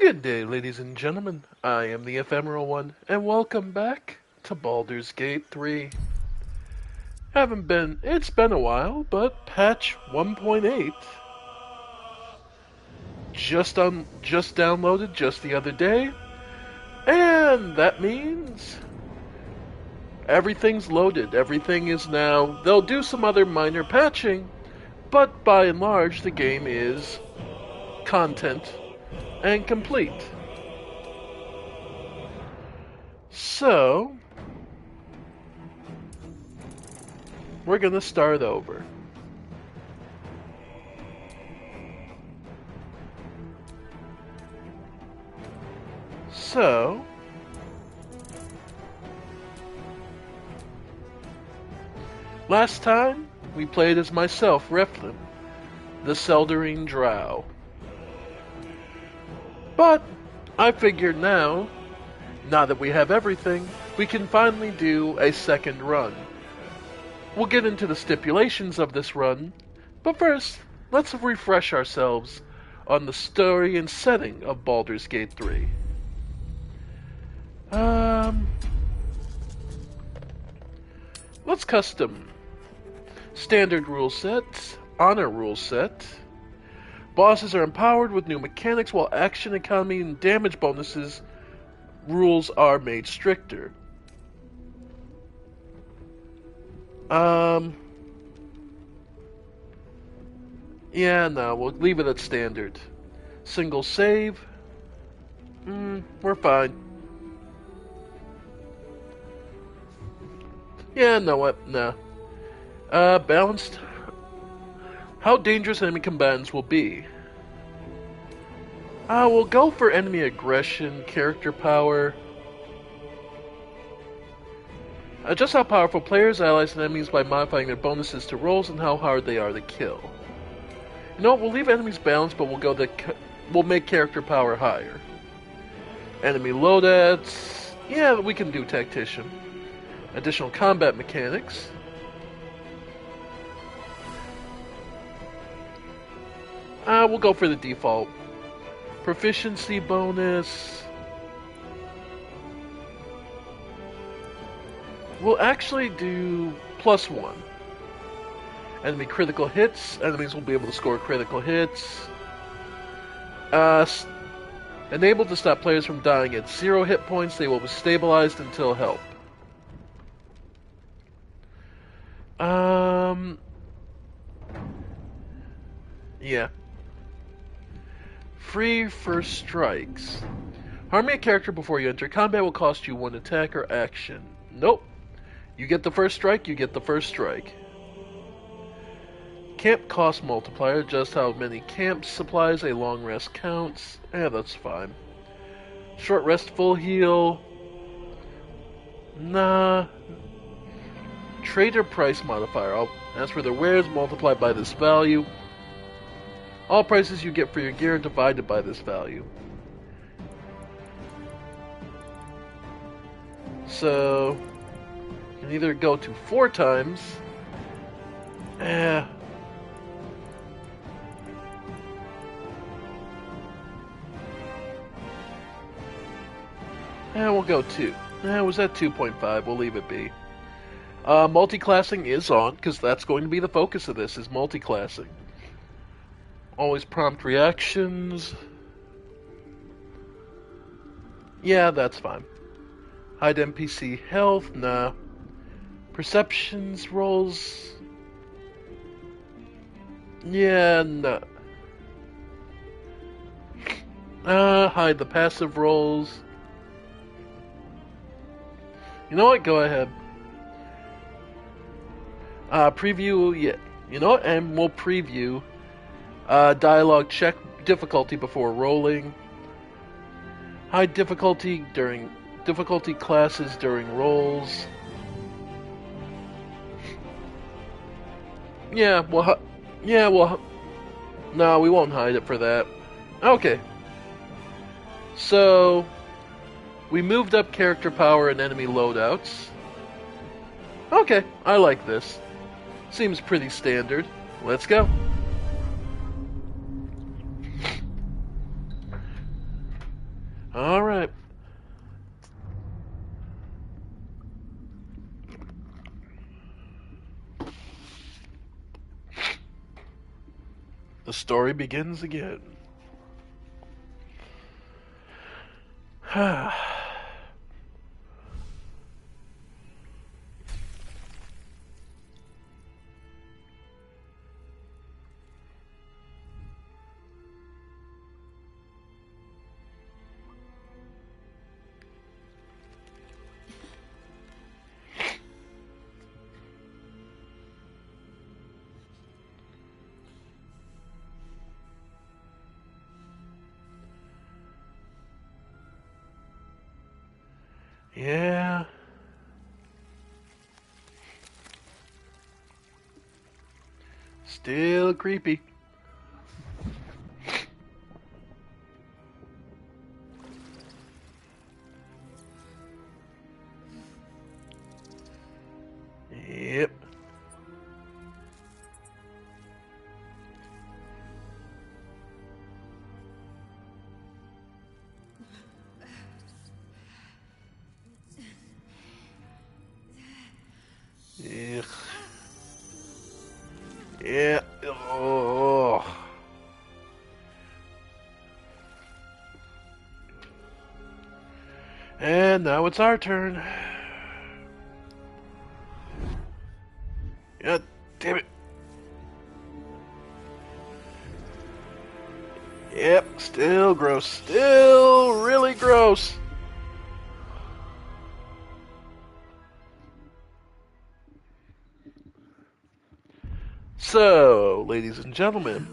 Good day, ladies and gentlemen. I am the Ephemeral One, and welcome back to Baldur's Gate 3. It's been a while, but patch 1.8 just downloaded just the other day, and that means everything's loaded. Everything is now. They'll do some other minor patching, but by and large, the game is content and complete. So, we're going to start over. So, last time we played as myself, Riflin, the Seldarine Drow. But I figured now that we have everything, we can finally do a second run. We'll get into the stipulations of this run, but first, let's refresh ourselves on the story and setting of Baldur's Gate 3. Let's custom. Standard rule set, honor rule set. Bosses are empowered with new mechanics while action economy and damage bonuses rules are made stricter. Yeah, no, we'll leave it at standard. Single save. We're fine. Yeah, no, what? No. Balanced. How dangerous enemy combatants will be. We'll go for enemy aggression, character power. Adjust how powerful players, allies, and enemies by modifying their bonuses to rolls and how hard they are to kill. You know what, we'll leave enemies balanced, but we'll make character power higher. Enemy loadouts. Yeah, we can do tactician. Additional combat mechanics. We'll go for the default. Proficiency bonus. We'll actually do +1. Enemy critical hits. Enemies will be able to score critical hits. Enabled to stop players from dying at 0 hit points. They will be stabilized until help. Yeah. Free first strikes. Harming a character before you enter combat will cost you 1 attack or action. Nope. You get the first strike, you get the first strike. Camp cost multiplier, just how many camp supplies a long rest counts. That's fine. Short rest, full heal. Nah. Trader price modifier. I'll ask for their wares multiplied by this value. All prices you get for your gear are divided by this value. So, you can either go to 4 times. And we'll go 2. Was that 2.5? We'll leave it be. Multi-classing is on, because that's going to be the focus of this, is multi-classing. Always prompt reactions. Yeah, that's fine. Hide NPC health, nah. Perceptions rolls. Yeah, no. Hide the passive rolls. You know what? Go ahead. Preview, yeah. You know what? And we'll preview. Dialogue check difficulty before rolling. Hide difficulty classes during rolls. Yeah, no, we won't hide it for that. Okay. So, we moved up character power and enemy loadouts. Okay, I like this. Seems pretty standard. Let's go. The story begins again. Yeah. Still creepy. Yep. Ugh. Yeah. Oh. And now it's our turn. God damn it. Yep, still gross. Still really gross. So, ladies and gentlemen.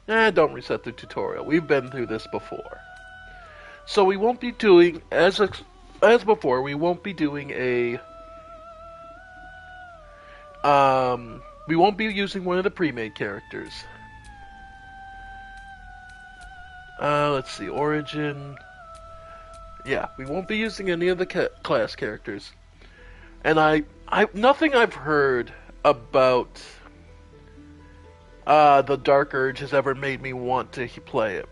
Yeah, don't reset the tutorial. We've been through this before. So we won't be doing, as before, we won't be doing we won't be using one of the pre-made characters. Let's see, origin. Yeah, we won't be using any of the class characters. And nothing I've heard about the Dark Urge has ever made me want to play it.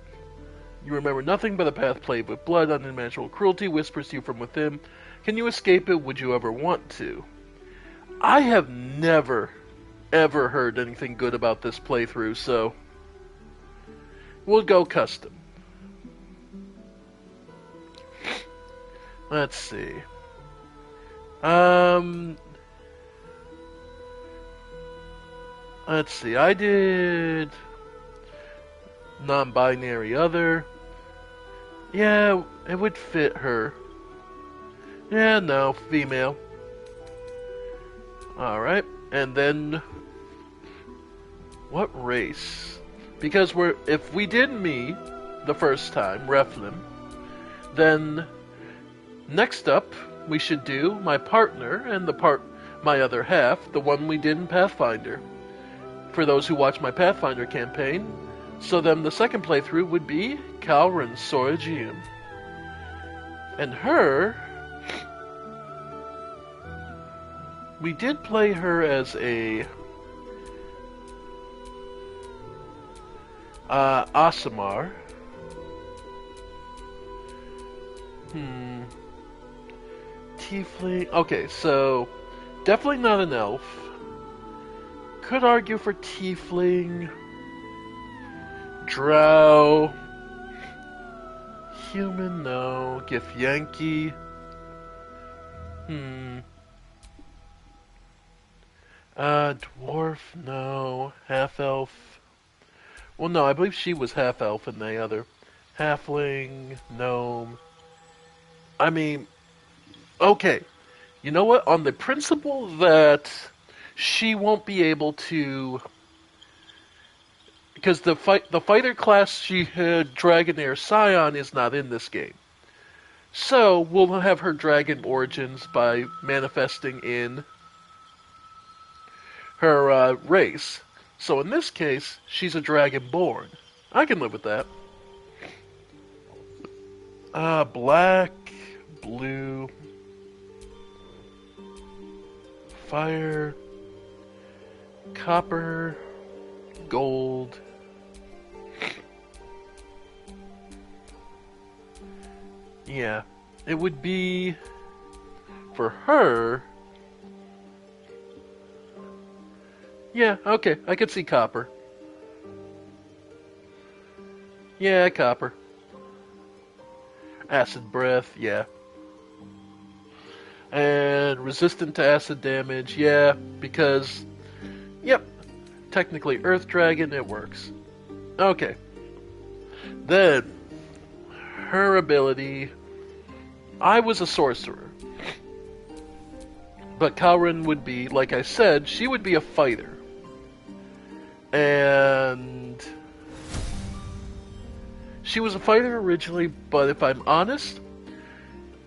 You remember nothing but a path played with blood, unimaginable cruelty, whispers to you from within. Can you escape it? Would you ever want to? I have never, ever heard anything good about this playthrough, so we'll go custom. Let's see. Let's see. I did non-binary other. Yeah, it would fit her. Yeah, no, female. Alright, and then what race? Because if we did me the first time, Reflin, then next up we should do my partner and my other half, the one we did in Pathfinder. For those who watch my Pathfinder campaign, so then the second playthrough would be Kalrin Soragium. And her, we did play her as a Aasimar. Tiefling. Okay, so definitely not an elf. Could argue for Tiefling. Drow. Human, no. Githyanki. Dwarf, no. Half-elf. Well, no, I believe she was half-elf in the other. Halfling, gnome. I mean, okay. You know what? On the principle that she won't be able to, because the fighter class she had, Dragonair Scion, is not in this game. So we'll have her dragon origins by manifesting in her race. So in this case, she's a dragonborn. I can live with that. Black, blue, fire, copper, gold. Yeah. It would be for her. Yeah, okay, I could see copper. Yeah, copper. Acid breath, yeah. And resistant to acid damage, yeah, because, yep, technically Earth Dragon, it works. Okay. Then, her ability. I was a sorcerer. But Kalrin would be, like I said, she would be a fighter. And she was a fighter originally, but if I'm honest,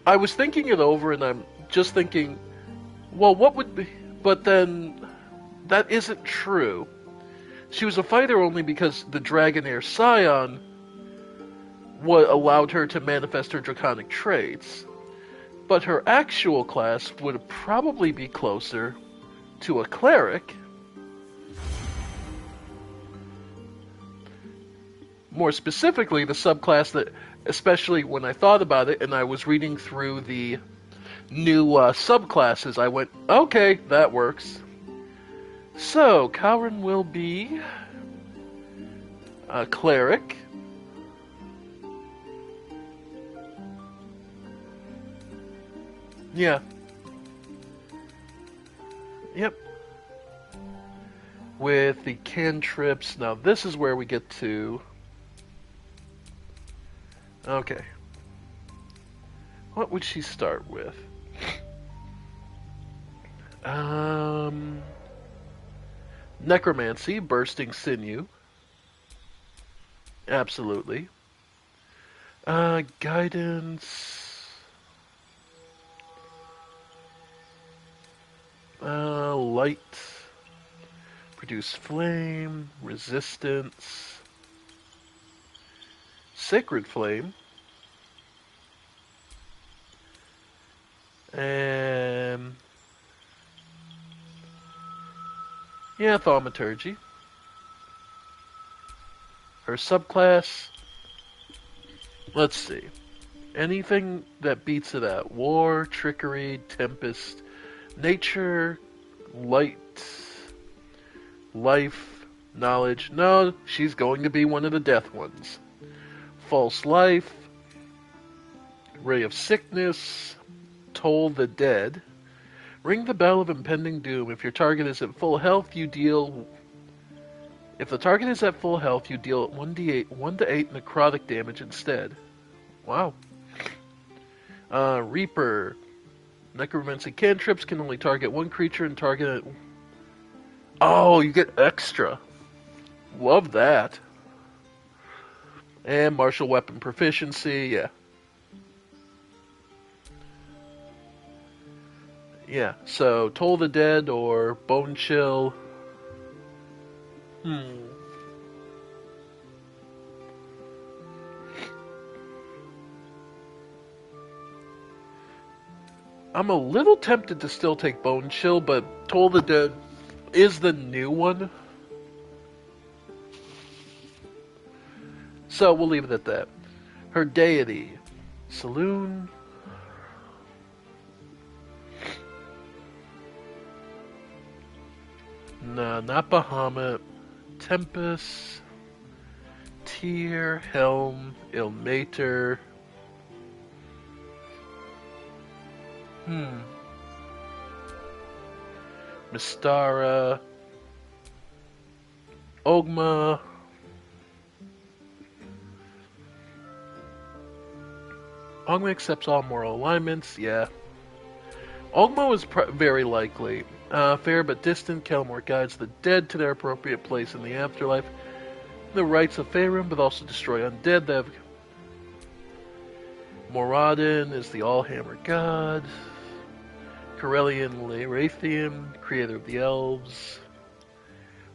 I was thinking it over and I'm just thinking, well, what would be. But then, that isn't true. She was a fighter only because the Dragonair Scion allowed her to manifest her draconic traits. But her actual class would probably be closer to a cleric. More specifically, the subclass that, especially when I thought about it and I was reading through the new subclasses, I went, okay, that works. So, Kalrin will be a cleric. Yeah. Yep. With the cantrips. Now, this is where we get to. Okay. What would she start with? Necromancy, bursting sinew. Absolutely. Guidance. Light. Produce flame. Resistance. Sacred flame. And yeah, thaumaturgy. Her subclass. Let's see. Anything that beats it out. War, trickery, tempest, nature, light, life, knowledge. No, she's going to be one of the death ones. False life, ray of sickness, toll the dead, ring the bell of impending doom. If your target is at full health, you deal. If the target is at full health, you deal 1d8, 1 to 8 necrotic damage instead. Wow. Reaper. Necromancy cantrips can only target one creature and target it. Oh, you get extra. Love that. And martial weapon proficiency, yeah. Yeah, so Toll the Dead or Bone Chill. I'm a little tempted to still take Bone Chill, but Toll the Dead is the new one. So we'll leave it at that. Her deity. Saloon. No, not Bahamut. Tempest. Tyr, Helm, Ilmater. Mystara. Ogma. Ogma accepts all moral alignments, yeah. Ogma is very likely. Fair but distant, Kelmore guides the dead to their appropriate place in the afterlife. The rites of Faerun, but also destroy undead that have... Moradin is the Allhammer god. Corellian Lathian, creator of the elves.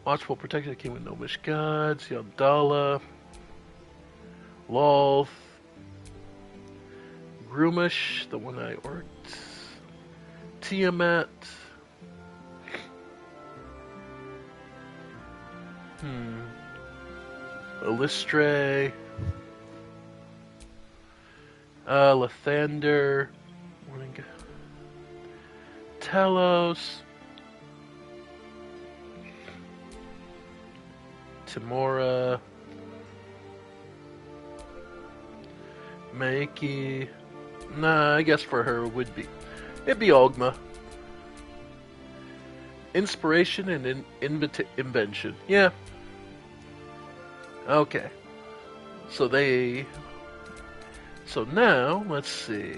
Watchful protector of the king with gnomish gods. Yondala. Lolth. Grumish, the one-eye orc. Tiamat. Illustre. Lathander, Telos, Timora, Maiki. Nah, I guess for her it'd be Ogma. Inspiration and invention. Yeah. Okay. So now let's see.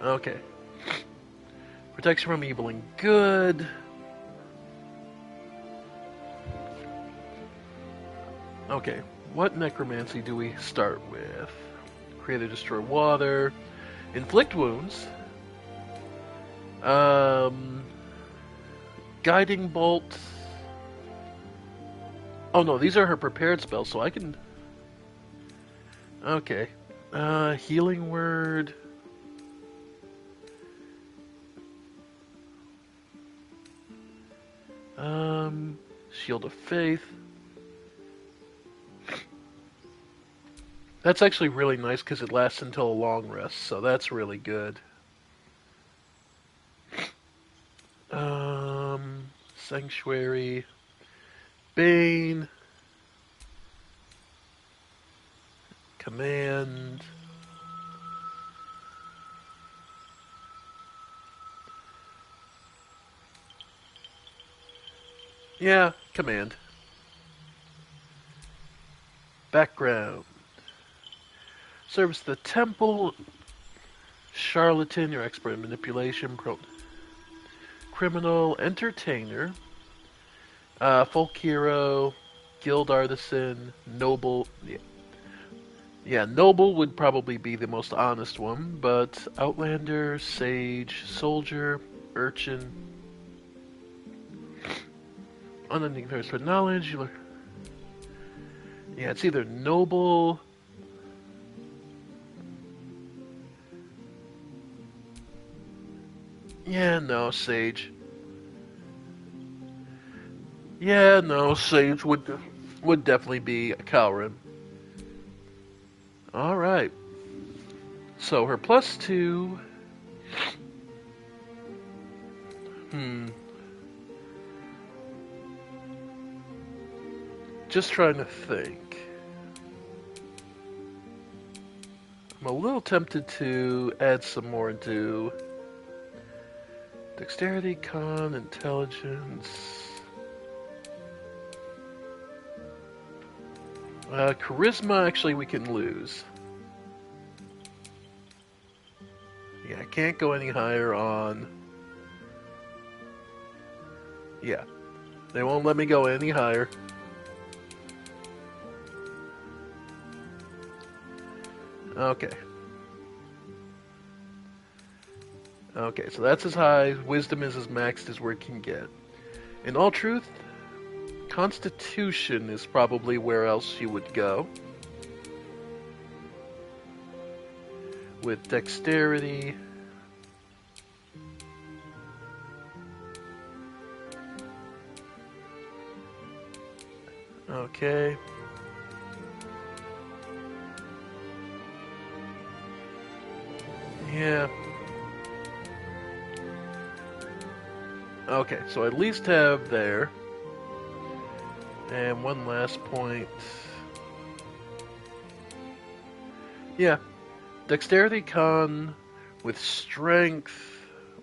Okay. Protection from evil and good. Okay. What necromancy do we start with? Create or destroy water. Inflict wounds. Guiding bolt. Oh no, these are her prepared spells, so I can... Okay. Healing word. Shield of Faith. That's actually really nice because it lasts until a long rest, so that's really good. Sanctuary. Bane. Command. Yeah, command. Background. Serves the temple. Charlatan, you're expert in manipulation. Criminal. Entertainer. Folk hero. Guild artisan. Noble. Yeah, noble would probably be the most honest one, but outlander, sage, soldier, urchin. Unending thirst for knowledge. Yeah, it's either noble. Yeah, no, sage. Yeah, no, sage would definitely be a Calrin. All right. So her +2. Just trying to think. I'm a little tempted to add some more into dexterity, con, intelligence. Charisma, actually, we can lose. Yeah, I can't go any higher on... Yeah, they won't let me go any higher. Okay. Okay, so that's as high. Wisdom is as maxed as where it can get. In all truth, Constitution is probably where else she would go. With Dexterity. Okay. Yeah. Okay, so at least have there. And one last point. Yeah. Dexterity con with strength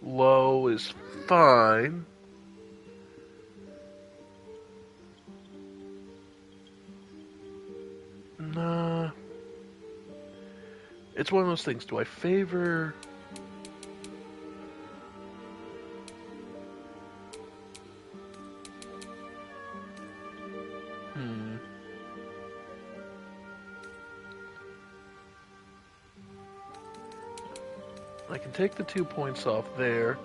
low is fine. Nah. It's one of those things. Do I favor... I can take the 2 points off there.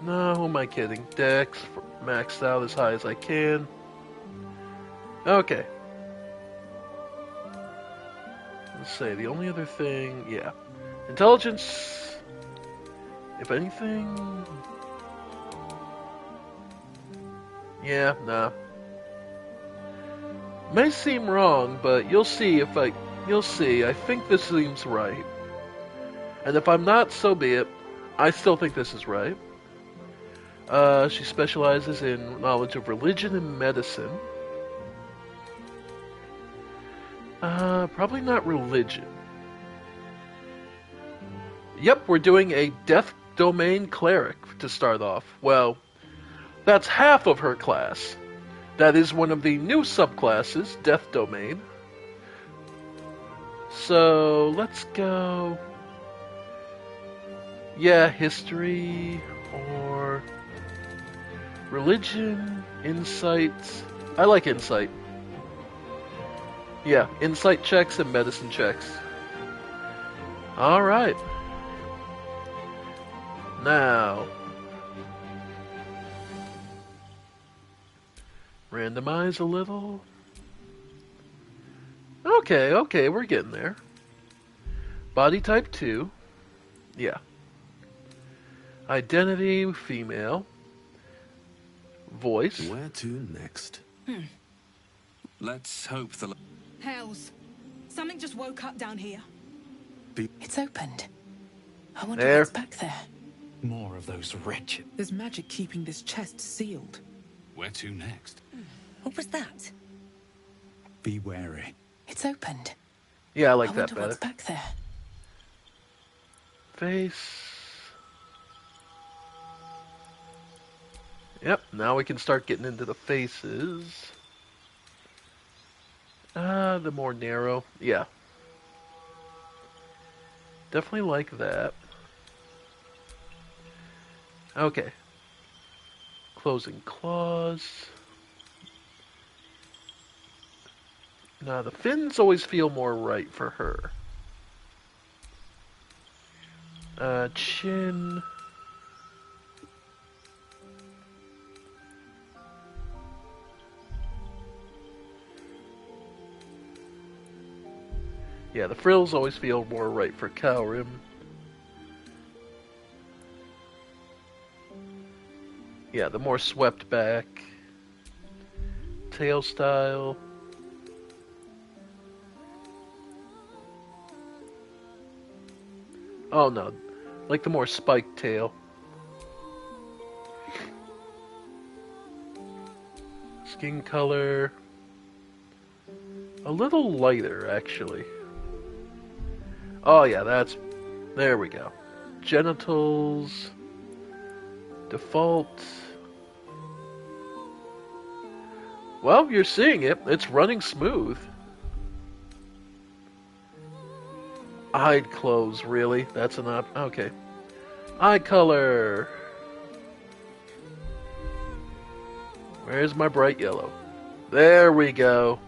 No, who am I kidding? Dex, maxed out as high as I can. Okay. Let's say the only other thing, yeah. Intelligence, if anything... Yeah, nah. May seem wrong, but you'll see if I... You'll see. I think this seems right. And if I'm not, so be it. I still think this is right. She specializes in knowledge of religion and medicine. Probably not religion. Yep, we're doing a Death Domain Cleric to start off. Well, that's half of her class. That is one of the new subclasses, Death Domain. So, let's go... Yeah, history, or... religion, insight... I like insight. Yeah, insight checks and medicine checks. Alright. Now... randomize a little. Okay, we're getting there. Body type 2. Yeah. Identity, female. Voice. Where to next? Let's hope the... Hells. Something just woke up down here. It's opened. I wonder There. what's back there. More of those wretched... There's magic keeping this chest sealed. Where to next? What was that? Be wary. It's opened. Yeah, I like I that wonder better. what's back there. Face. Yep, now we can start getting into the faces. The more narrow. Yeah. Definitely like that. Okay. Closing claws. Now, the fins always feel more right for her. Chin. Yeah, the frills always feel more right for Cowrim. Yeah, the more swept back. Tail style. Oh no, like the more spiked tail. Skin color. A little lighter, actually. Oh yeah, that's... there we go. Genitals. Default. Well, you're seeing it. It's running smooth. Hide clothes, really? That's an op... okay. Eye color. Where's my bright yellow? There we go.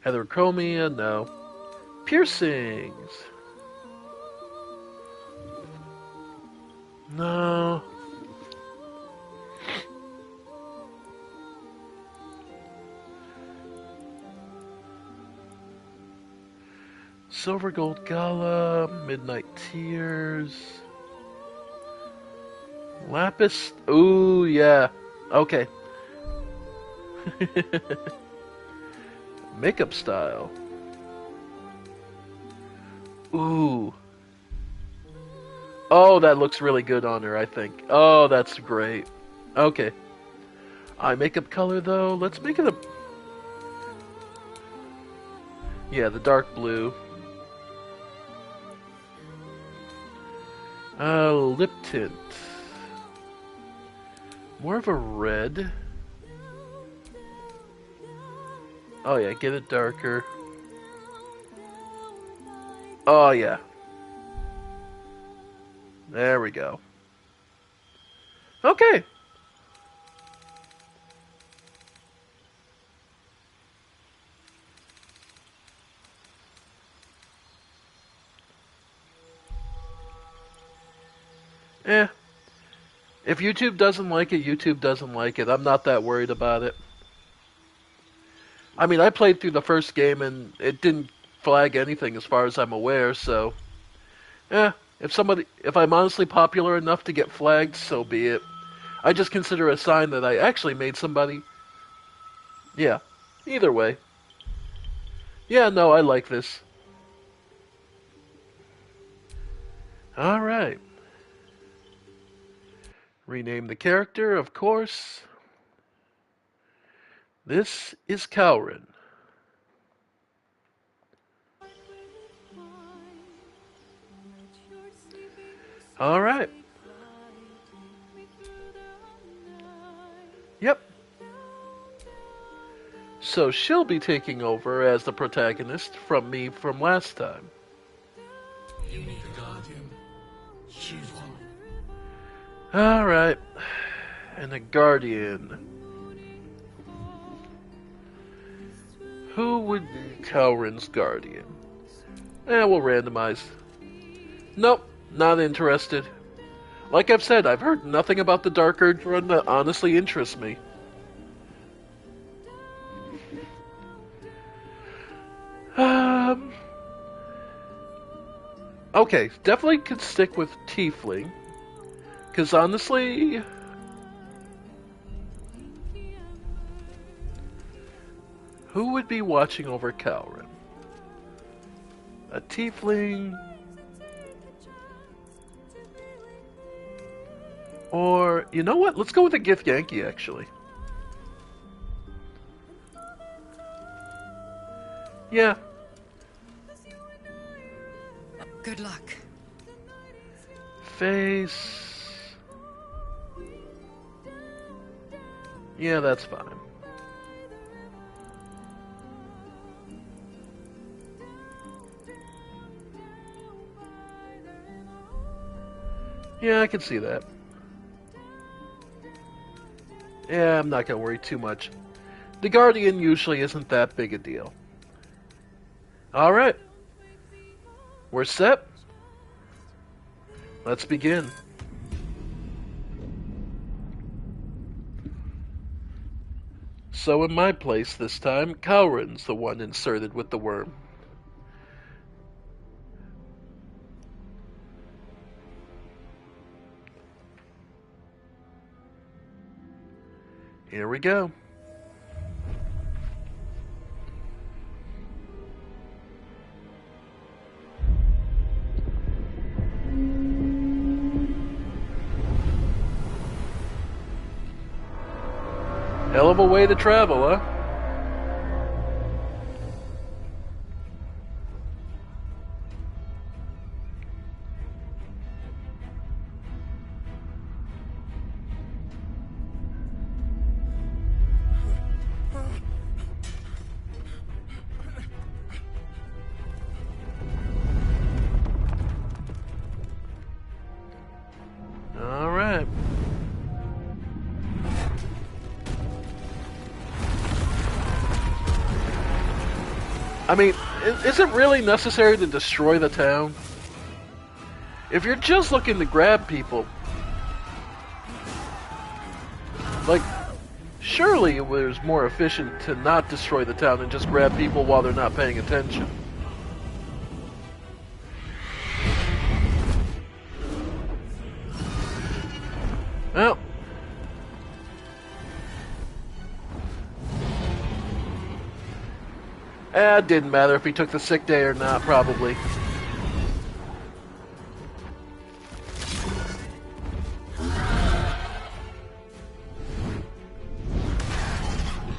Heterochromia, no. Piercings. No. Silver Gold Gala, Midnight Tears. Lapis, ooh, yeah. Okay. Makeup style. Ooh. Oh, that looks really good on her, I think. Oh, that's great. Okay. Eye makeup color, though. Let's make it a... yeah, the dark blue. Lip tint. More of a red. Oh yeah, get it darker. Oh yeah. There we go. Okay. If YouTube doesn't like it, YouTube doesn't like it. I'm not that worried about it. I mean, I played through the first game and it didn't flag anything as far as I'm aware, so... if I'm honestly popular enough to get flagged, so be it. I just consider a sign that I actually made somebody. Yeah, either way. Yeah, no, I like this. Alright. Rename the character, of course. This is Cowrin. Alright. Yep. So she'll be taking over as the protagonist from me from last time. You need a guardian. Choose one. Alright. And a guardian. Who would be Cowrin's guardian? We'll randomize. Nope, not interested. Like I've said, I've heard nothing about the Dark Urge run that honestly interests me. Okay, definitely could stick with Tiefling. Because honestly... who would be watching over Cowrin? A Tiefling... or, you know what? Let's go with a Gith Yankee, actually. Yeah. Good luck. Face... yeah, that's fine. Yeah, I can see that. Yeah, I'm not gonna worry too much. The Guardian usually isn't that big a deal. Alright. We're set. Let's begin. So in my place this time, Cowrin's the one inserted with the worm. Here we go. Hell of a way to travel, huh? All right. I mean, is it really necessary to destroy the town? If you're just looking to grab people, like, surely it was more efficient to not destroy the town and just grab people while they're not paying attention. Well, it didn't matter if he took the sick day or not, probably.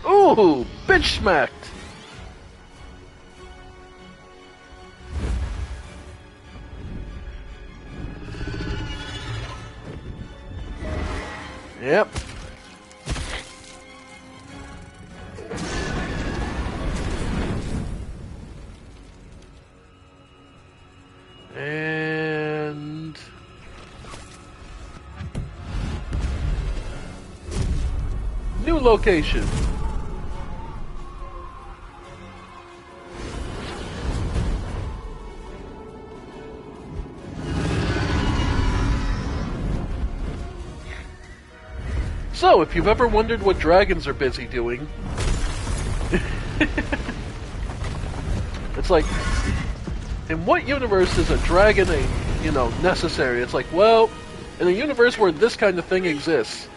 Ooh, bitch smacked. Yep. And new location. So, if you've ever wondered what dragons are busy doing, it's like, in what universe is a dragon necessary? It's like, well, in a universe where this kind of thing exists,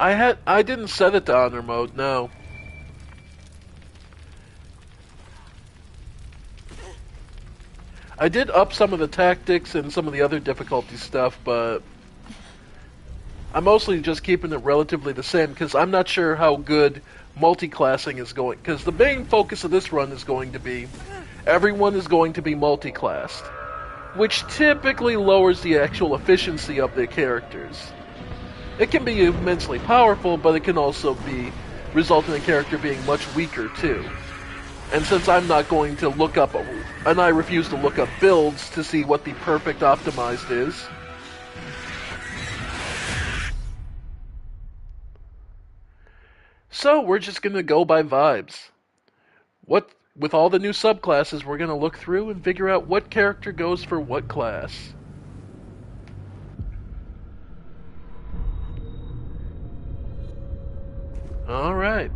I didn't set it to honor mode, no. I did up some of the tactics and some of the other difficulty stuff, but I'm mostly just keeping it relatively the same because I'm not sure how good multi-classing is going. Because the main focus of this run is going to be everyone is going to be multi-classed, which typically lowers the actual efficiency of the characters. It can be immensely powerful, but it can also result in a character being much weaker too. And since I'm not going to look up, and I refuse to look up builds to see what the perfect optimized is, so we're just going to go by vibes. With all the new subclasses, we're going to look through and figure out what character goes for what class. Alright.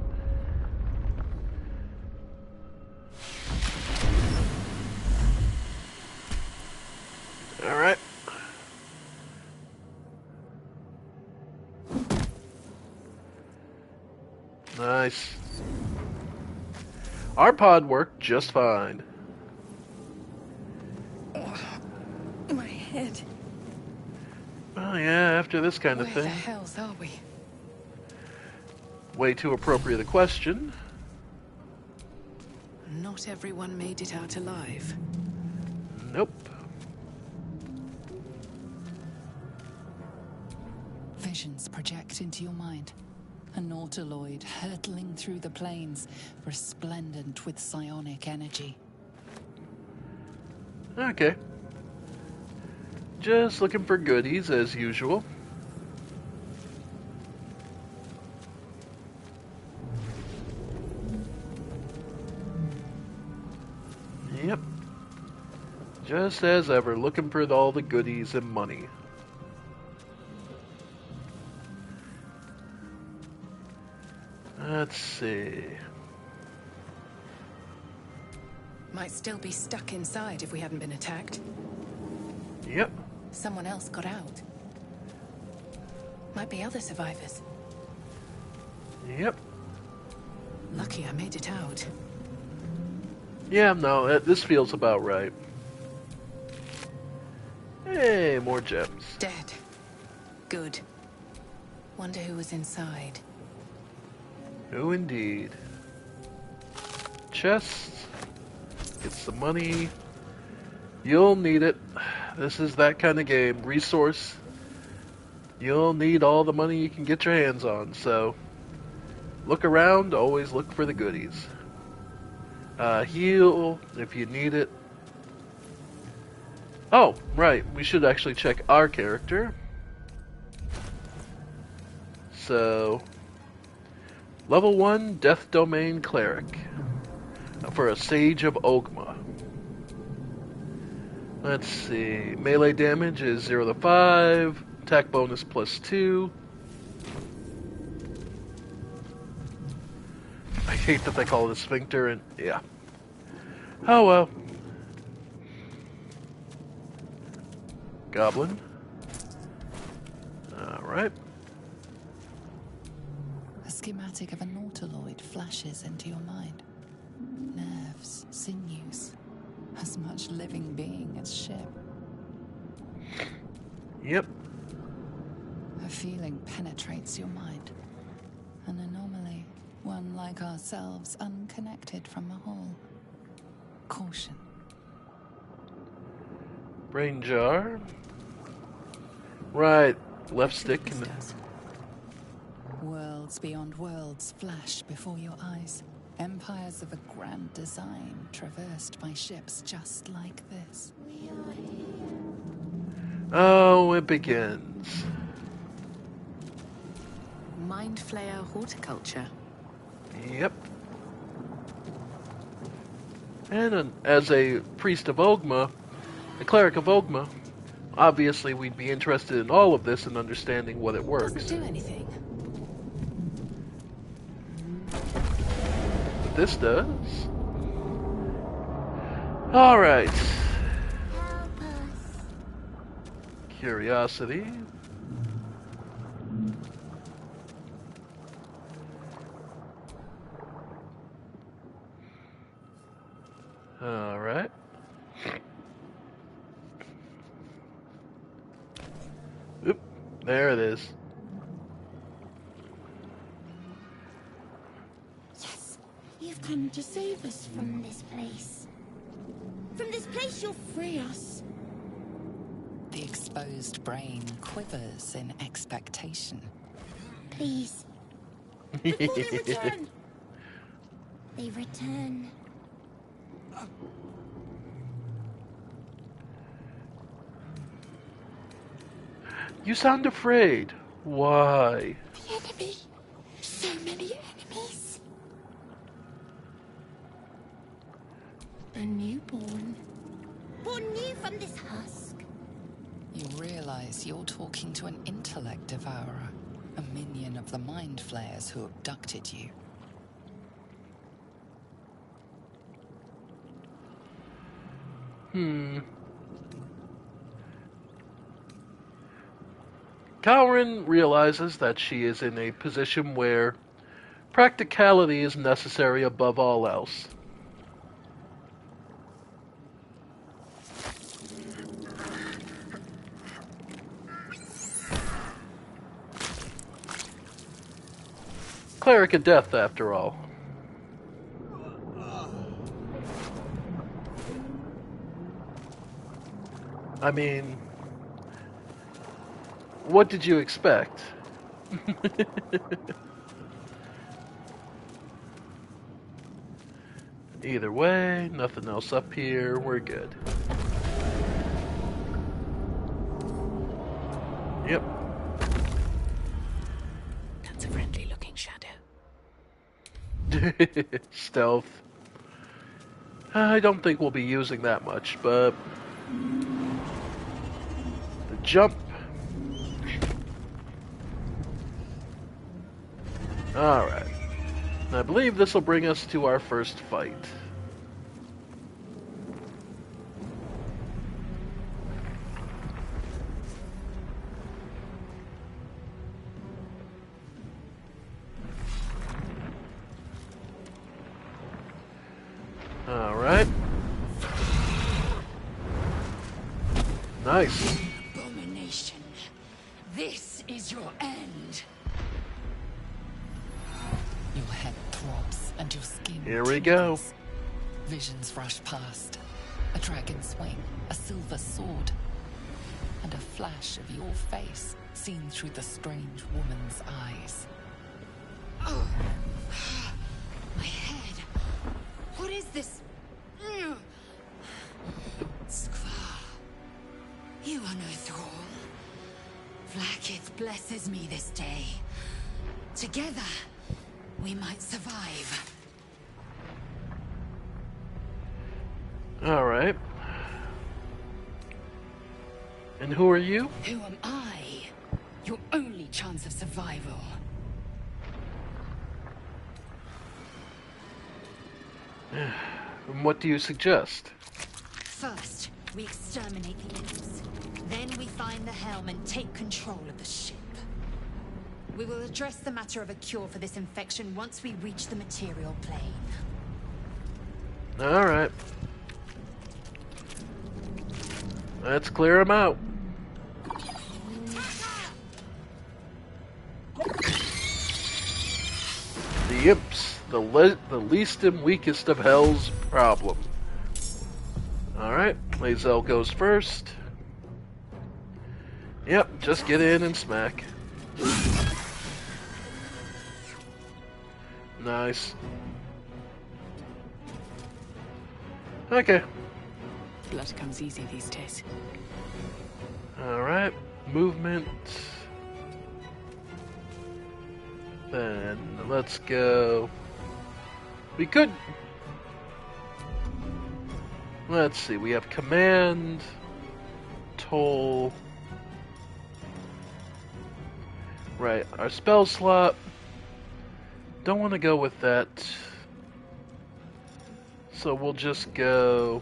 Alright. Nice. Our pod worked just fine. My head. Oh yeah, after this kind of Where thing. the hells are we? Way too appropriate a question. Not everyone made it out alive. Nope. Visions project into your mind. A nautiloid hurtling through the plains, resplendent with psionic energy. Okay. Just looking for goodies as usual. Yep. Just as ever, looking for all the goodies and money. Let's see. Might still be stuck inside if we hadn't been attacked. Yep. Someone else got out. Might be other survivors. Yep. Lucky I made it out. Yeah, no, this feels about right. Hey, more gems. Dead. Good. Wonder who was inside. Oh, indeed. Chests. Get some money. You'll need it. This is that kind of game. Resource. You'll need all the money you can get your hands on, so look around, always look for the goodies. Heal if you need it. Oh, right, we should actually check our character. So, level 1 Death Domain Cleric for a Sage of Ogma. Let's see, melee damage is 0 to 5, attack bonus +2. I hate that they call it a sphincter, and yeah. Oh well. Goblin. Alright. A schematic of a nautiloid flashes into your mind. Nerves, sinews, as much living being as ship. Yep. A feeling penetrates your mind. An anomaly, one like ourselves, unconnected from the whole. Caution. Brain jar. Right. Left stick. This does. Worlds beyond worlds flash before your eyes. Empires of a grand design traversed by ships just like this. Oh, it begins. Mind flayer horticulture. Yep. And as a priest of Ogma, a cleric of Ogma, obviously we'd be interested in all of this and understanding what it works. Doesn't do anything. But this does. Alright. Curiosity. Alright. Oop, there it is. Yes, you've come to save us from this place. From this place you'll free us. The exposed brain quivers in expectation. Please. Before they return. They return. You sound afraid. Why? The enemy. So many enemies. A newborn. Born new from this husk. You realize you're talking to an intellect devourer, a minion of the mind flayers who abducted you. Calrin realizes that she is in a position where practicality is necessary above all else. Cleric of Death, after all. I mean, what did you expect? Either way, nothing else up here, we're good. Yep. That's a friendly looking shadow. Stealth. I don't think we'll be using that much, but the jump. Alright. I believe this will bring us to our first fight. Alright. Nice. Abomination. This is your end. Your head throbs and your skin Here we go. tingles. Visions rush past. A dragon's wing, a silver sword, and a flash of your face seen through the strange woman's eyes. Oh. My head. What is this? Skvar. You are no thrall. Vlaakith blesses me this day. Together, we might survive. Alright. And who are you? Who am I? Your only chance of survival. And what do you suggest? First, we exterminate the imps. Then we find the helm and take control of the ship. We will address the matter of a cure for this infection once we reach the material plane. Alright. Let's clear them out. The imps, the least and weakest of Hell's problem. Alright, Lae'zel goes first. Yep, just get in and smack. Nice. Okay. Blood comes easy these days. Alright, movement. Then let's go. We could. Let's see, we have command, toll. Right, our spell slot. Don't want to go with that. So we'll just go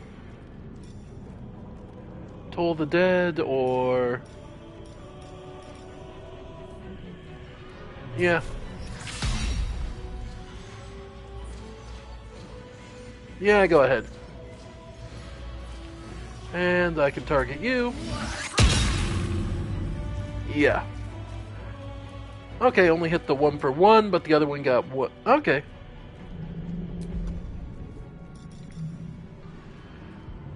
Toll the Dead or... Yeah. Yeah, go ahead. And I can target you. Yeah. Okay, only hit the 1 for 1, but the other one got what? Okay.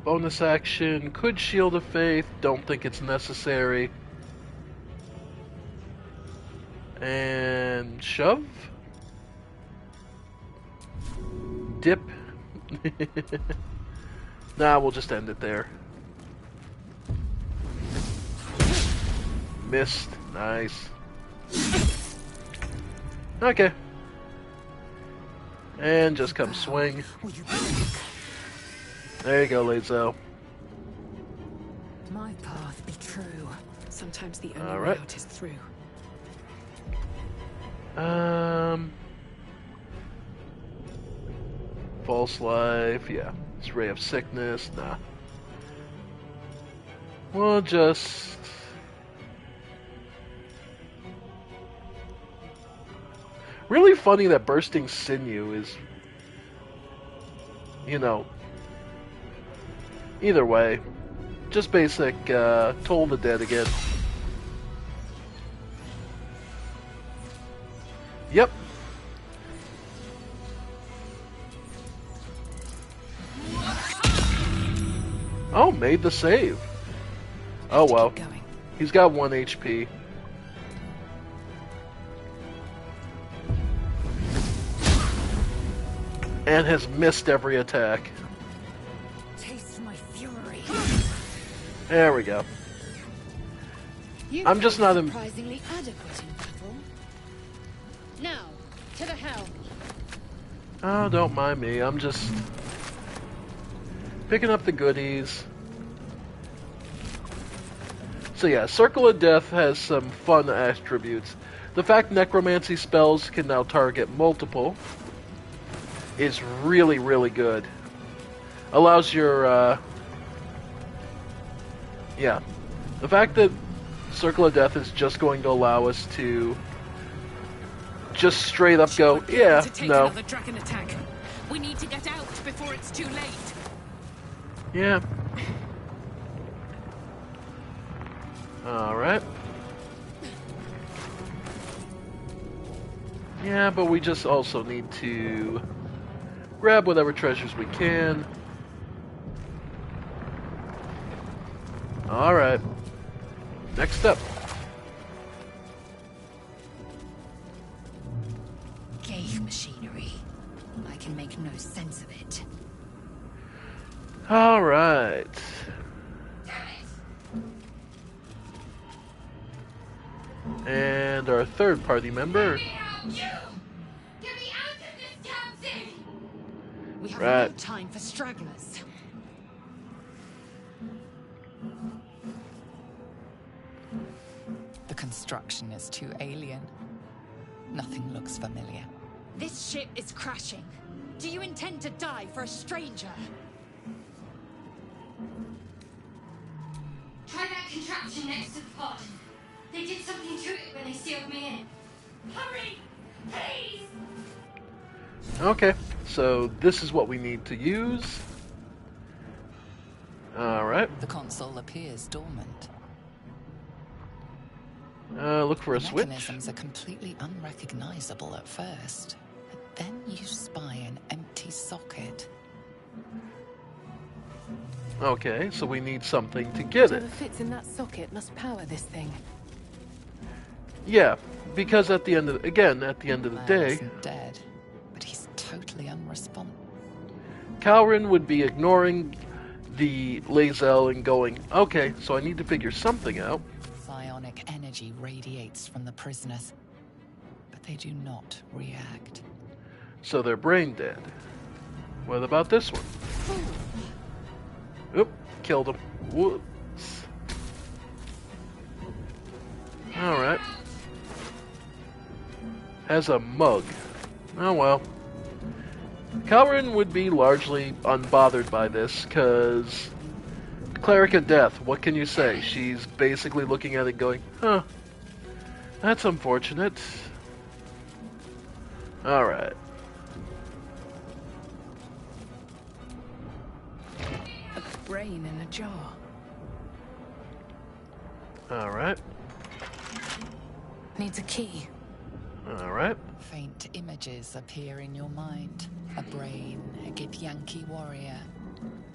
Bonus action, could Shield of Faith, don't think it's necessary. And shove? Dip? Nah, we'll just end it there. Missed. Nice. Okay. And just come swing. There you go, Lazo. My path be true. Sometimes the only All right. route is through. False life, yeah. It's Ray of Sickness, nah. We'll just... Really funny that Bursting Sinew is... You know... Either way. Just basic, Toll the Dead again. Yep. Oh, made the save. Oh well. He's got 1 HP. And has missed every attack. Taste my fury. There we go. I'm just not surprisingly adequate in battle. Now, to the helm. Oh, don't mind me. I'm just picking up the goodies. So yeah, Circle of Death has some fun attributes. The fact necromancy spells can now target multiple is really, really good. Allows your, yeah. The fact that Circle of Death is just going to allow us to just straight up go, yeah, no. Another dragon attack. We need to get out before it's too late. Yeah. Alright. Yeah, but we just also need to grab whatever treasures we can. Alright. Next up. Gave machinery. I can make no sense of it. Alright. And our third party member. We have Right. no time for stragglers. The construction is too alien. Nothing looks familiar. This ship is crashing. Do you intend to die for a stranger? Try that contraption next to the pod. They did something to it when they sealed me in. Hurry! Please! Okay, so this is what we need to use. Alright. The console appears dormant. Look for a The switch. mechanisms are completely unrecognizable at first, but then you spy an empty socket. Okay, so we need something to get it. Whatever fits in that socket must power this thing. Yeah, because at the end of at the end of the Man day, isn't dead, but he's totally unresponsive. Calrin would be ignoring the Lazel and going, okay, so I need to figure something out. Psionic energy radiates from the prisoners, but they do not react. So they're brain dead. What about this one? Oop, killed him. Whoops. Alright. Has a mug. Oh well. Calrin would be largely unbothered by this, because Cleric of Death, what can you say? She's basically looking at it going, huh, that's unfortunate. Alright. brain in a jar. Alright. Needs a key. Alright. Faint images appear in your mind. A brain, a Githyanki warrior,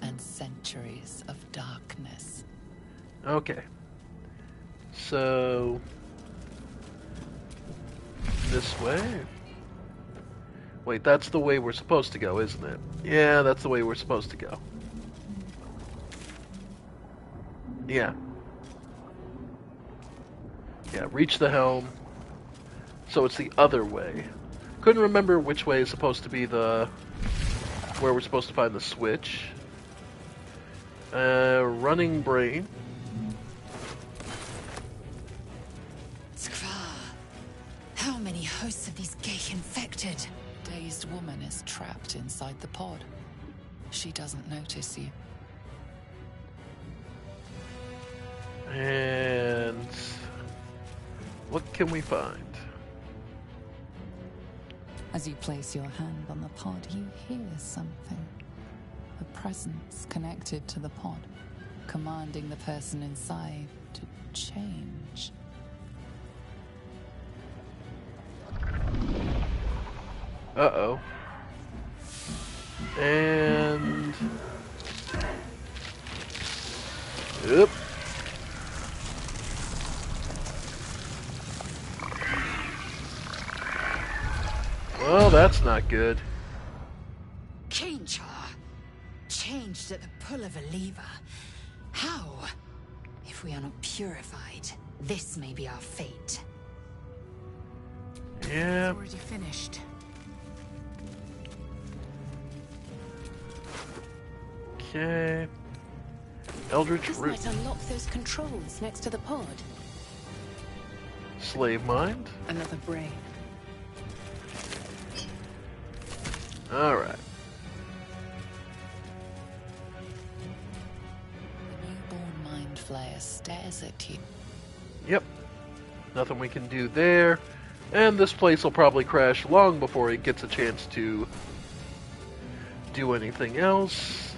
and centuries of darkness. Okay. So... this way? Wait, that's the way we're supposed to go, isn't it? Yeah, that's the way we're supposed to go. Yeah. Yeah, reach the helm. So it's the other way. Couldn't remember which way is supposed to be the... where we're supposed to find the switch. Running brain. Skvar. How many hosts of these gay infected? Dazed woman is trapped inside the pod. She doesn't notice you. And... what can we find? As you place your hand on the pod, you hear something. A presence connected to the pod, commanding the person inside to change. Uh-oh. And... Oop. Well, that's not good. Kinchar. Changed at the pull of a lever. How? If we are not purified, this may be our fate. Yeah. It's already finished. Okay. Eldritch This Root. might unlock those controls next to the pod. Slave Mind. Another brain. Alright. The newborn mind flayer stares at you. Yep. Nothing we can do there. And this place will probably crash long before it gets a chance to do anything else.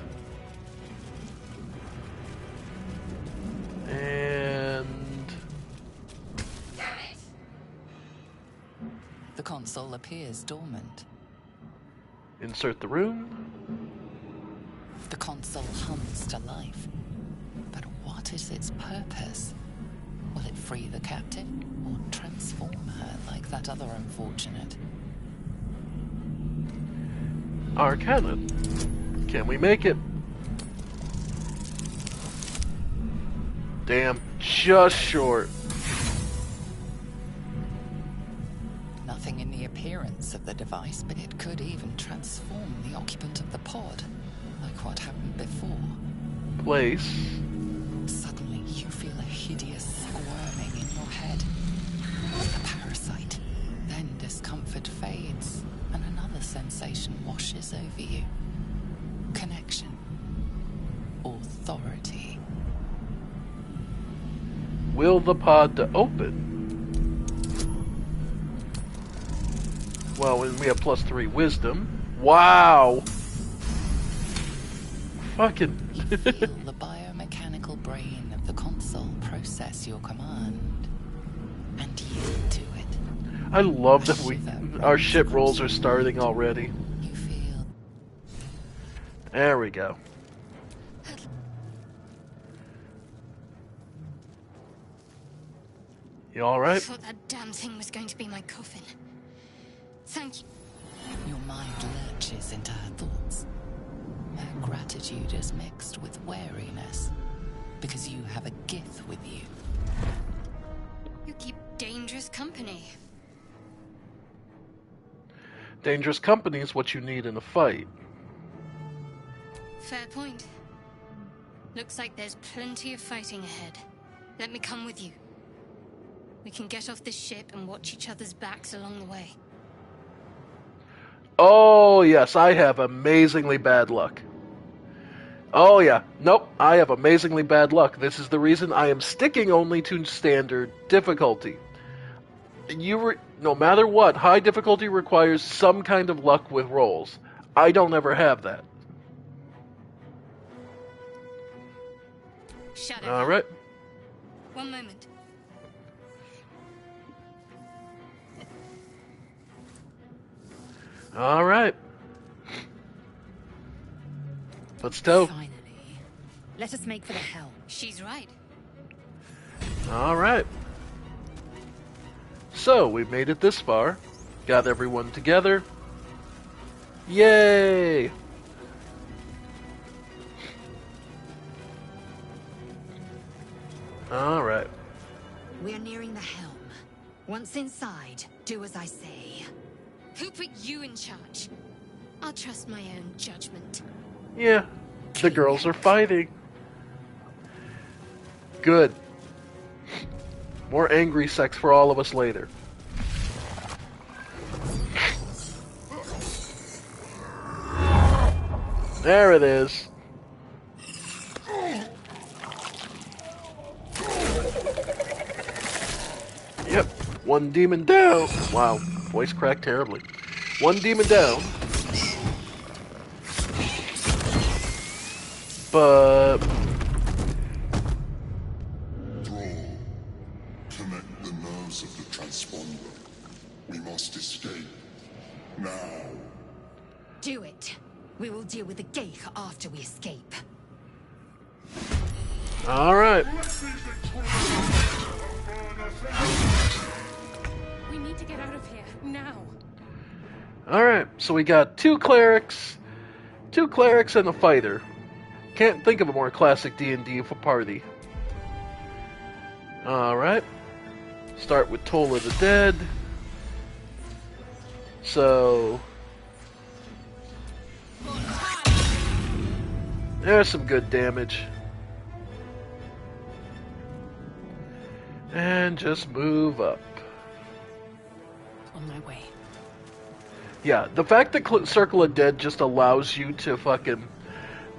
And... The console appears dormant. insert the room. The console hums to life. But what is its purpose? Will it free the captive, or transform her like that other unfortunate? Arcana. Can we make it? Damn, just short. Nothing in the appearance of the device, but it could even transform the occupant of the pod, like what happened before. Place. Suddenly, you feel a hideous squirming in your head. It's the parasite. Then discomfort fades, and another sensation washes over you. Connection. Authority. Will the pod to open? Well, and we have +3 wisdom. Wow! Fucking... You feel the biomechanical brain of the console process your command, and yield to it. I love that our ship rolls are starting already. You feel There we go. You I alright? thought that damn thing was going to be my coffin. Thank you. your mind lurches into her thoughts. Her gratitude is mixed with wariness, because you have a Gith with you. You keep dangerous company. Dangerous company is what you need in a fight. Fair point. Looks like there's plenty of fighting ahead. Let me come with you. We can get off this ship and watch each other's backs along the way. Oh, yes, I have amazingly bad luck. Oh, yeah. Nope, I have amazingly bad luck. This is the reason I am sticking only to standard difficulty. No matter what, high difficulty requires some kind of luck with rolls. I don't ever have that. Shadow. All right. One moment. All right. Let's go. Finally. Let us make for the helm. She's right. All right. So we made it this far. Got everyone together. Yay! All right. We are nearing the helm. Once inside, do as I say. Who put you in charge? I'll trust my own judgment. Yeah. The girls are fighting. Good. More angry sex for all of us later. There it is. Yep. One demon down. Wow. Voice cracked terribly. One demon down. But... Thrall, connect the nerves of the transponder. We must escape. Now. Do it. We will deal with the Geich after we escape. Alright. We need to get out of here now. Alright, so we got two clerics and a fighter. Can't think of a more classic D&D for party. Alright. Start with Toll of the Dead. So... there's some good damage. And just move up. On my way. Yeah, the fact that Circle of Dead just allows you to fucking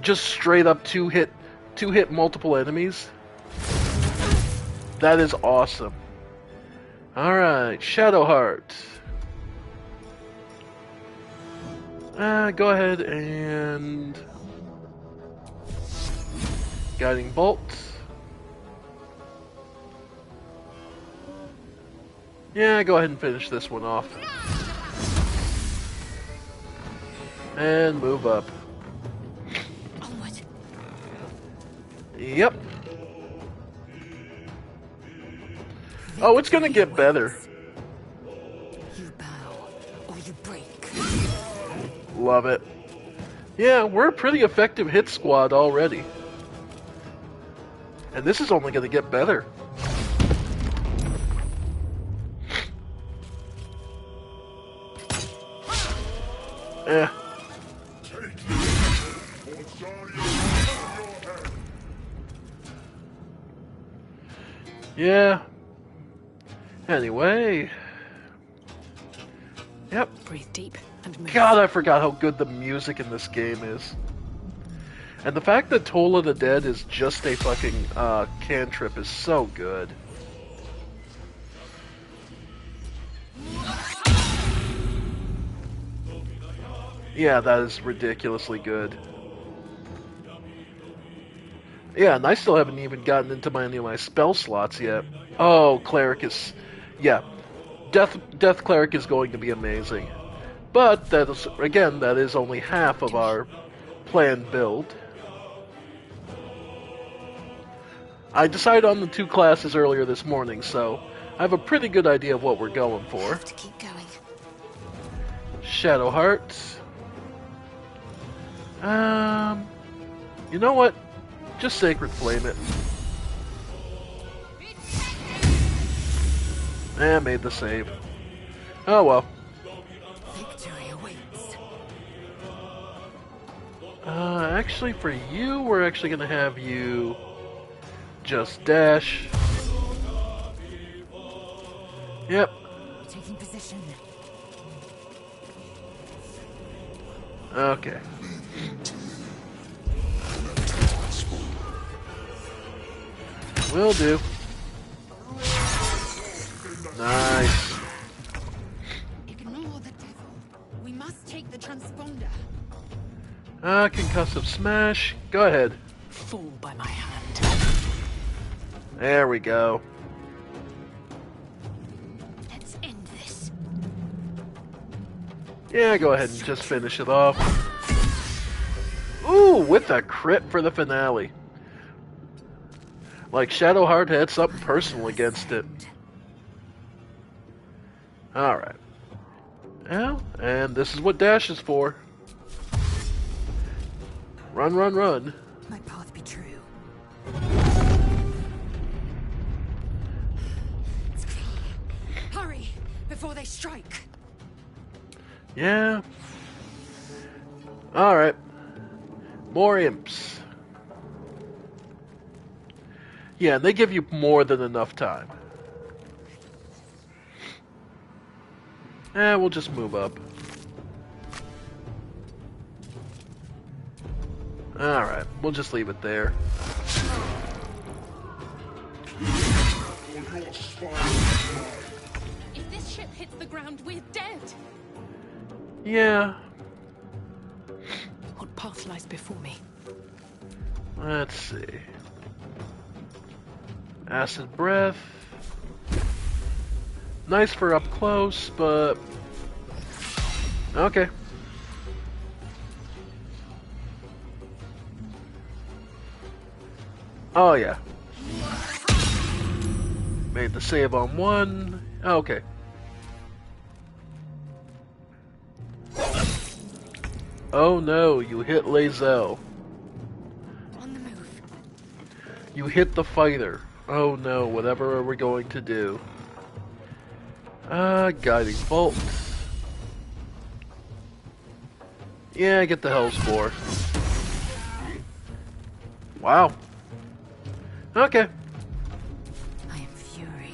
just straight up two hit multiple enemies. That is awesome. Alright, Shadowheart. Go ahead and... Guiding Bolt. Yeah, go ahead and finish this one off. And move up. Onward. Yep. Oh, it's gonna get better. You bow, or you break. Love it. Yeah, we're a pretty effective hit squad already. And this is only gonna get better. Eh. Yeah. Anyway. Yep. Breathe deep and move. God, I forgot how good the music in this game is. And the fact that Toll of the Dead is just a fucking cantrip is so good. Yeah, that is ridiculously good. Yeah, and I still haven't even gotten into any of my spell slots yet. Oh, Cleric is... yeah. Death Cleric is going to be amazing. But, that is, again, that is only half of our planned build. I decided on the two classes earlier this morning, so I have a pretty good idea of what we're going for. Have to keep going. Shadowheart. You know what? Just Sacred Flame it. Eh, made the save. Oh well. Victory awaits. Actually for you, we're actually gonna have you just dash. Yep. Taking position. Okay. Will do. Nice. Ignore the devil. We must take the transponder. Concussive smash. Go ahead. Fall by my hand. There we go. Let's end this. Yeah, go ahead and just finish it off. Ooh, with a crit for the finale. Like Shadowheart had something personal against it. Alright. Well, and this is what dash is for. Run, run, run. My path be true. Hurry, before they strike. Yeah. Alright. More imps. Yeah, and they give you more than enough time. We'll just move up. Alright, we'll just leave it there. If this ship hits the ground, we're dead. Yeah. What path lies before me? Let's see. Acid breath. Nice for up close, but... Okay. Oh, yeah. Made the save on one. Okay. Oh no, you hit Lae'zel. On the move. You hit the fighter. Oh no, whatever are we going to do? Guiding Bolt. Yeah, get the Hell's Spore. Wow. Okay. I am fury.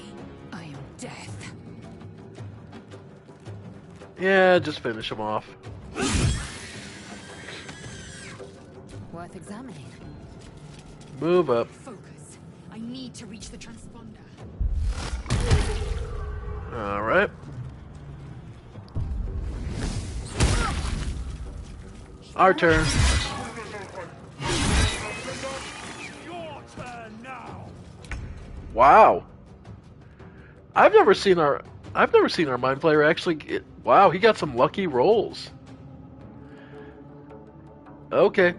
I am death. Yeah, just finish him off. Worth examining. Move up. Focus. I need to reach the transponder. Alright. Our turn. Your turn now. Wow. I've never seen our mind player actually wow, he got some lucky rolls. Okay.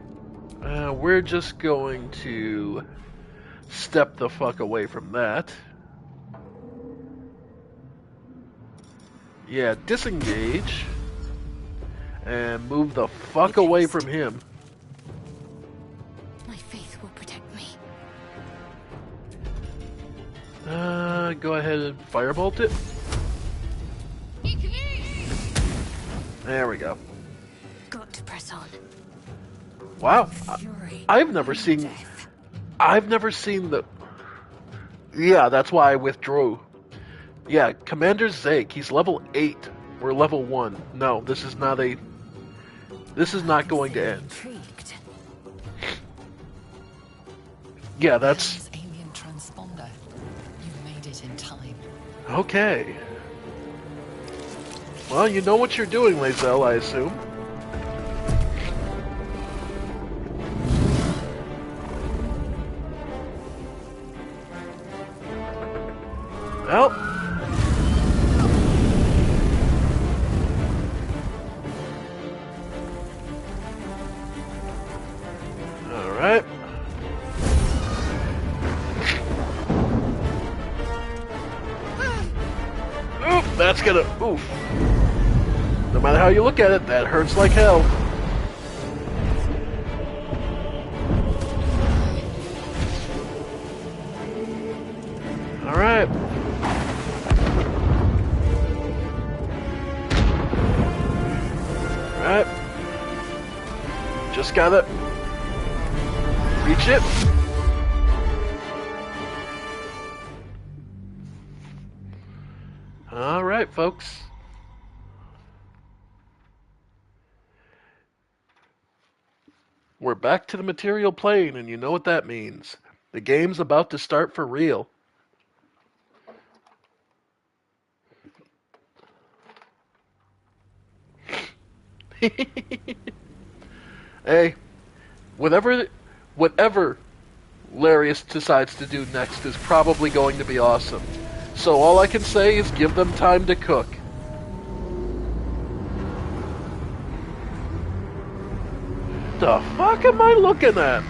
We're just going to step the fuck away from that. Yeah, disengage. And move the fuck away from him. My faith will protect me. Go ahead and firebolt it. There we go. Got to press on. Wow. Fury. I've never seen the... Yeah, that's why I withdrew. Yeah, Commander Zake, he's level 8. We're level 1. No, this is not going to end. Intrigued. Yeah, that's... Hell's alien transponder. You made it in time. Okay. Well, you know what you're doing, Lae'zel, I assume. Well... Alright. Oof, that's gonna... Oof. No matter how you look at it, that hurts like hell. Alright. Alright. Just gotta... reach it. Alright, folks. We're back to the material plane, and you know what that means. The game's about to start for real. Hey, whatever Larius decides to do next is probably going to be awesome. So all I can say is give them time to cook. The fuck am I looking at?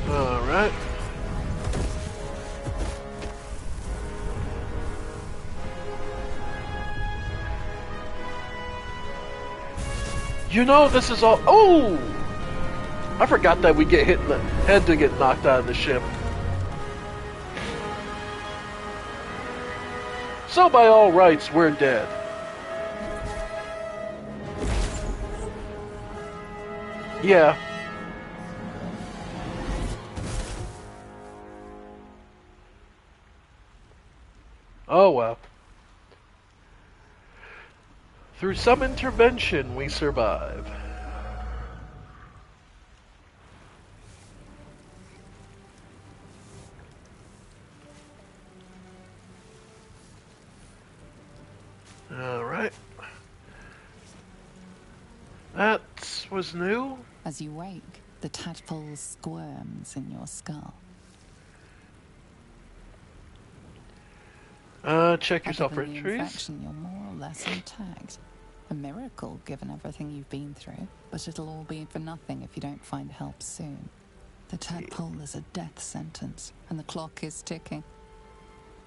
Alright. You know, this is all. Oh! I forgot that we get hit in the head to get knocked out of the ship. So, by all rights, we're dead. Yeah. Oh well. Through some intervention, we survive. Alright. That was new. As you wake, the tadpole squirms in your skull. Check yourself for Other than the injuries. infection, you're more or less intact. A miracle given everything you've been through, but it'll all be for nothing if you don't find help soon. The tadpole is a death sentence, and the clock is ticking.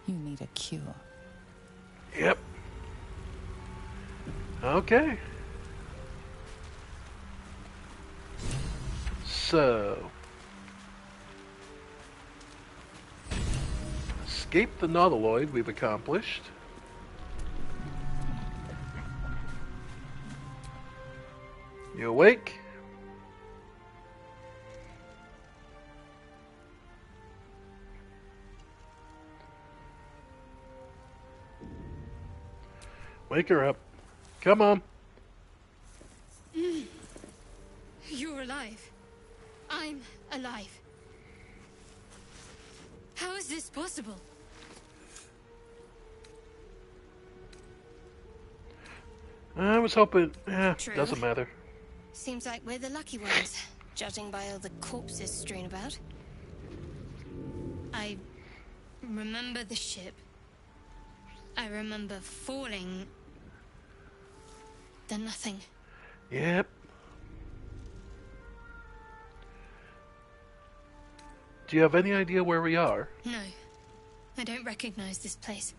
You need a cure. Yep. Okay. So. Escape the Nautiloid we've accomplished. You awake? Wake her up. Come on. You're alive. I'm alive. How is this possible? I was hoping... True. doesn't matter. Seems like we're the lucky ones, judging by all the corpses strewn about. I remember the ship. I remember falling. Then nothing. Yep. Do you have any idea where we are? No. I don't recognize this place.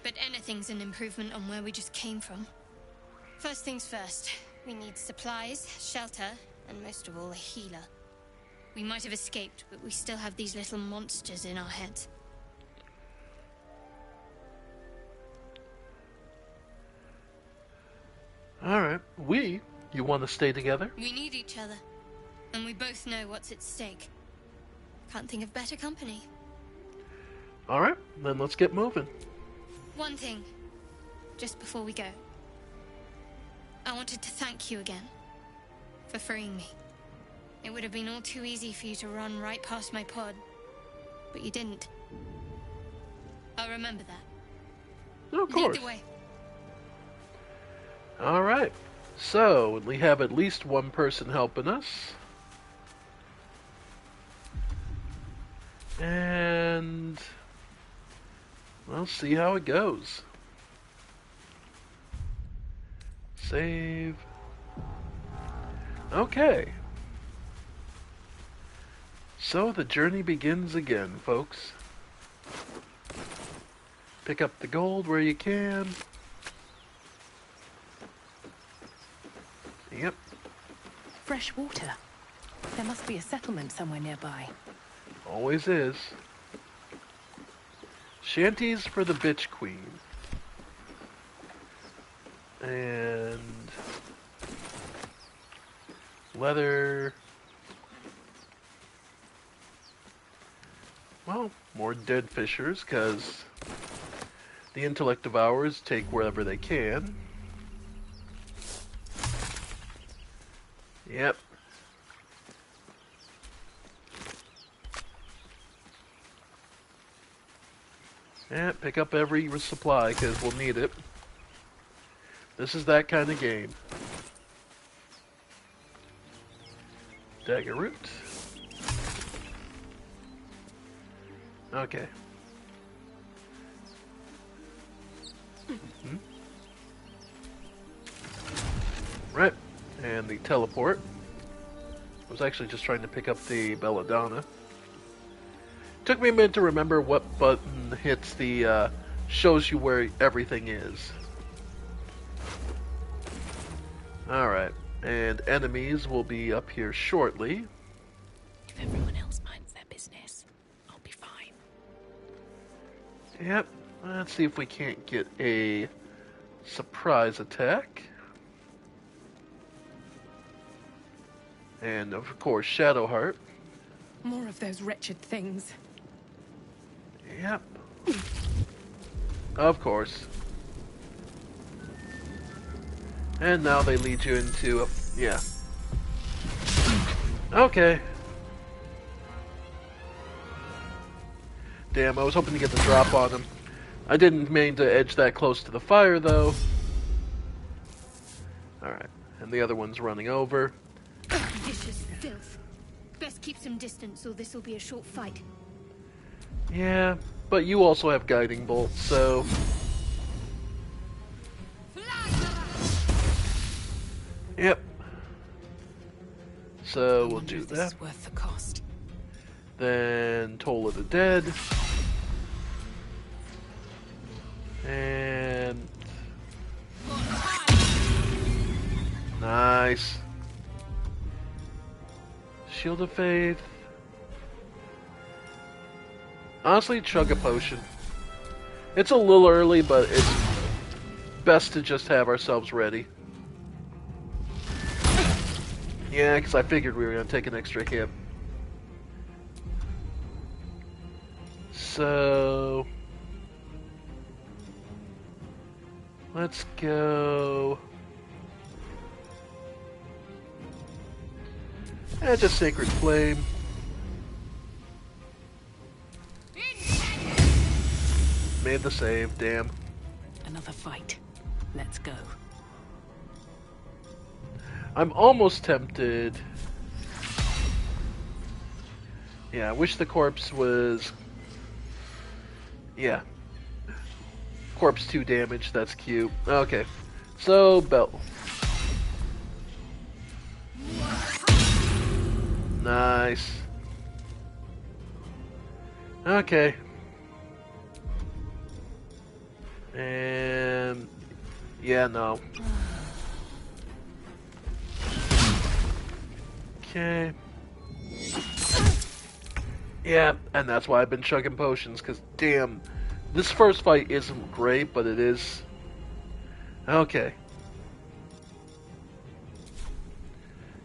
But anything's an improvement on where we just came from. First things first. We need supplies, shelter, and most of all, a healer. We might have escaped, but we still have these little monsters in our heads. Alright. You want to stay together? We need each other. And we both know what's at stake. Can't think of better company. Alright, then let's get moving. One thing, just before we go. I wanted to thank you again for freeing me. It would have been all too easy for you to run right past my pod, but you didn't. I'll remember that. No, of course. Lead the way. Alright, so we have at least one person helping us. And we'll see how it goes. Save. Okay. So the journey begins again, folks. Pick up the gold where you can. Yep. Fresh water. There must be a settlement somewhere nearby. Always is. Shanties for the bitch queen. And leather. Well, more dead fishers, because the intellect devourers take wherever they can. Yep. Yeah, pick up every supply, because we'll need it. This is that kind of game. Dagger root. Okay. Right. And the teleport. I was actually just trying to pick up the belladonna. Took me a minute to remember what button hits the, shows you where everything is. Alright. And enemies will be up here shortly. If everyone else minds their business, I'll be fine. Yep. Let's see if we can't get a surprise attack. And of course, Shadowheart. More of those wretched things. Yep. Of course. And now they lead you into a... yeah. Okay. Damn, I was hoping to get the drop on him. I didn't mean to edge that close to the fire, though. Alright. And the other one's running over. Vicious filth. Best keep some distance, or this will be a short fight. Yeah, but you also have guiding bolt, so... Yep. So we'll do that. This is worth the cost. Then Toll of the Dead. And... nice. Shield of Faith. Honestly, chug a potion. It's a little early, but it's best to just have ourselves ready. Yeah, because I figured we were going to take an extra hit. So... let's go... just Sacred Flame. Made the save, damn. Another fight. Let's go. I'm almost tempted. Yeah, I wish the corpse was... yeah. Corpse 2 damage, that's cute. Okay. So, Bell. Nice. Okay. And... yeah, no. Okay. Yeah, and that's why I've been chugging potions, because damn, this first fight isn't great, but it is... okay.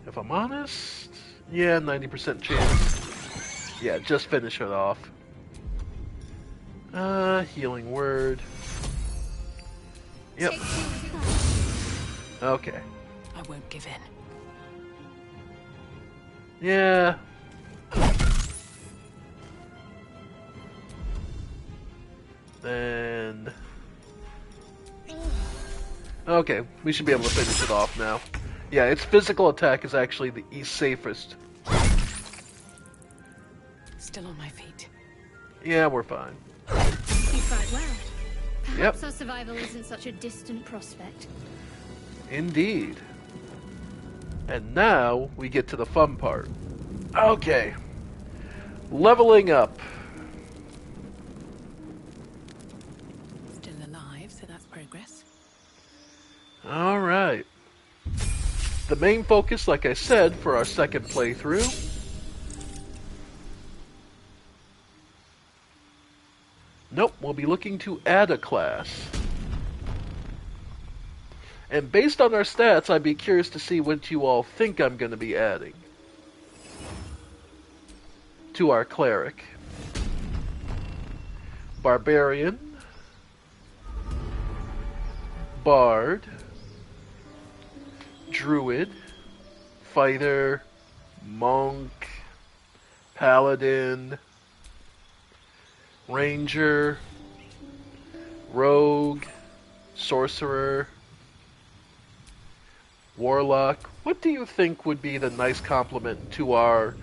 If I'm honest, yeah, 90% chance. Yeah, just finish it off. Healing word. Yep. Okay. I won't give in. Yeah. Then... okay, we should be able to finish it off now. Yeah, its physical attack is actually the safest. Still on my feet. Yeah, we're fine. You fight well. Perhaps Yep. our survival isn't such a distant prospect. Indeed. And now we get to the fun part. Okay. Leveling up. Still alive, so that's progress. Alright. The main focus, like I said, for our second playthrough. Nope, we'll be looking to add a class. And based on our stats, I'd be curious to see what you all think I'm going to be adding to our cleric. Barbarian. Bard. Druid. fighter, monk, paladin, ranger, rogue, sorcerer, warlock. What do you think would be the nice complement to our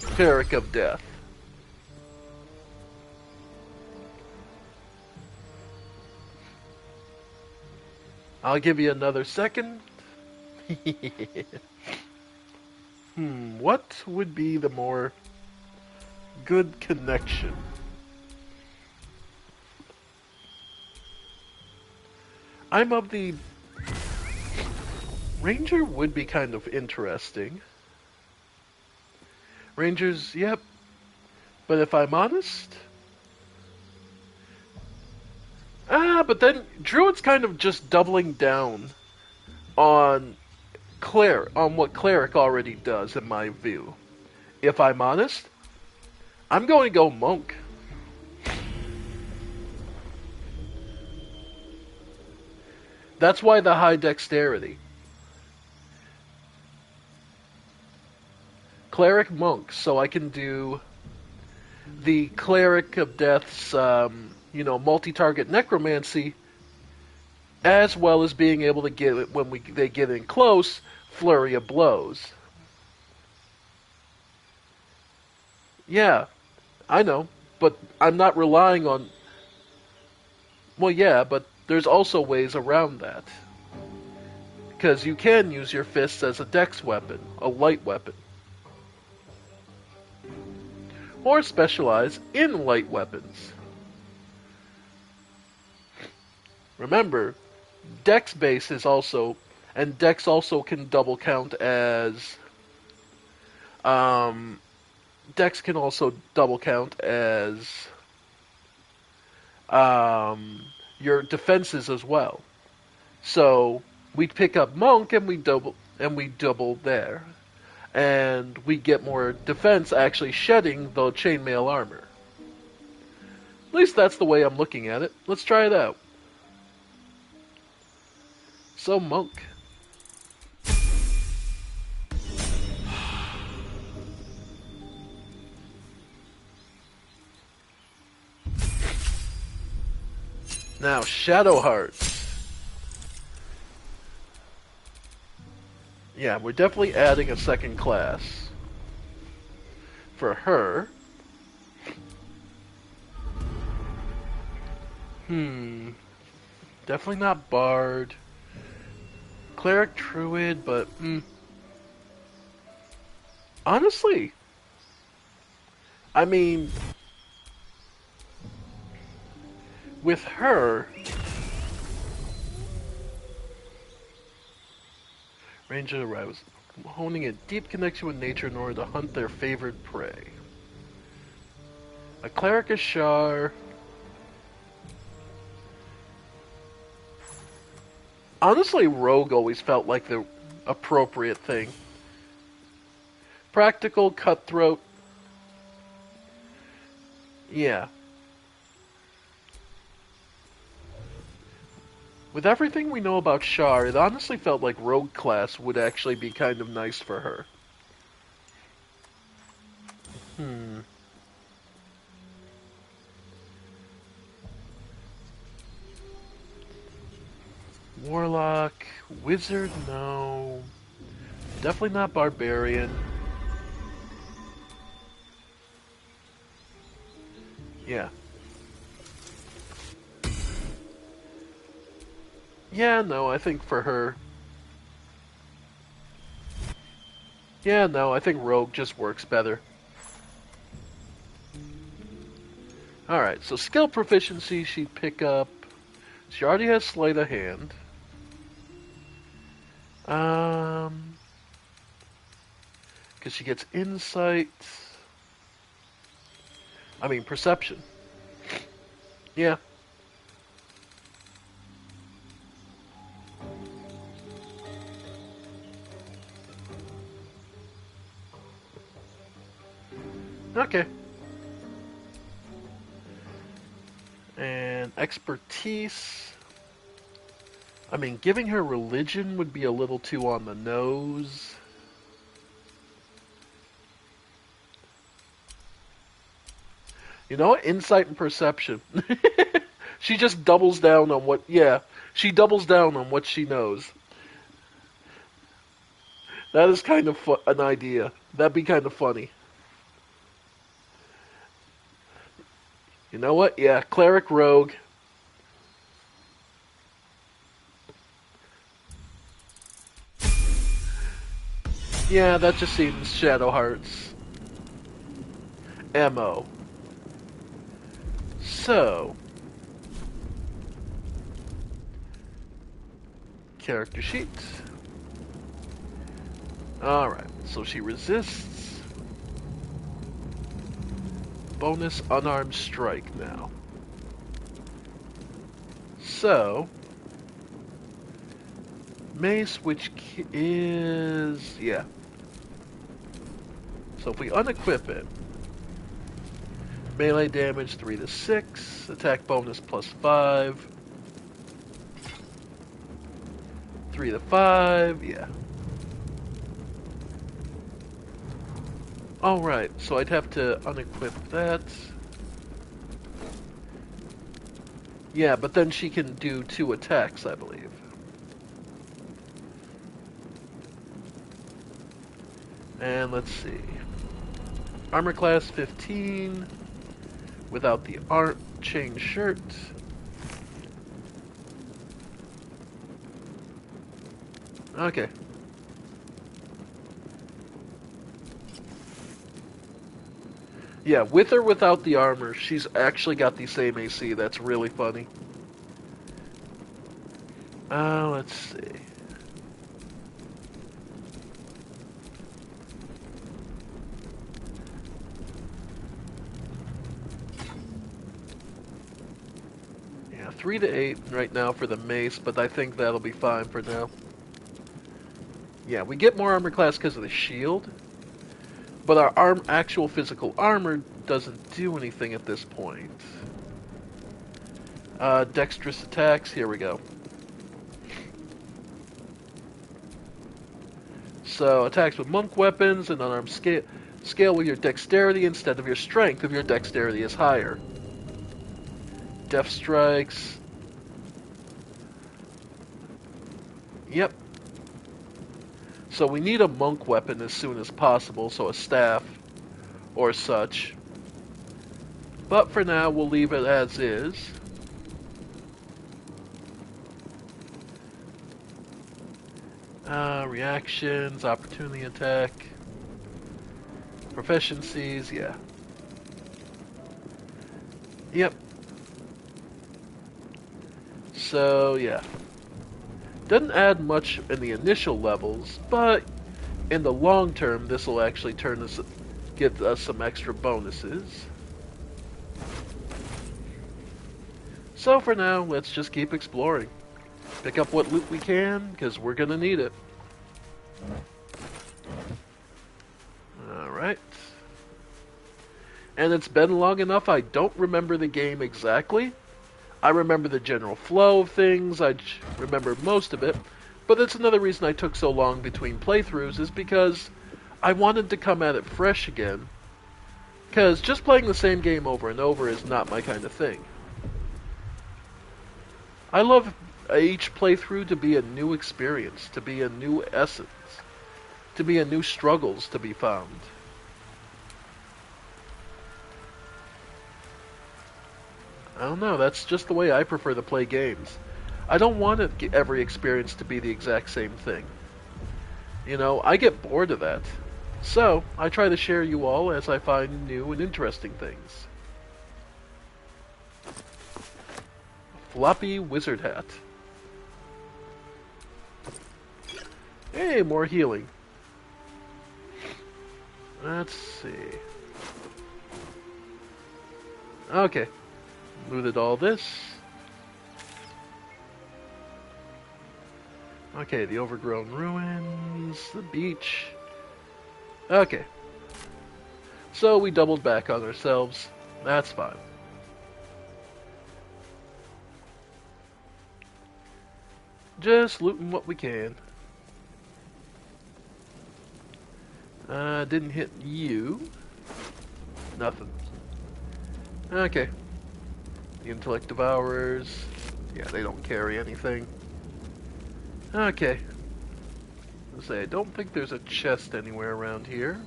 cleric of death? I'll give you another second. What would be the more good connection? I'm of the... Ranger would be kind of interesting. Rangers, yep. But if I'm honest... but then Druid's kind of just doubling down on what Cleric already does, in my view. If I'm honest, I'm going to go Monk. That's why the high dexterity. Cleric Monk, so I can do the Cleric of Death's, multi-target necromancy, as well as being able to get it when they get in close, flurry of blows. Yeah, I know, but I'm not relying on... Well, yeah, but there's also ways around that. Because you can use your fists as a dex weapon, a light weapon. Or specialize in light weapons. Remember, Dex base is also, and Dex also can double count as, Dex can also double count as, your defenses as well. So, we'd pick up Monk and we double there. And we get more defense actually shedding the chainmail armor. At least that's the way I'm looking at it. Let's try it out. So, Monk. Now, Shadowheart. Yeah, we're definitely adding a second class for her. Definitely not Bard. Cleric Druid, but honestly, I mean, with her, Ranger arrives, honing a deep connection with nature in order to hunt their favorite prey. A Cleric Ashar. Honestly, Rogue always felt like the appropriate thing. Practical, cutthroat. Yeah. With everything we know about Shar, it honestly felt like Rogue class would actually be kind of nice for her. Warlock, Wizard, no. Definitely not Barbarian. Yeah. Yeah, no, I think for her... Yeah, no, I think Rogue just works better. Alright, so skill proficiency she'd pick up. She already has Sleight of Hand. Because she gets Insight. I mean, Perception. Yeah. Okay. And expertise. I mean, giving her religion would be a little too on the nose. You know what? Insight and perception. She just doubles down on what, yeah, she doubles down on what she knows. That is kind of an idea. That'd be kind of funny. You know what? Yeah, cleric rogue. Yeah, that just seems Shadow Hearts. MO. So, character sheet. Alright, so she resists. Bonus unarmed strike now. So, mace, which is, yeah. So if we unequip it, melee damage 3 to 6, attack bonus plus 5, 3 to 5, yeah. Alright, so I'd have to unequip that. Yeah, but then she can do 2 attacks, I believe. And let's see. Armor class 15, without the chain shirt. Okay. Yeah, with or without the armor, she's actually got the same AC. That's really funny. Let's see. Yeah, 3 to 8 right now for the mace, but I think that'll be fine for now. Yeah, we get more armor class because of the shield. But our actual physical armor doesn't do anything at this point. Dexterous attacks, here we go. So, attacks with monk weapons and unarmed scale with your dexterity instead of your strength if your dexterity is higher. Death strikes. Yep. So we need a monk weapon as soon as possible, so a staff or such. But for now, we'll leave it as is. Reactions, opportunity attack, proficiencies, yeah. Yep. So, yeah. Doesn't add much in the initial levels, but in the long term, this will actually give us some extra bonuses. So for now, let's just keep exploring. Pick up what loot we can, because we're gonna need it. Alright. And it's been long enough, I don't remember the game exactly. I remember the general flow of things, I remember most of it, but that's another reason I took so long between playthroughs, is because I wanted to come at it fresh again. Because just playing the same game over and over is not my kind of thing. I love each playthrough to be a new experience, to be a new essence, to be a new struggles to be found. I don't know, that's just the way I prefer to play games. I don't want every experience to be the exact same thing. You know, I get bored of that. So, I try to share you all as I find new and interesting things. Floppy wizard hat. Hey, more healing. Let's see. Okay. Looted all this. Okay, the overgrown ruins, the beach. Okay. So we doubled back on ourselves. That's fine. Just looting what we can. Didn't hit you. Nothing. Okay. The intellect devourers. Yeah, they don't carry anything. Okay. Let's say I don't think there's a chest anywhere around here.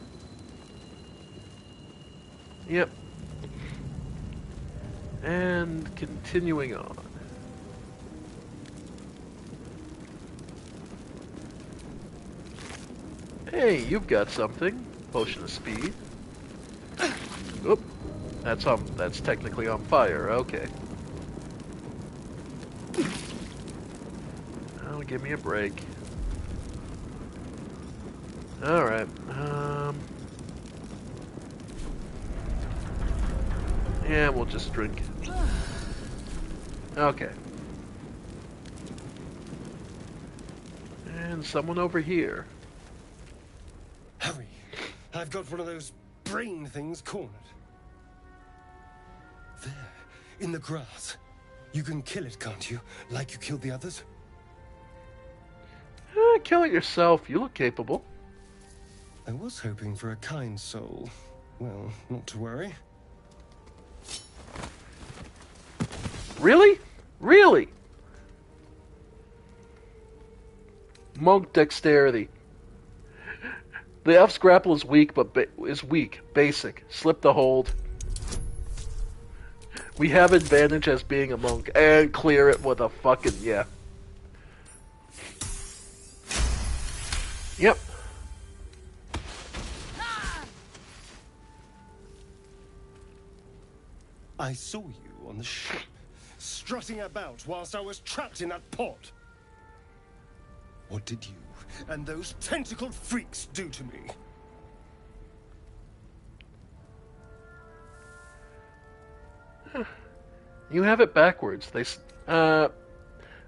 Yep. And continuing on. Hey, you've got something. Potion of speed. Oop. That's technically on fire. Okay. Oh, give me a break. Alright. Yeah, we'll just drink. Okay. And someone over here. Hurry. I've got one of those brain things cornered. There, in the grass. You can kill it, can't you? Like you killed the others? Kill it yourself. You look capable. I was hoping for a kind soul. Well, not to worry. Really? Really? Monk dexterity. The elf's grapple is weak, but basic. Slip the hold. We have advantage as being a monk, and clear it with a fucking yeah. Yep. I saw you on the ship, strutting about whilst I was trapped in that pod. What did you and those tentacled freaks do to me? You have it backwards. I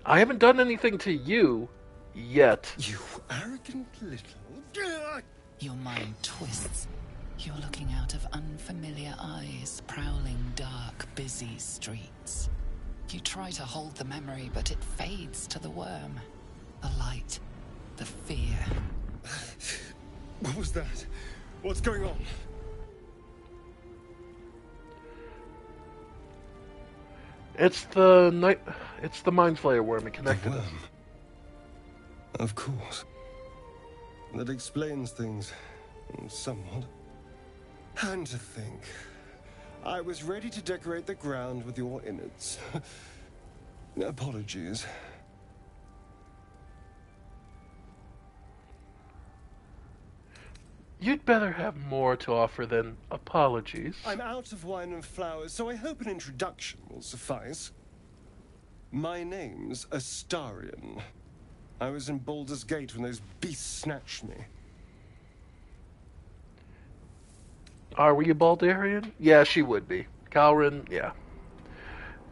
haven't done anything to you yet. You arrogant little... Your mind twists. You're looking out of unfamiliar eyes, prowling dark, busy streets. You try to hold the memory, but it fades to the worm. The light. The fear. What was that? What's going on? It's the Mind Flayer worm. It connected us. Of course. That explains things. Somewhat. And to think, I was ready to decorate the ground with your innards. Apologies. You'd better have more to offer than apologies. I'm out of wine and flowers, so I hope an introduction will suffice. My name's Astarion. I was in Baldur's Gate when those beasts snatched me. Are we a Baldurian? Yeah, she would be. Calrin, yeah.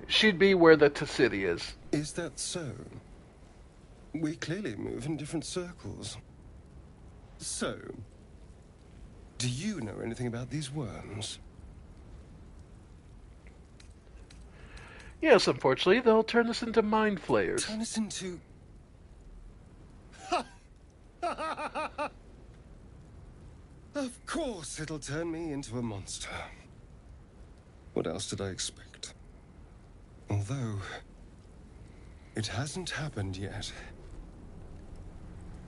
She'd be where the city is. Is that so? We clearly move in different circles. So, do you know anything about these worms? Yes, unfortunately, they'll turn us into Mind Flayers. Turn us into... Of course it'll turn me into a monster. What else did I expect? Although, it hasn't happened yet.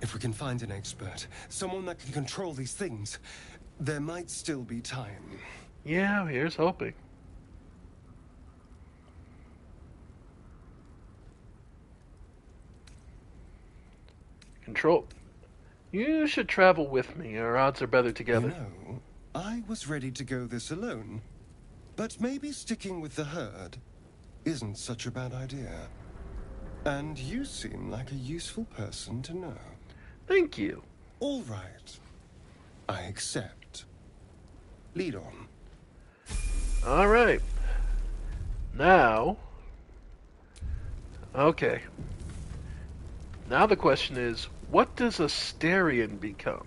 If we can find an expert, someone that can control these things, there might still be time. Yeah, here's hoping. Control. You should travel with me. Our odds are better together. You know, I was ready to go this alone. But maybe sticking with the herd isn't such a bad idea. And you seem like a useful person to know. Thank you. All right. I accept. Lead on. All right. Now... Okay. Now the question is, what does Astarion become?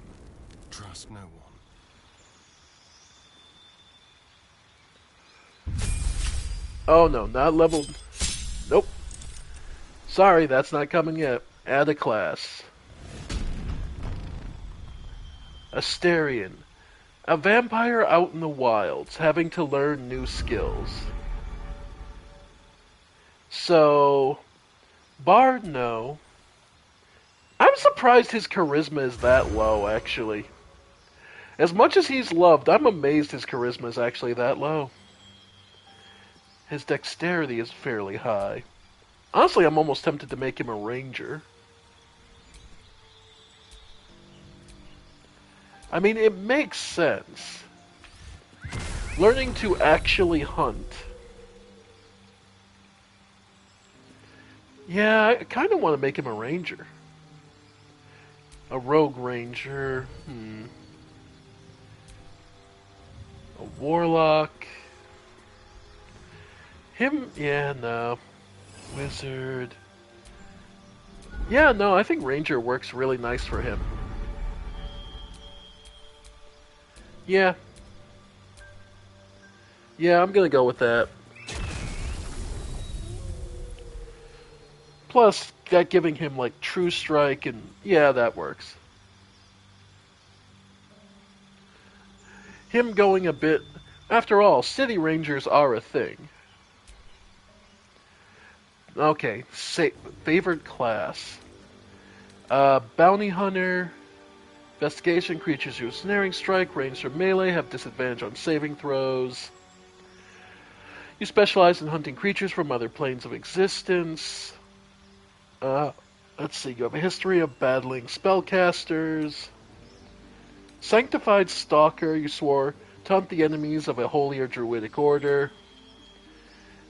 Trust no one. Oh no, not level... Nope. Sorry, that's not coming yet. Add a class. Astarion. A vampire out in the wilds, having to learn new skills. So, Bard, no. I'm surprised his charisma is that low, actually. As much as he's loved, I'm amazed his charisma is actually that low. His dexterity is fairly high. Honestly, I'm almost tempted to make him a ranger. I mean, it makes sense. Learning to actually hunt. Yeah, I kind of want to make him a ranger. A rogue ranger. A warlock. Him, yeah, no. Wizard. Yeah, no, I think ranger works really nice for him. Yeah. Yeah, I'm gonna go with that. Plus, that giving him, like, True Strike, and yeah, that works. Him going a bit... After all, City Rangers are a thing. Okay, favorite class. Bounty Hunter... Investigation, creatures use Snaring Strike, range or melee, have disadvantage on saving throws. You specialize in hunting creatures from other planes of existence. Let's see, you have a history of battling spellcasters. Sanctified Stalker, you swore to hunt the enemies of a holy or druidic order.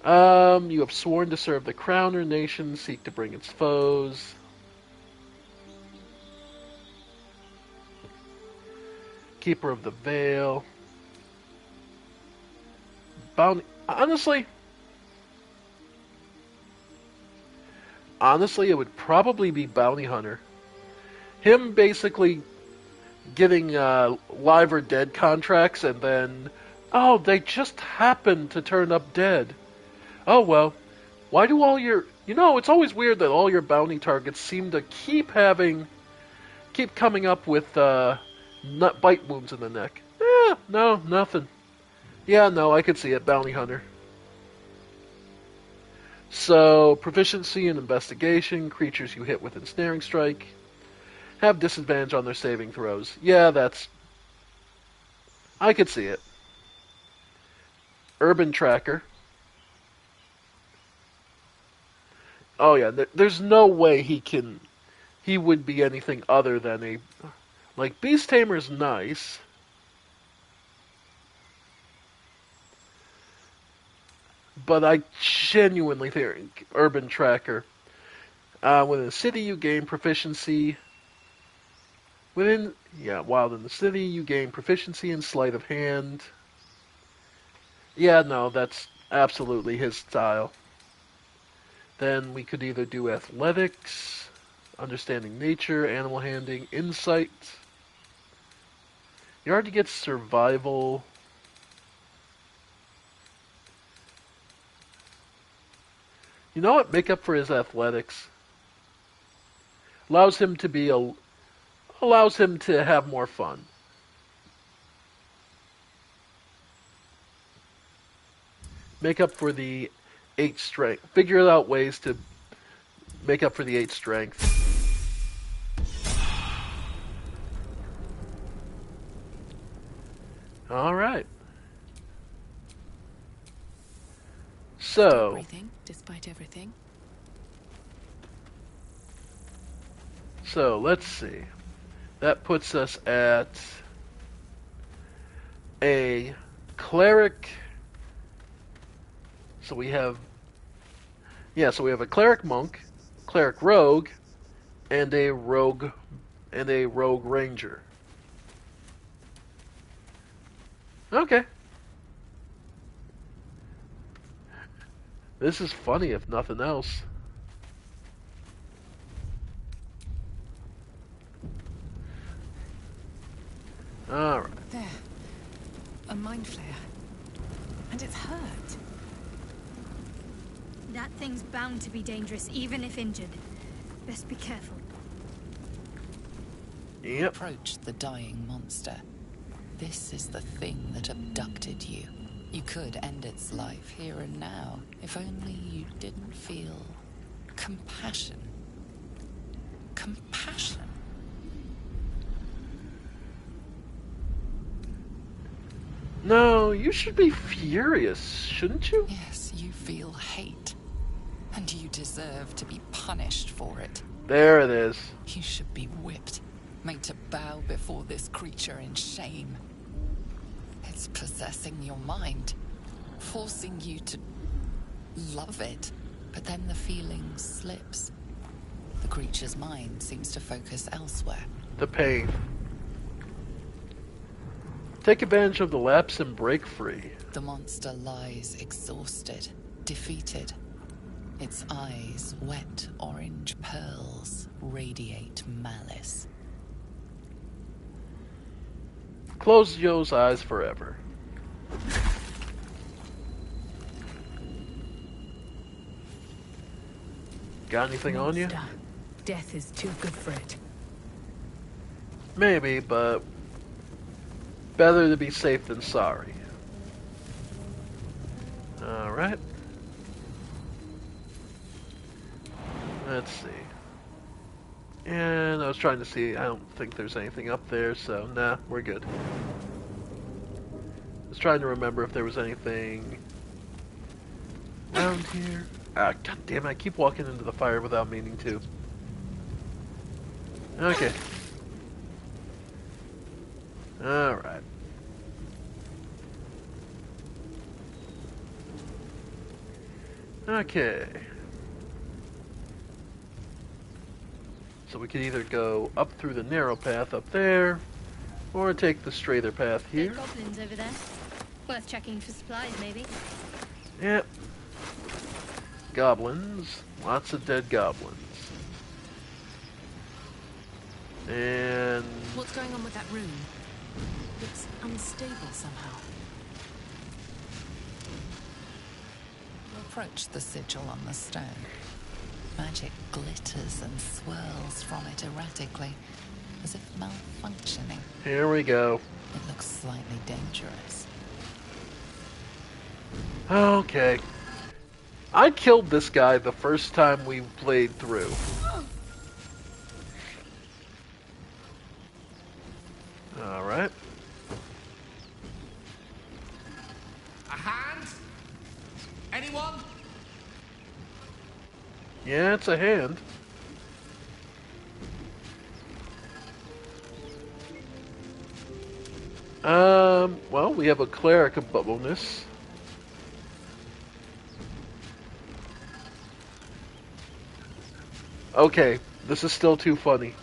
You have sworn to serve the crown or nation, seek to bring its foes. Keeper of the Veil. Bounty... Honestly, it would probably be Bounty Hunter. Him basically getting live or dead contracts and then, oh, they just happen to turn up dead. Oh, well, why do all your... You know, it's always weird that all your bounty targets seem to keep coming up with bite wounds in the neck. No, nothing. Yeah, no, I could see it. Bounty Hunter. So, proficiency in investigation, creatures you hit with ensnaring strike, have disadvantage on their saving throws. Yeah, that's... I could see it. Urban Tracker. Oh yeah, there's no way he would be anything other than a... Like, Beast Tamer's nice. But I genuinely think Urban Tracker. Within the city, you gain proficiency. Wild in the city, you gain proficiency in sleight of hand. Yeah, no, that's absolutely his style. Then we could either do athletics, understanding nature, animal handling, insight. You already get survival. You know what? Make up for his athletics. Allows him to have more fun. Make up for the 8 strength. Figure out ways to make up for the 8 strength. All right. So, despite everything. So, let's see. That puts us at a cleric. So we have a cleric monk, cleric rogue, and a rogue ranger. Okay. This is funny if nothing else. Alright. There. A mind flare. And it's hurt. That thing's bound to be dangerous, even if injured. Best be careful. Yep. Approach the dying monster. This is the thing that abducted you. You could end its life here and now, if only you didn't feel compassion. Compassion? No, you should be furious, shouldn't you? Yes, you feel hate. And you deserve to be punished for it. There it is. You should be whipped, made to bow before this creature in shame. It's possessing your mind, forcing you to love it, but then the feeling slips. The creature's mind seems to focus elsewhere. The pain. Take advantage of the lapse and break free. The monster lies exhausted, defeated. Its eyes, wet orange pearls, radiate malice. Close Joe's eyes forever. Got anything on you? Monster. Death is too good for it. Maybe, but better to be safe than sorry. Alright. Let's see. And I was trying to see, I don't think there's anything up there, so nah, we're good. I was trying to remember if there was anything around here. Ah, god damn it, I keep walking into the fire without meaning to. Okay. Alright. Okay. So we could either go up through the narrow path up there, or take the straighter path here. Goblins over there. Worth checking for supplies, maybe. Yep. Goblins. Lots of dead goblins. And What's going on with that room? It's unstable somehow. Approach the sigil on the stone. Magic glitters and swirls from it erratically, as if malfunctioning. here we go. It looks slightly dangerous. Okay. I killed this guy the first time we played through. Alright. A hand? Anyone? Yeah, it's a hand. Well, we have a cleric bonus. Okay, this is still too funny.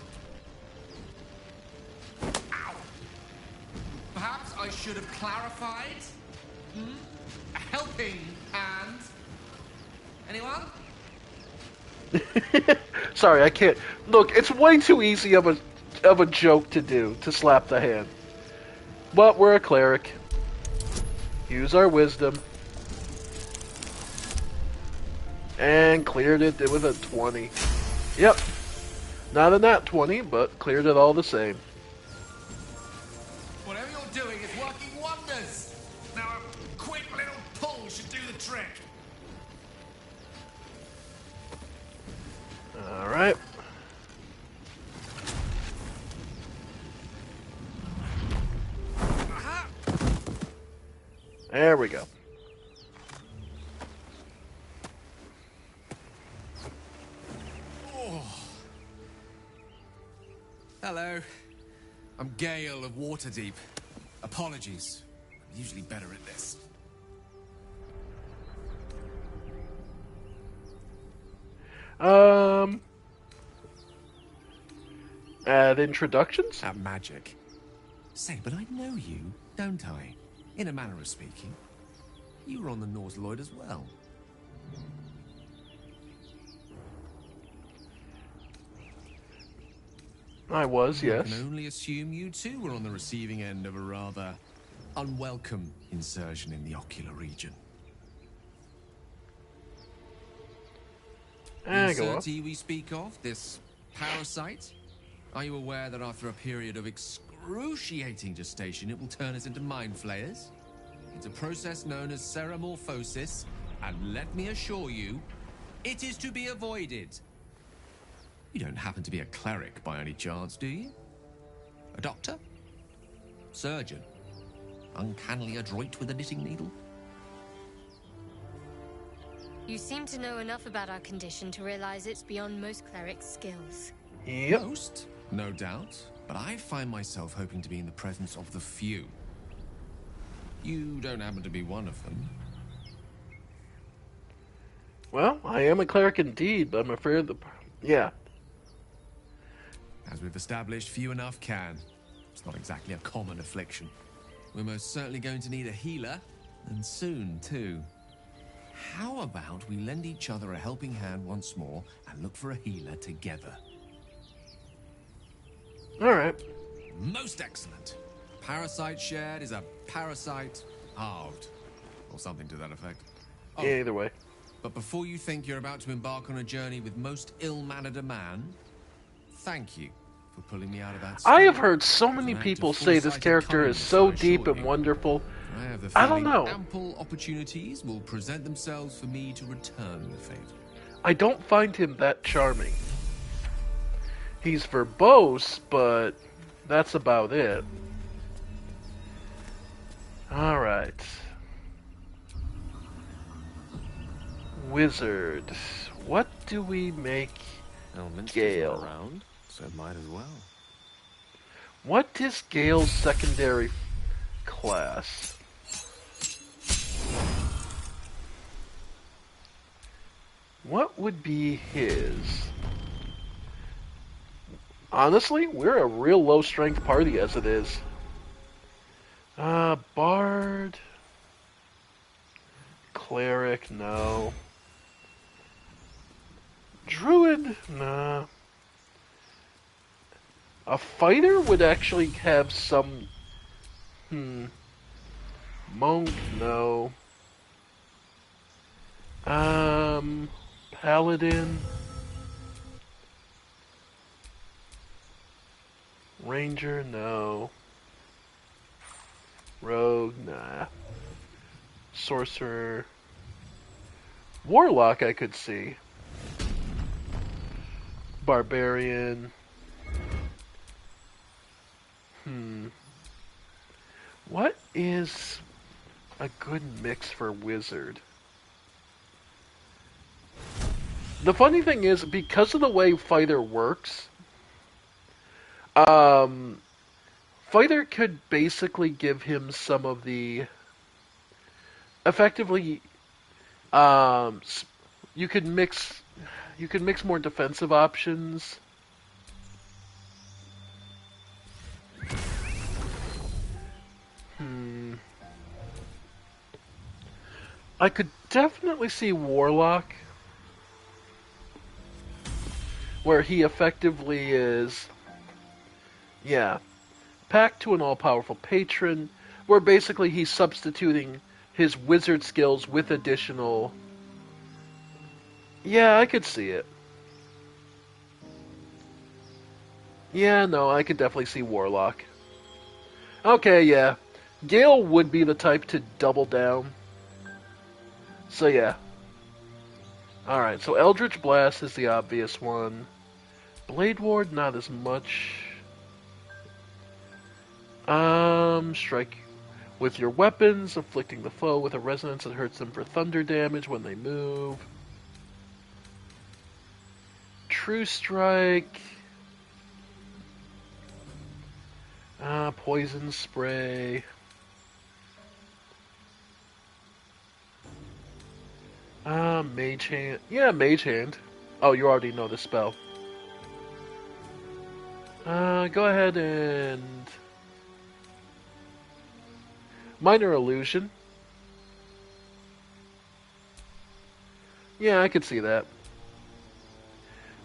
Perhaps I should have clarified? A helping hand? Anyone? Sorry, I can't. Look, it's way too easy of a joke to do, to slap the hand. But we're a cleric. Use our wisdom. And cleared it with a 20. Yep. Not a nat 20, but cleared it all the same. Whatever you're doing is working wonders. Now a quick little pull should do the trick. Alright. Aha! There we go. Hello. I'm Gale of Waterdeep. Apologies. I'm usually better at this. Add introductions? At magic. Say, but I know you, don't I? In a manner of speaking. You were on the Norse Lloyd as well. I was, yes. I can only assume you too were on the receiving end of a rather unwelcome insertion in the ocular region. The Go on. insertee we speak of, this parasite, are you aware that after a period of excruciating excruciating gestation, it will turn us into mind flayers. It's a process known as ceramorphosis, and let me assure you, it is to be avoided. You don't happen to be a cleric by any chance, do you? A doctor? Surgeon? Uncannily adroit with a knitting needle? You seem to know enough about our condition to realize it's beyond most clerics' skills. Yep. Most, no doubt, but I find myself hoping to be in the presence of the few. You don't happen to be one of them. Well, I am a cleric indeed, but I'm afraid yeah. As we've established, few enough can. It's not exactly a common affliction. We're most certainly going to need a healer, and soon, too. How about we lend each other a helping hand once more and look for a healer together? Alright. Most excellent. Parasite shared is a parasite halved. Or something to that effect. Oh, Yeah, either way. but before you think you're about to embark on a journey with most ill-mannered a man, thank you for pulling me out of that I have storm. heard so many An act people of say this foresighted character is kindness, so I deep assure and you. wonderful. I have the I don't feeling know. ample opportunities will present themselves for me to return the favor. I don't find him that charming. He's verbose, but that's about it. Alright. Wizard. What do we make Gale? Around, so might as well. What is Gale's secondary class? What would be his? Honestly, we're a real low strength party as it is. Bard. Cleric, no. Druid, nah. A fighter would actually have some... Monk, no. Paladin. Ranger, no. Rogue, nah. Sorcerer. Warlock, I could see. Barbarian. What is a good mix for wizard? The funny thing is, because of the way fighter works, fighter could basically give him some of the effectively you could mix more defensive options. I could definitely see Warlock, where he effectively is, packed to an all-powerful patron, where basically he's substituting his wizard skills with additional... Yeah, I could see it. Yeah, no, I could definitely see Warlock. Okay, yeah. Gale would be the type to double down. So yeah. Alright, so Eldritch Blast is the obvious one. Blade Ward, not as much. Strike with your weapons, afflicting the foe with a resonance that hurts them for thunder damage when they move. True Strike. Poison Spray. Mage Hand. Yeah, Mage Hand. Oh, you already know the spell. Go ahead and... Minor Illusion. Yeah, I could see that.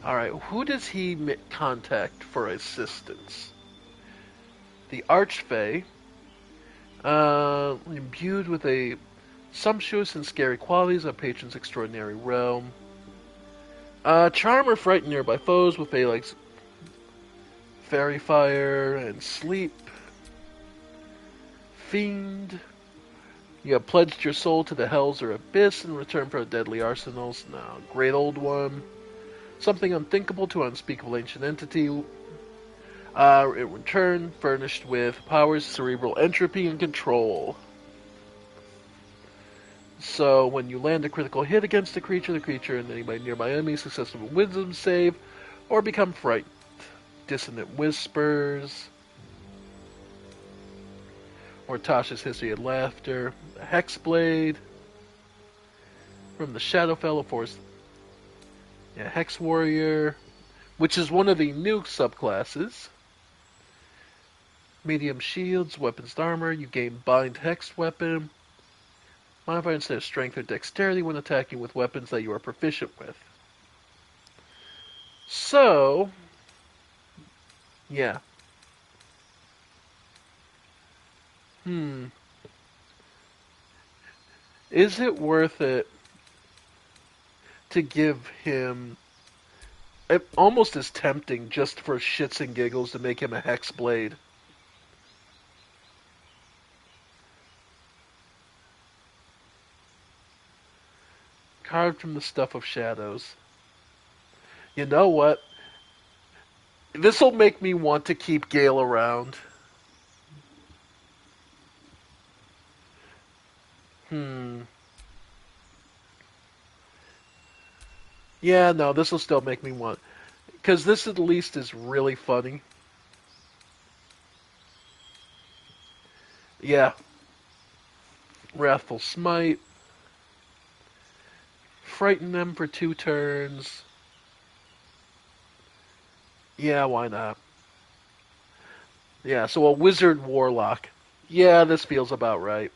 Alright, who does he contact for assistance? The Archfey. Imbued with a sumptuous and scary qualities of patron's extraordinary realm. Charm or frighten nearby foes with Phalanx, Fairy Fire, and Sleep. fiend. You have pledged your soul to the hells or abyss in return for deadly arsenals. Now, great old one. Something unthinkable to unspeakable ancient entity. In return, furnished with powers, cerebral entropy, and control. So, when you land a critical hit against the creature and anybody nearby enemy successful wisdom save, or become frightened. Dissonant whispers. Or Tasha's History of Laughter. A Hexblade. From the Shadowfell of Force. Yeah, Hex Warrior. Which is one of the new subclasses. Medium shields, weapons to armor. You gain Bind Hex weapon. Modifier instead of strength or dexterity when attacking with weapons that you are proficient with. So, yeah. Is it worth it to give him... It almost is tempting just for shits and giggles to make him a Hexblade. Carved from the stuff of shadows. You know what? This'll make me want to keep Gale around. Yeah, no, this'll still make me want... Because this at least is really funny. Yeah. Wrathful Smite. Frighten them for 2 turns. Yeah, why not? Yeah, so a Wizard Warlock. Yeah, this feels about right.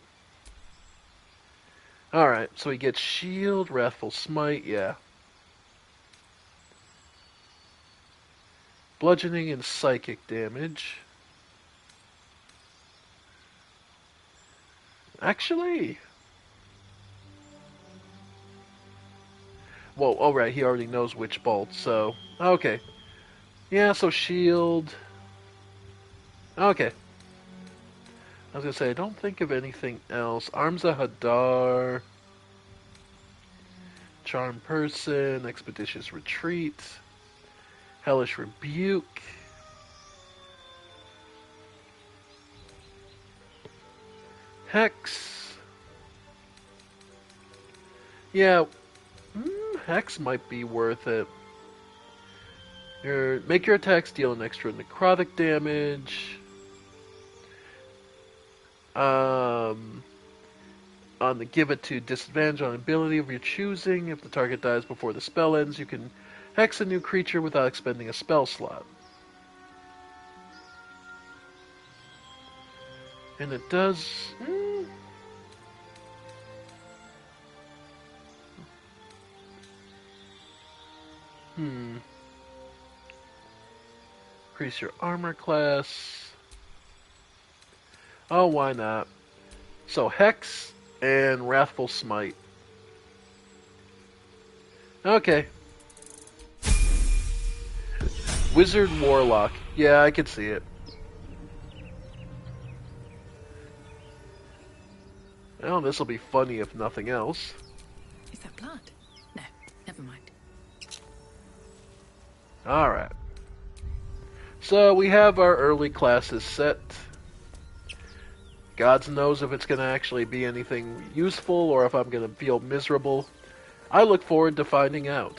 Alright, so he gets Shield, Wrathful Smite, yeah. Bludgeoning and Psychic damage. Actually... Whoa, oh right, he already knows which bolt, so... Okay. Yeah, so shield... Okay. I was gonna say, I don't think of anything else. Arms of Hadar... Charm Person, Expeditious Retreat... Hellish Rebuke... Hex... Yeah... Hex might be worth it. Make your attacks deal an extra necrotic damage. On the give it to disadvantage on ability of your choosing. If the target dies before the spell ends, you can hex a new creature without expending a spell slot. And it does... Increase your armor class. Oh, why not? So, Hex and Wrathful Smite. Okay. Wizard Warlock. Yeah, I could see it. Well, this'll be funny if nothing else. Is that blood? No, never mind. Alright. So we have our early classes set. God knows if it's going to actually be anything useful or if I'm going to feel miserable. I look forward to finding out.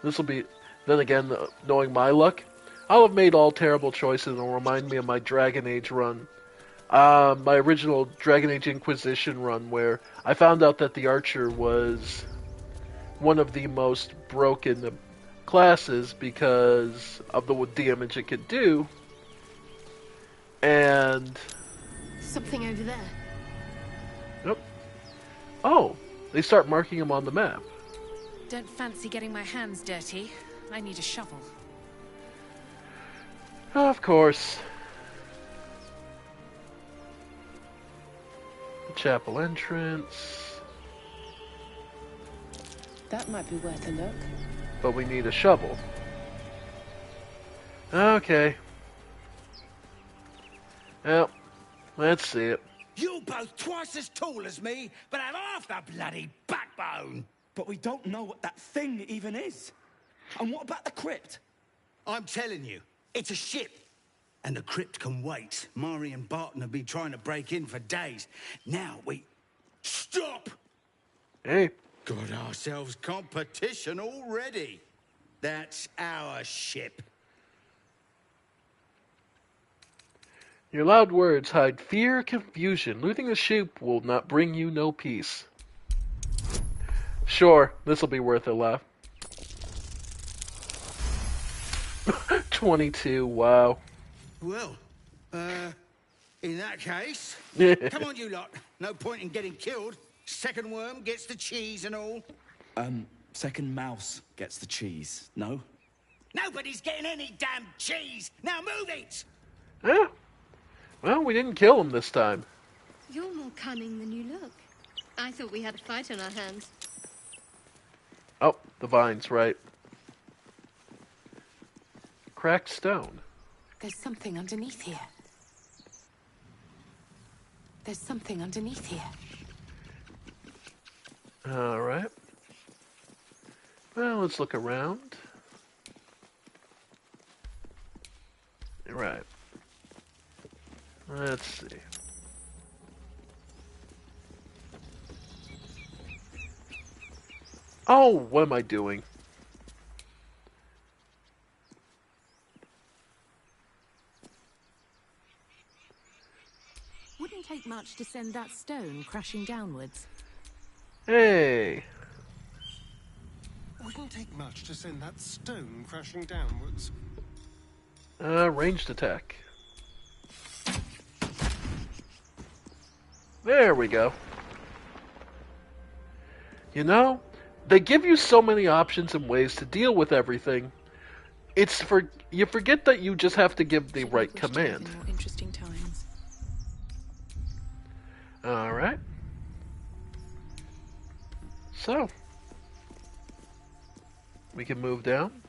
This will be, then again, knowing my luck, I'll have made all terrible choices and it'll remind me of my Dragon Age run. My original Dragon Age Inquisition run where I found out that the Archer was one of the most broken classes because of the damage it could do. And... Something over there. Yep. Oh, they start marking them on the map. Don't fancy getting my hands dirty. I need a shovel. Of course. Chapel entrance. That might be worth a look. But we need a shovel. Okay. Well, let's see it. You're both twice as tall as me, but have half the bloody backbone. But we don't know what that thing even is. And what about the crypt? I'm telling you, it's a ship. And the crypt can wait. Mari and Barton have been trying to break in for days. Now we... Stop! Hey. Got ourselves competition already. That's our ship. Your loud words hide fear, confusion. Looting the ship will not bring you no peace. Sure, this'll be worth a laugh. 22, wow. Well, in that case, come on you lot. No point in getting killed. Second worm gets the cheese and all. Second mouse gets the cheese, no? Nobody's getting any damn cheese! Now move it! Yeah. Well, we didn't kill him this time. You're more cunning than you look. I thought we had a fight on our hands. Oh, the vine's right. Cracked stone. There's something underneath here. There's something underneath here. Alright. Well, let's look around. Right. Let's see. Oh, what am I doing? Wouldn't take much to send that stone crashing downwards. Hey. Wouldn't take much to send that stone crashing downwards. Ranged attack. There we go. You know, they give you so many options and ways to deal with everything. You forget that you just have to give the right command. More interesting times. All right. So we can move down,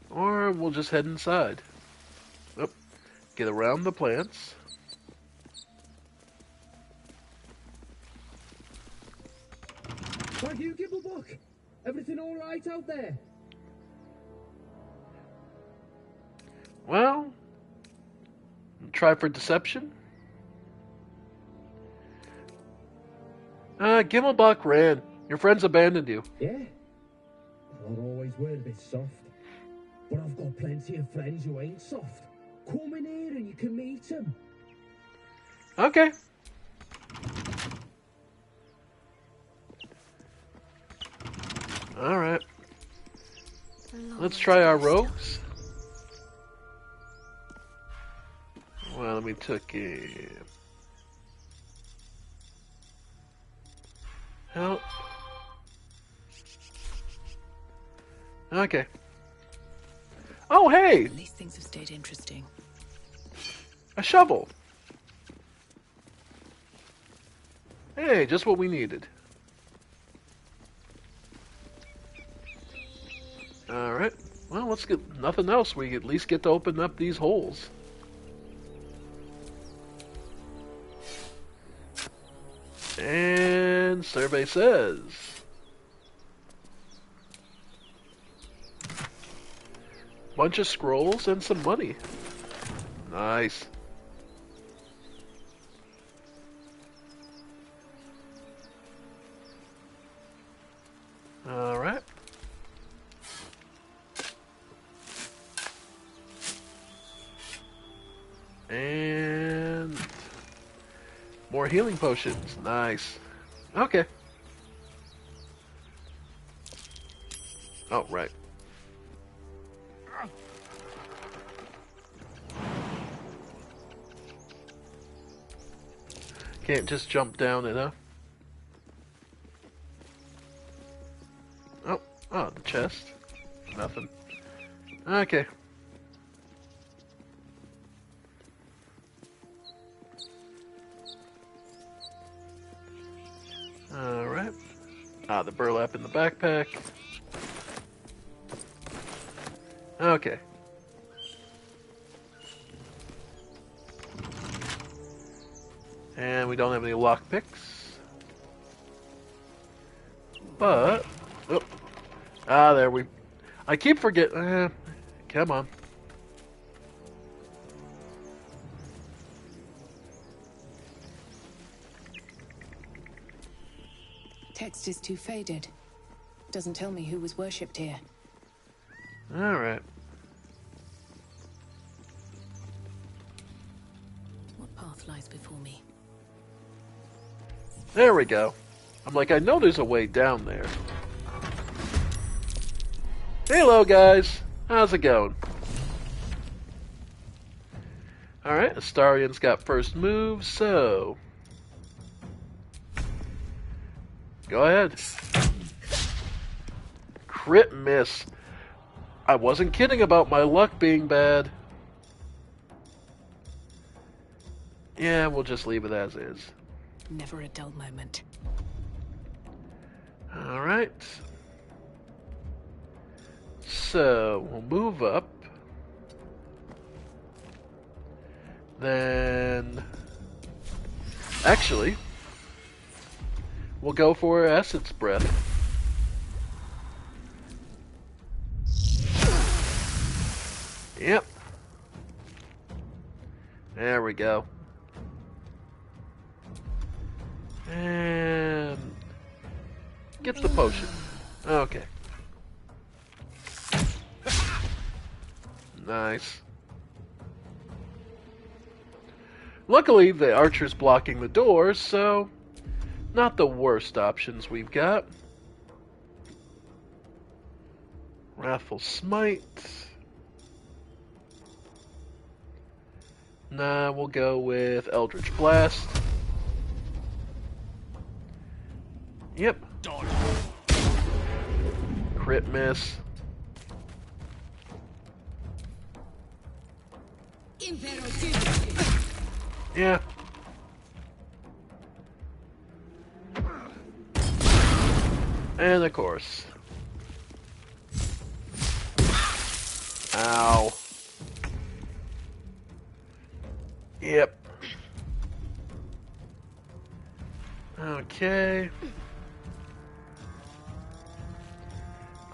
or we'll just head inside. Oh, get around the plants. Thank you, Gibblebuck. Everything all right out there? Well, try for deception. Gimelbach ran. Your friends abandoned you. Yeah? I've always were a bit soft. But I've got plenty of friends who ain't soft. Come in here and you can meet them. Okay. Alright. Let's try our rogues. Well, we took a... Help. Okay. Oh, hey! These things have stayed interesting. A shovel. Hey, just what we needed. Alright. Well, let's get nothing else. We at least get to open up these holes. And survey says... bunch of scrolls and some money. Nice. Alright. And more healing potions. Nice. Okay. Oh, right. Can't just jump down it, huh? Oh, the chest. Nothing. Okay. Alright. The burlap in the backpack. Okay. And we don't have any lockpicks. But... Oh. Ah, there we... I keep forgetting... come on. Text is too faded. Doesn't tell me who was worshipped here. Alright. What path lies before me? There we go. I'm like, I know there's a way down there. Hello, guys. How's it going? Alright, Astarion's got first move, so... Go ahead. Crit miss. I wasn't kidding about my luck being bad. Yeah, we'll just leave it as is. Never a dull moment. Alright. So, we'll move up. Then... Actually... We'll go for Acid's Breath. Yep. There we go. And... Get the potion. Okay. Nice. Luckily, the archer's blocking the doors, so... Not the worst options we've got. Wrathful Smite. Nah, we'll go with Eldritch Blast. Yep. Crit miss. Yeah. And of course. Ow. Yep. Okay.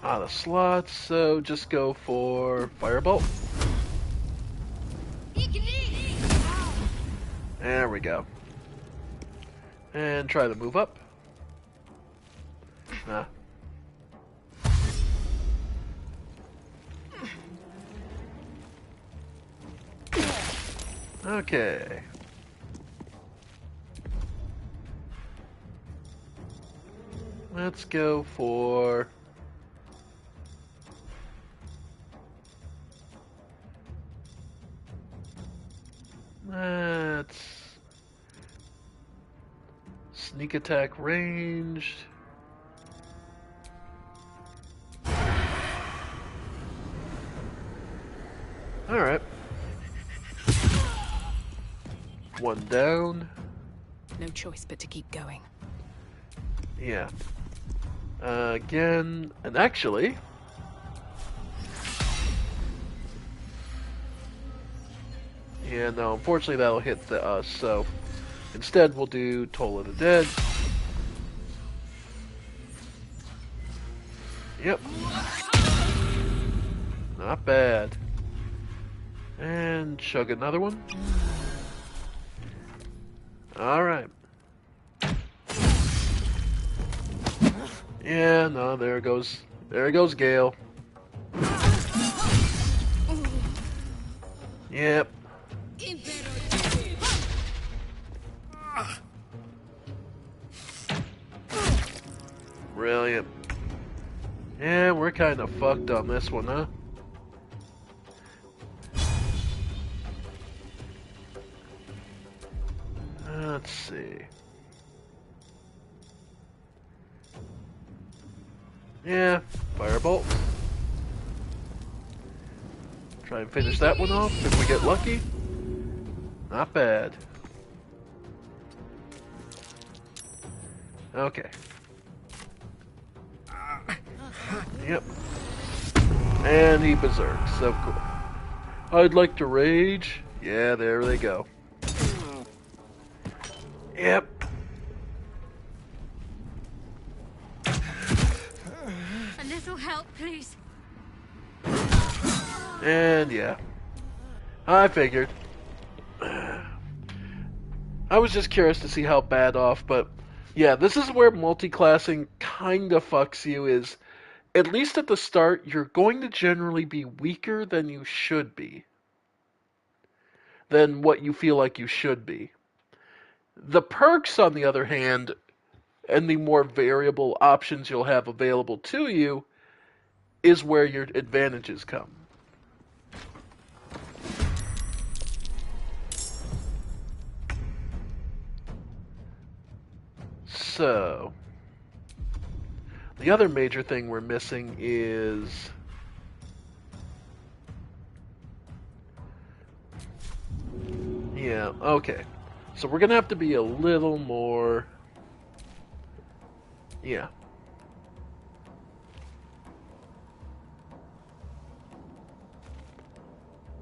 Out of slots, so just go for Firebolt. There we go. And try to move up. Ah. Okay. Let's go for... That's... Sneak attack ranged. Alright. One down. No choice but to keep going. Yeah. Again, and actually... Yeah, no, unfortunately that'll hit us, so... Instead we'll do Toll of the Dead. Yep. Not bad. And chug another one. Alright. Yeah, no, there goes Gale. Yep. Brilliant. Yeah, we're kind of fucked on this one, huh? Let's see. Yeah, Firebolt. Try and finish that one off if we get lucky. Not bad. Okay. Yep. And he berserks, of course. I'd like to rage. Yeah, there they go. Yep. A little help, please. And yeah. I figured. I was just curious to see how bad off, but yeah, this is where multi-classing kinda fucks you is, at least at the start, you're going to generally be weaker than you should be. Than what you feel like you should be. The perks, on the other hand, and the more variable options you'll have available to you, is where your advantages come. So, the other major thing we're missing is yeah, okay. So we're gonna have to be a little more yeah.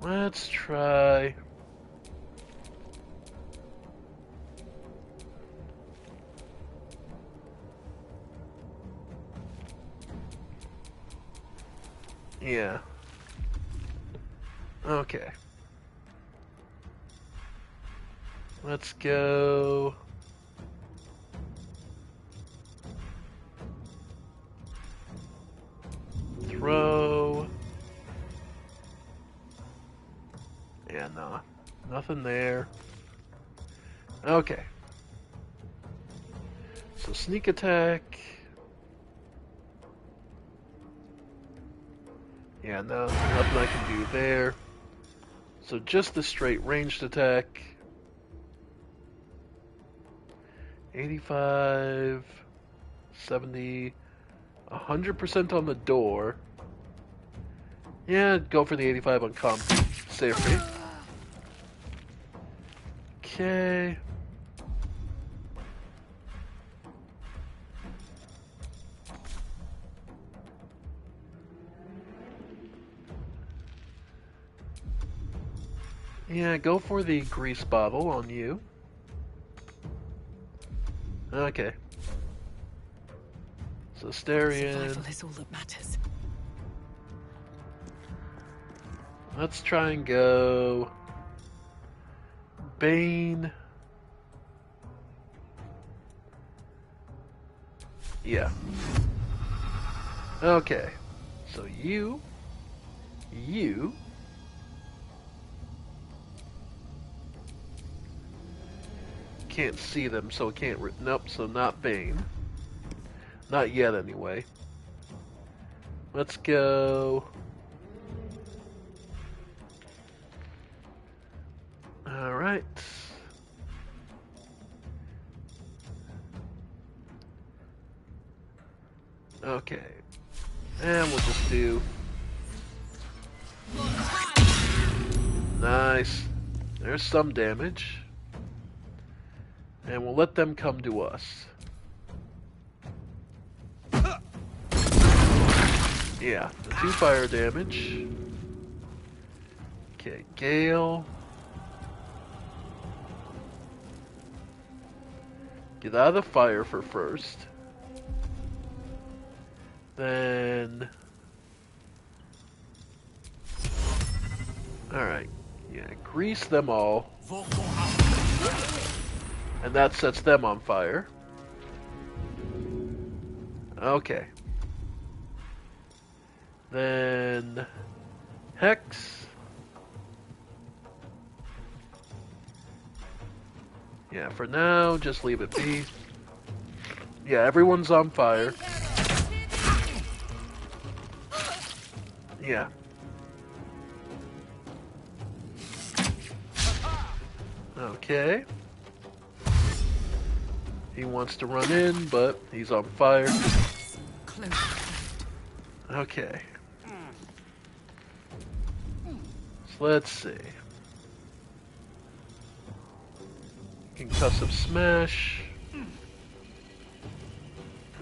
Let's try yeah. Okay. Let's go. Throw. Yeah, no. Nothing there. Okay. So sneak attack. Yeah, no. Nothing I can do there. So just the straight ranged attack. 85, 70, 100% on the door. Yeah, go for the 85 on comp safety. Okay. Yeah, go for the grease bottle on you. Okay. So Starion. Survival is all that matters. Let's try and go Bane. Yeah. Okay. So you can't see them, so it can't. Nope. So not Bane. Not yet, anyway. Let's go. All right. Okay. And we'll just do. Nice. There's some damage. And we'll let them come to us. Yeah, the 2 fire damage. Okay, Gale. Get out of the fire for first. Then... Alright. Yeah, grease them all. And that sets them on fire. Okay. Then... Hex. Yeah, for now, just leave it be. Yeah, everyone's on fire. Yeah. Okay. He wants to run in, but he's on fire. Okay. So let's see. Concussive smash.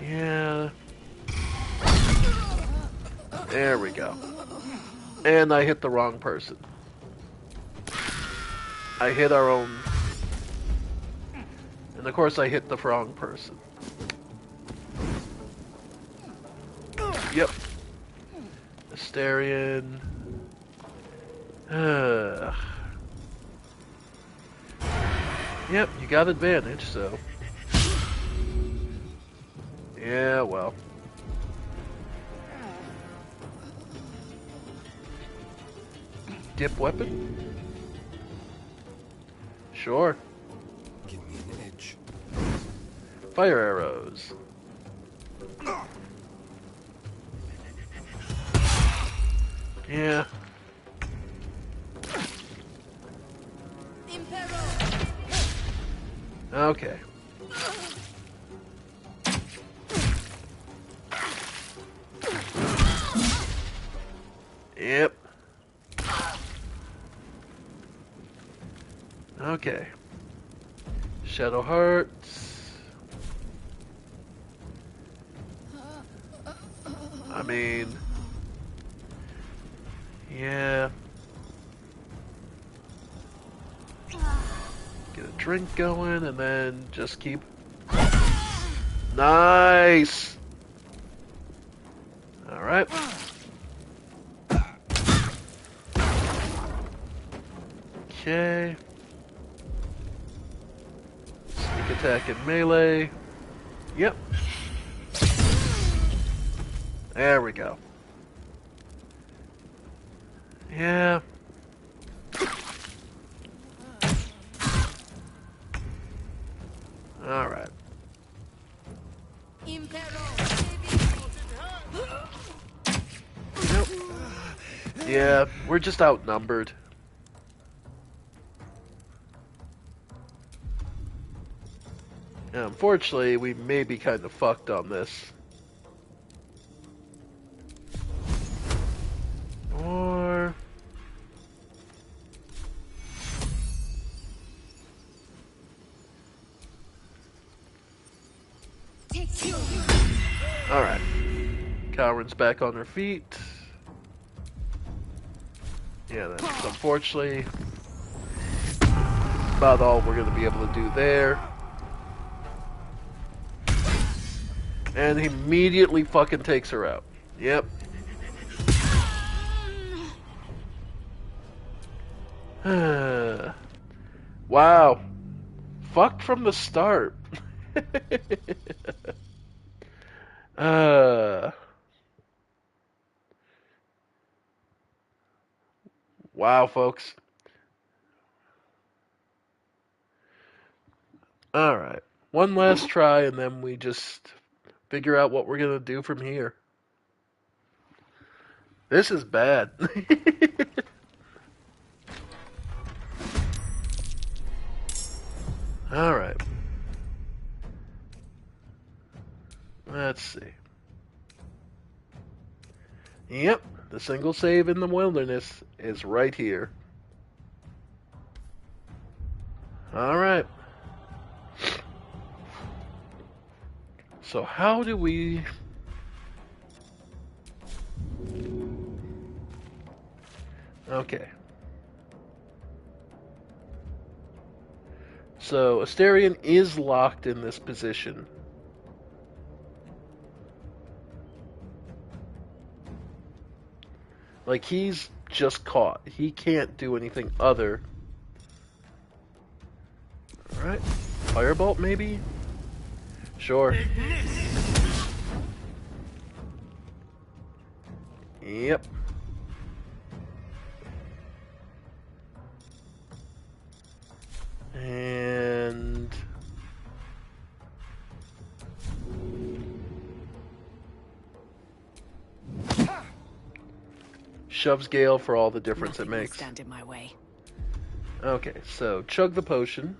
Yeah. There we go. And I hit the wrong person. I hit our own And of course I hit the wrong person. Yep. Asterion. Yep, you got advantage, so. Yeah, well. Dip weapon? Sure. Give me an edge. Fire arrows. Yeah. Okay. Yep. Okay. Shadow Hearts. I mean... Yeah. Get a drink going and then just keep... Nice! Alright. Okay. Sneak attack and melee. Yep. There we go. Yeah. Alright. Nope. Yeah, we're just outnumbered. And unfortunately, we may be kind of fucked on this. Or... Alright. Calrin's back on her feet. Yeah, that's unfortunately about all we're going to be able to do there. And he immediately fucking takes her out. Yep. Wow. Fucked from the start. Wow, folks. Alright. One last try, and then we just figure out what we're going to do from here. This is bad. Alright. Let's see. Yep, the single save in the wilderness is right here. Alright. So how do we... Okay. So Asterion is locked in this position. Like, he's just caught. He can't do anything other. Alright. Firebolt, maybe? Sure. Yep. And... shoves Gale for all the difference it makes. Stand in my way. Okay, so chug the potion.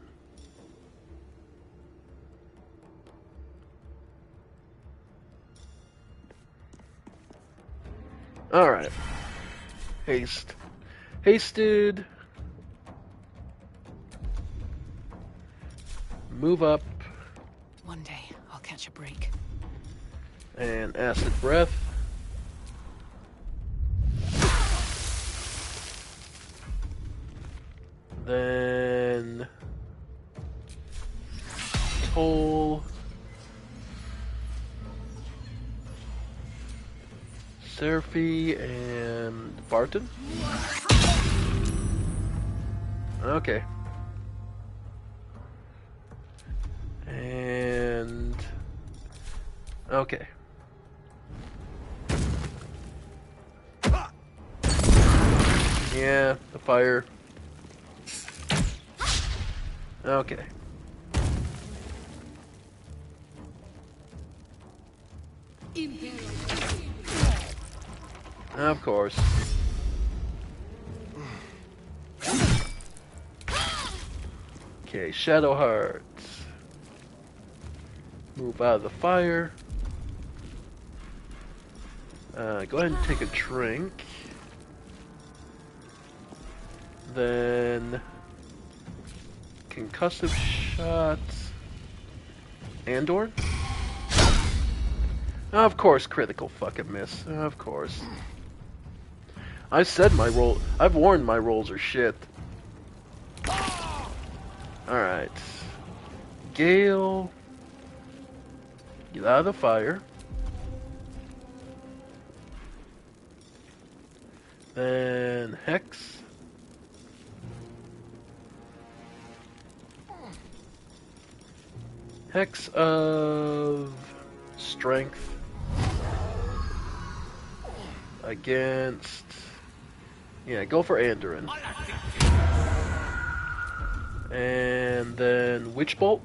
Alright. Haste. Hasted. Move up. One day, I'll catch a break. And acid breath. Then... Cole. Seraphy and Barton? Okay. And... okay. Yeah, the fire. Okay. Of course. Okay, Shadow Hearts. Move out of the fire. Go ahead and take a drink. Then... concussive shots. Andor? Of course, critical fucking miss. Of course. I said my roll. I've warned my rolls are shit. Alright. Gale. Get out of the fire. Then Hex. Hex of Strength against... yeah, go for Andoran. And then Witch Bolt.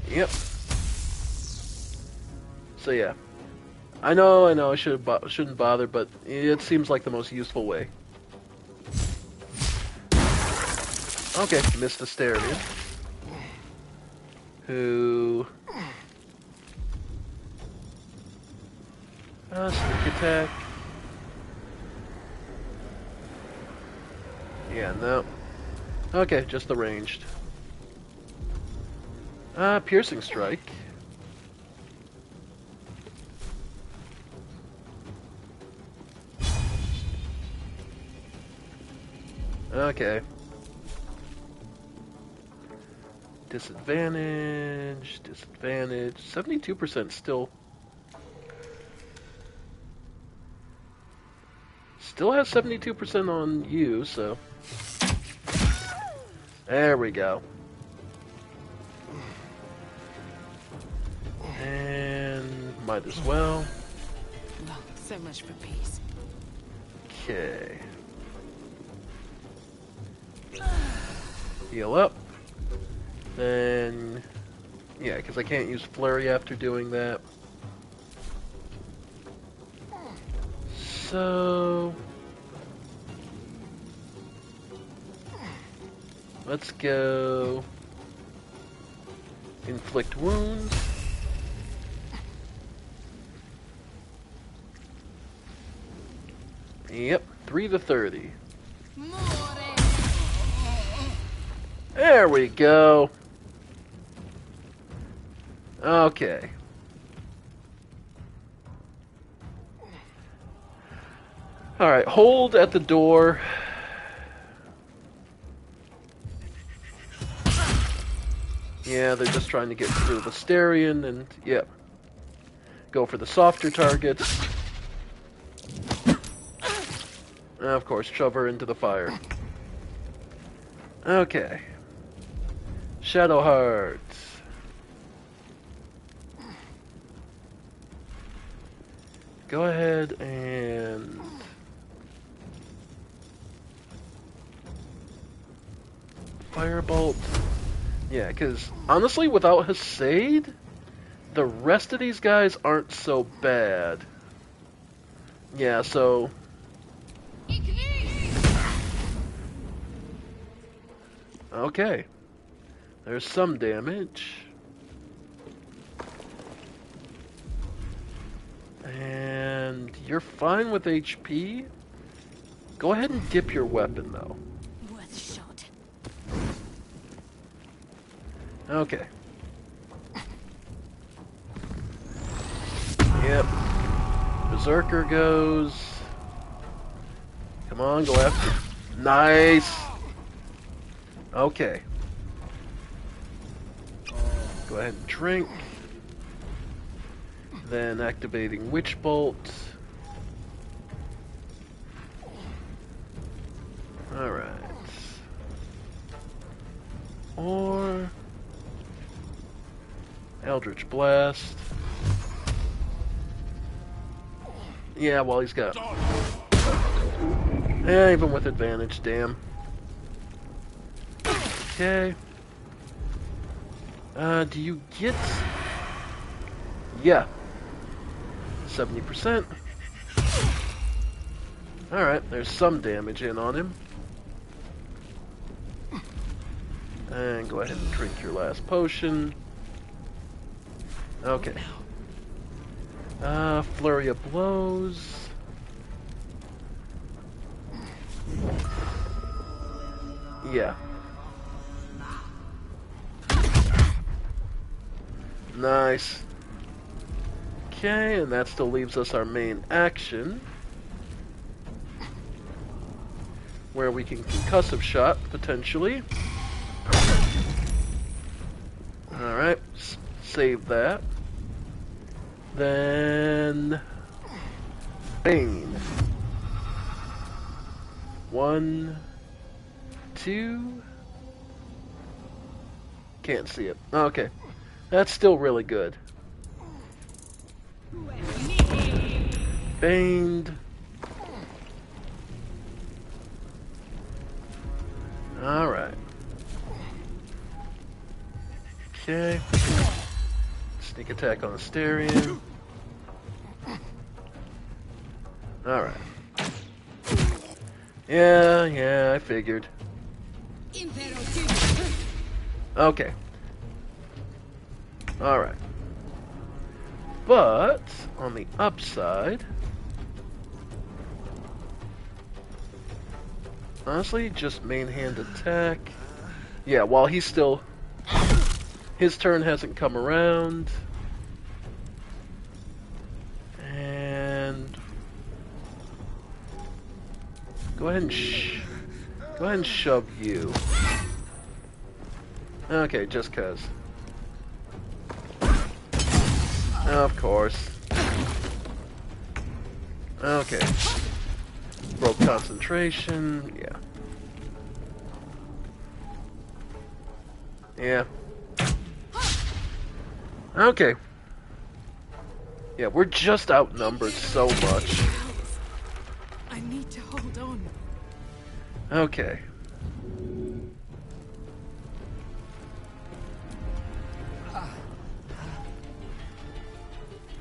Yep. So yeah. I know, I shouldn't bother, but it seems like the most useful way. Okay, missed Asterion. Who... sneak attack. Yeah, no. Okay, just the ranged. Piercing strike. Okay. Disadvantage, disadvantage. 72% still. Still has 72% on you, so. There we go. And might as well. Oh, so much for peace. Okay. Heal up. Then, yeah, because I can't use Flurry after doing that. So, let's go inflict wounds. Yep, 3 to 30. There we go. Okay. Alright, hold at the door. Yeah, they're just trying to get rid of Asterion, and yep. Go for the softer targets. Of course, shove her into the fire. Okay. Shadow Hearts. Go ahead and... Firebolt. Yeah, because honestly, without Hasaid, the rest of these guys aren't so bad. Yeah, so... okay. There's some damage. And you're fine with HP. Go ahead and dip your weapon, though. Worth a shot. Okay. Yep. Berserker goes. Come on, go after. Nice. Okay. Go ahead and drink. Then activating Witch Bolt. Alright. Or Eldritch Blast. Yeah, well, he's got... Yeah, even with advantage, damn. Okay. Do you get... Yeah. 70%. Alright, there's some damage in on him. And go ahead and drink your last potion. Okay. Flurry of Blows. Yeah. Nice. Okay, and that still leaves us our main action, where we can concussive shot, potentially. Alright, save that. Then... Bane. 1, 2... Can't see it. Okay. That's still really good. Baned. Alright. Okay. Sneak attack on the Asterion. Alright. Yeah, I figured. Okay. Alright. But, on the upside... Honestly, just main hand attack. Yeah, while he's still... His turn hasn't come around. And... Go ahead and shove you. Okay, just cause. Of course. Okay. Broke concentration, yeah. Yeah. Okay. Yeah, we're just outnumbered so much. I need to hold on. Okay.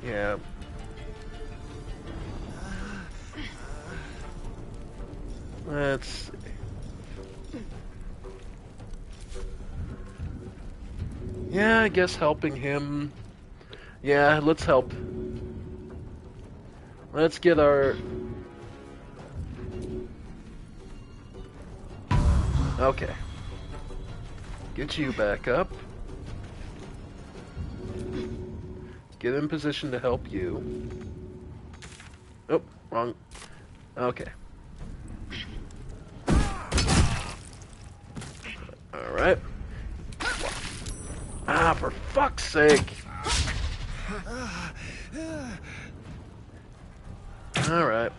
Yeah. Let's see. Yeah, I guess helping him. Yeah, let's help. Let's get our... Okay. Get you back up. Get in position to help you. Oh, wrong. Okay. Alright. Ah, for fuck's sake! Alright.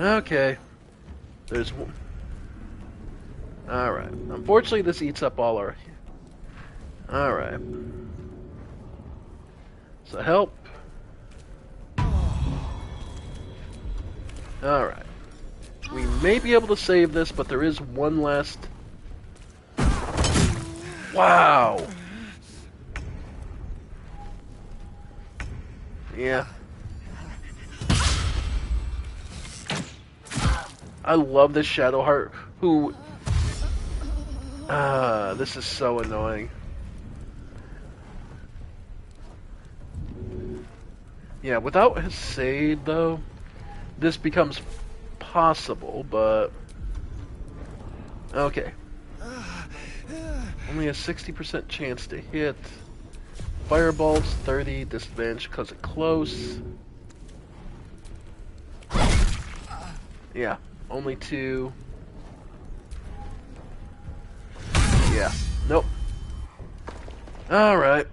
Okay. There's one. Alright. Unfortunately, this eats up all our... Alright. So help. Alright. We may be able to save this, but there is one last... Wow! Yeah. I love this Shadowheart, who... this is so annoying. Yeah, without his Sade, though, this becomes possible, but... Okay. Only a 60% chance to hit. Fireball's 30, disadvantage because of close. Yeah, only 2. Yeah, nope. Alright.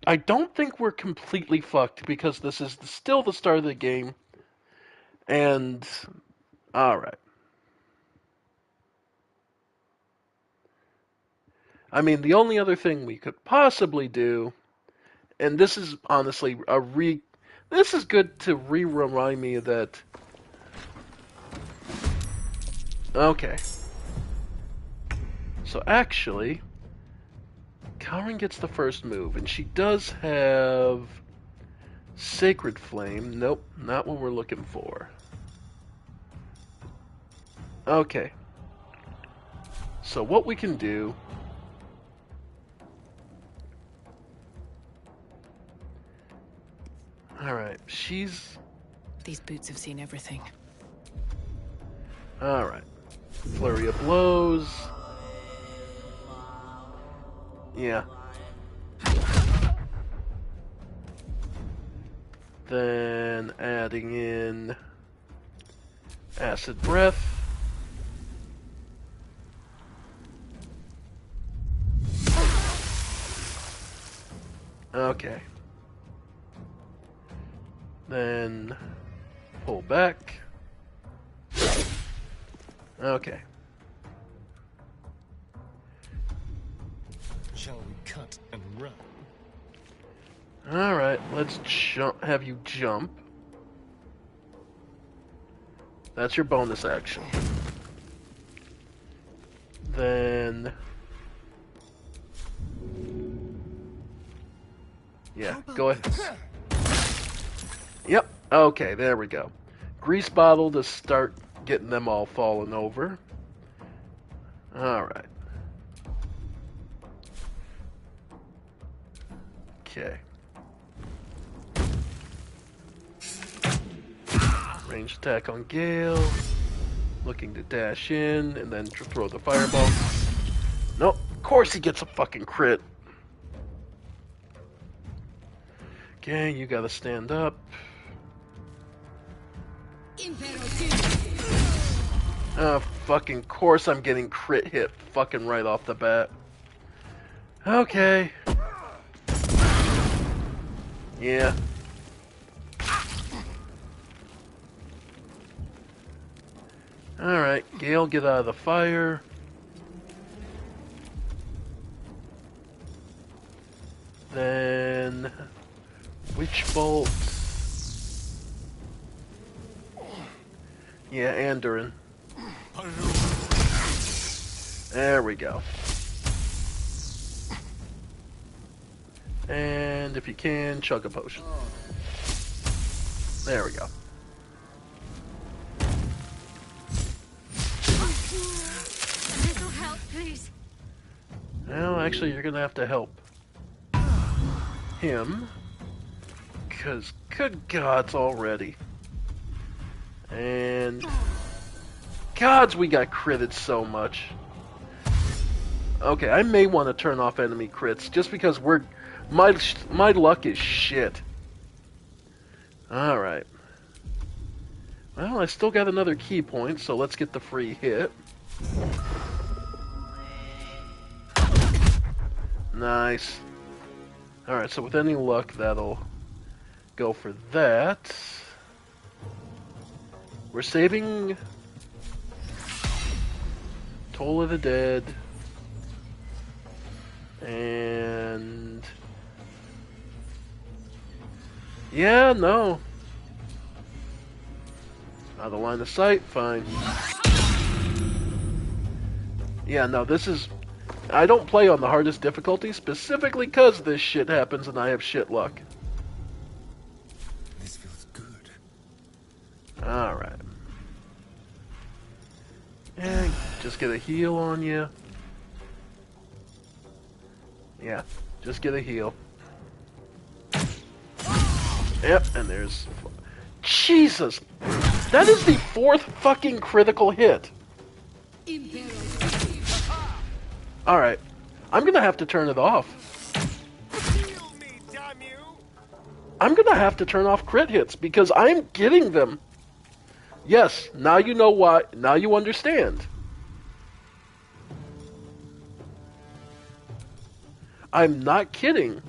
I don't think we're completely fucked because this is still the start of the game. And, alright. I mean, the only other thing we could possibly do, and this is honestly this is good to remind me that. Okay. So actually, Karen gets the first move, and she does have Sacred Flame. Nope, not what we're looking for. Okay. So what we can do... Alright, she's... These boots have seen everything. Alright. Flurry of Blows. Yeah. Then adding in Acid Breath. Okay. Then pull back. Okay. Shall we cut and run? Alright, let's have you jump. That's your bonus action. Then... yeah, go ahead. Yep, okay, there we go. Grease bottle to start getting them all falling over. Alright. Okay. Range attack on Gale. Looking to dash in and then throw the fireball. Nope, of course he gets a fucking crit. Okay, you gotta stand up. Fucking course I'm getting crit hit fucking right off the bat. Okay. Yeah. Alright, Gale, get out of the fire. Then... Witch Bolt. Yeah, Andoran. There we go. And if you can, chug a potion. There we go. Little help, please. Well, actually, you're gonna have to help him. Because, good gods already. And... gods, we got critted so much. Okay, I may want to turn off enemy crits, just because my luck is shit. Alright. Well, I still got another key point, so let's get the free hit. Nice. Alright, so with any luck, that'll go for that. We're saving Toll of the Dead. And... yeah, no. Out of line of sight, fine. Yeah, no, this is... I don't play on the hardest difficulty, specifically because this shit happens and I have shit luck. This feels good. Alright. And just get a heal on you. Yeah, just get a heal. Yep, and there's... Jesus! That is the 4th fucking critical hit. Alright. I'm gonna have to turn it off. I'm gonna have to turn off crit hits because I'm getting them. Yes, now you know why. Now you understand. I'm not kidding.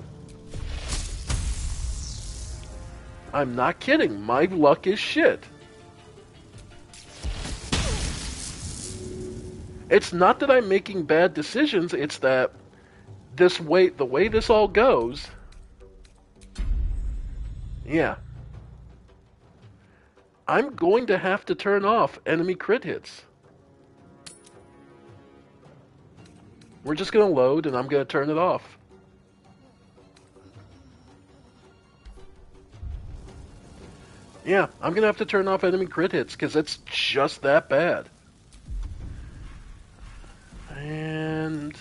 I'm not kidding. My luck is shit. It's not that I'm making bad decisions, it's that the way this all goes, yeah. I'm going to have to turn off enemy crit hits. We're just going to load and I'm going to turn it off. Yeah, I'm going to have to turn off enemy crit hits because it's just that bad. And...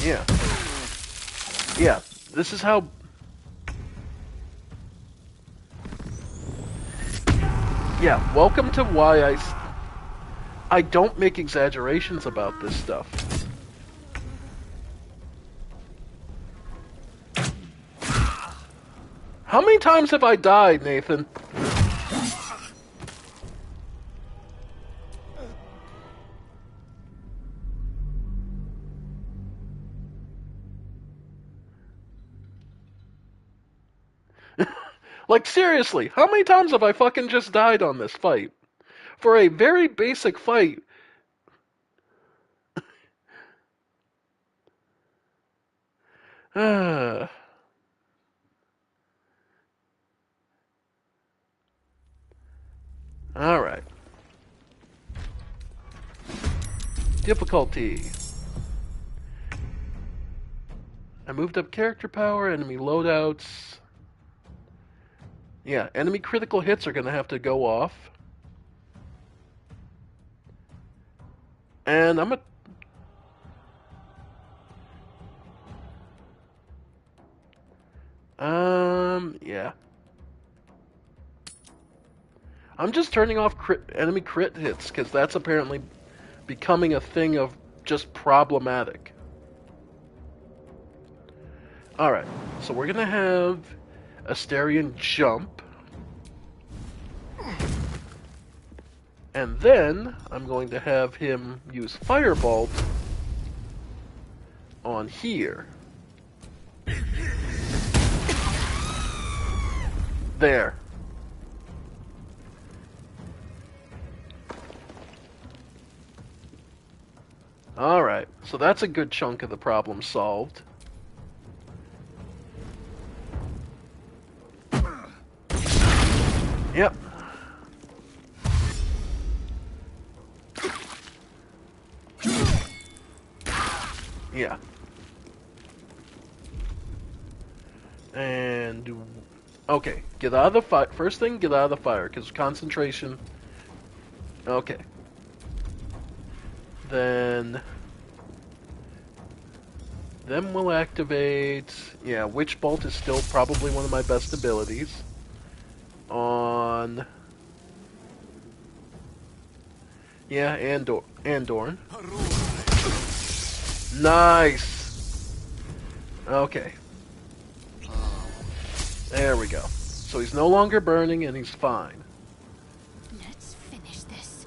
yeah. Yeah, this is how... yeah, welcome to why I don't make exaggerations about this stuff. How many times have I died, Nathan? Like, seriously, how many times have I fucking just died on this fight? For a very basic fight. Alright. Difficulty. I moved up character power, enemy loadouts. Yeah, enemy critical hits are going to have to go off. And I'm yeah. I'm just turning off enemy crit hits, because that's apparently becoming a thing of just problematic. Alright, so we're going to have Asterion jump. And then I'm going to have him use Firebolt on here. There. Alright, so that's a good chunk of the problem solved. Yep. Yeah. And... okay, get out of the fire. First thing, get out of the fire, because concentration... okay. Then we'll activate... yeah, Witch Bolt is still probably one of my best abilities. On... yeah, and Dorn. Nice! Okay. There we go. So he's no longer burning and he's fine. Let's finish this.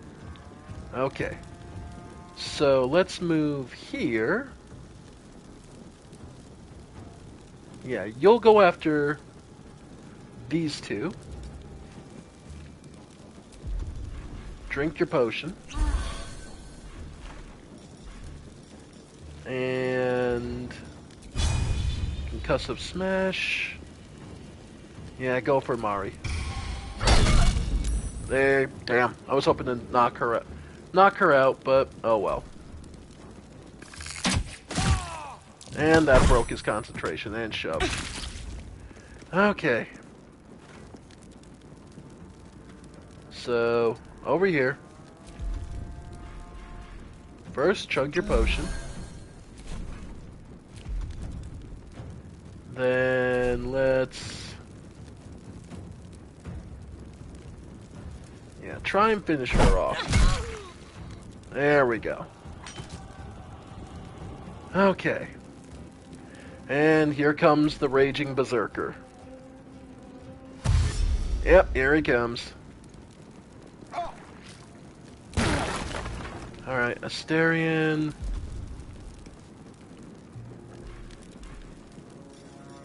Okay. So let's move here. Yeah, you'll go after these two. Drink your potion. And concussive smash. Yeah, go for Mari. There, damn. I was hoping to knock her out, but oh well. And that broke his concentration and shove. Okay. So, over here. First, chug your potion. Then let's... yeah, try and finish her off. There we go. Okay. And here comes the raging berserker. Yep, here he comes. Alright, Asterion.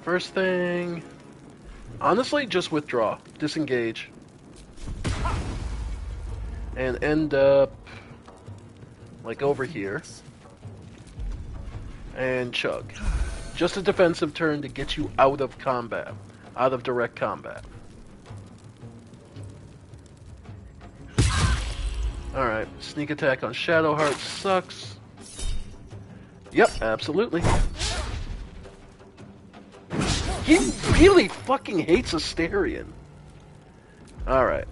First thing... honestly, just withdraw. Disengage. And end up... like over here. And chug. Just a defensive turn to get you out of combat. Out of direct combat. Alright, sneak attack on Shadowheart sucks. Yep, absolutely. He really fucking hates Asterion. Alright.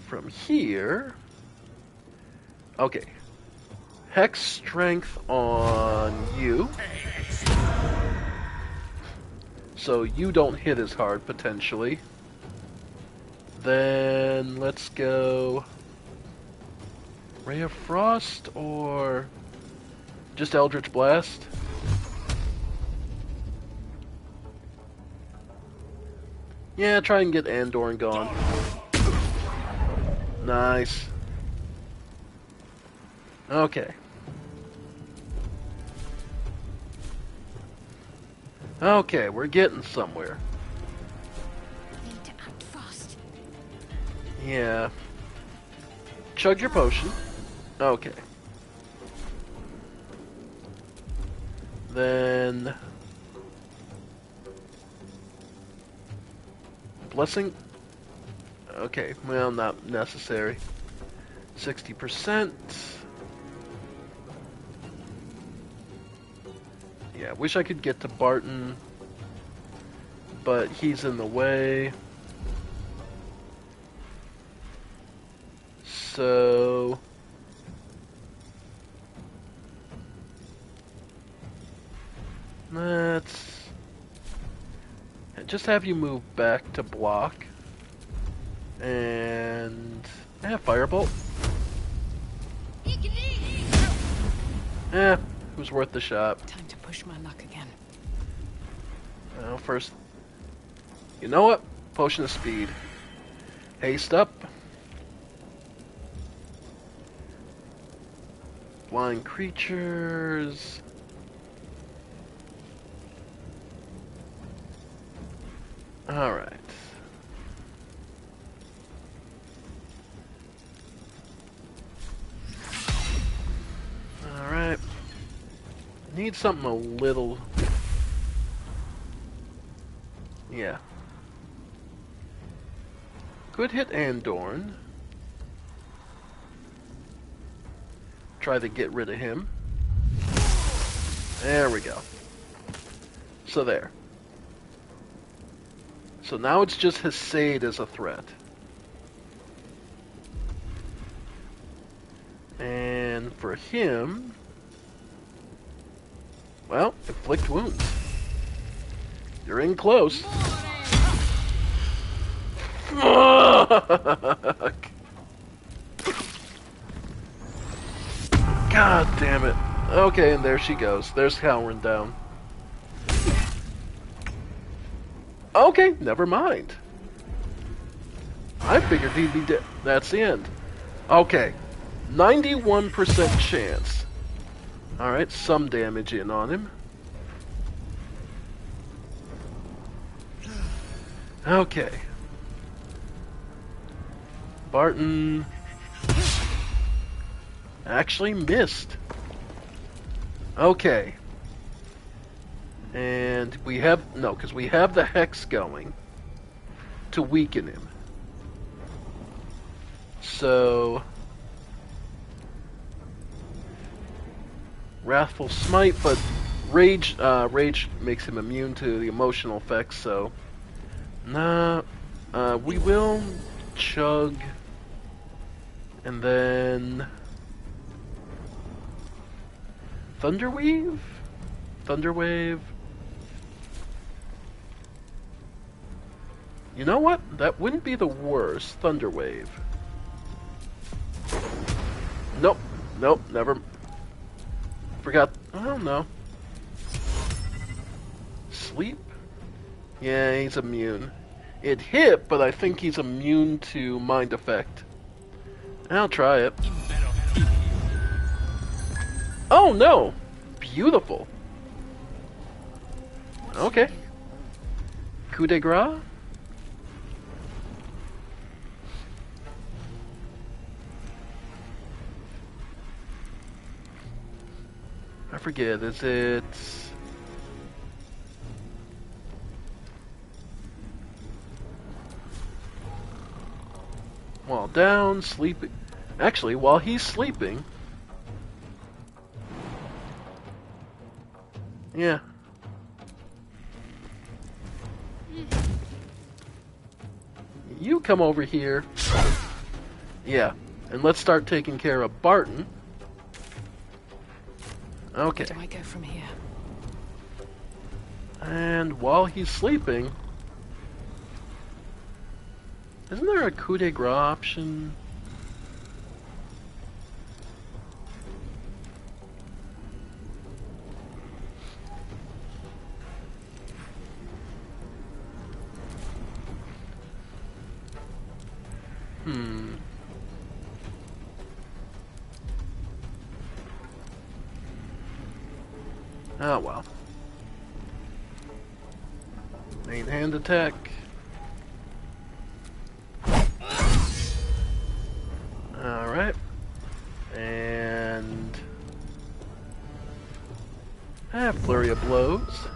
From here... okay. Hex strength on you. So you don't hit as hard, potentially. Then let's go... Ray of Frost or just Eldritch Blast? Yeah, try and get Andorn gone. Nice. Okay. Okay, we're getting somewhere. Need to act fast. Yeah. Chug your potion. Okay. Then... Blessing? Okay, well, not necessary. 60%. Yeah, wish I could get to Barton, but he's in the way. So... let's just have you move back to block. And... yeah, Firebolt. Eh, it was worth the shot. Time to push my luck again. Well, first... you know what? Potion of Speed. Haste up. Blind creatures... alright. Alright. Need something a little... yeah. Could hit Andorn. Try to get rid of him. There we go. So there. So now it's just Hesade as a threat. And for him... well, inflict wounds. You're in close. Fuck! God damn it. Okay, and there she goes. There's Halrin down. Okay, never mind. I figured he'd be dead. That's the end. Okay. 91% chance. Alright, some damage in on him. Okay. Barton... actually missed. Okay. And we have... no, because we have the Hex going to weaken him. So... Wrathful Smite, but Rage makes him immune to the emotional effects, so... nah, we will chug, and then... Thunderweave? Thunderwave? You know what? That wouldn't be the worst. Thunderwave. Nope. Nope, never... forgot... I don't know. Sleep? Yeah, he's immune. It hit, but I think he's immune to mind effect. I'll try it. Oh no! Beautiful. Okay. Coup de grace? I forget, is it... While down, sleeping... Actually, while he's sleeping... Yeah. You come over here. Yeah. And let's start taking care of Barton. Okay. Where do I go from here? And while he's sleeping... Isn't there a coup de grace option? Oh well. Main hand attack. Alright. And... flurry of blows.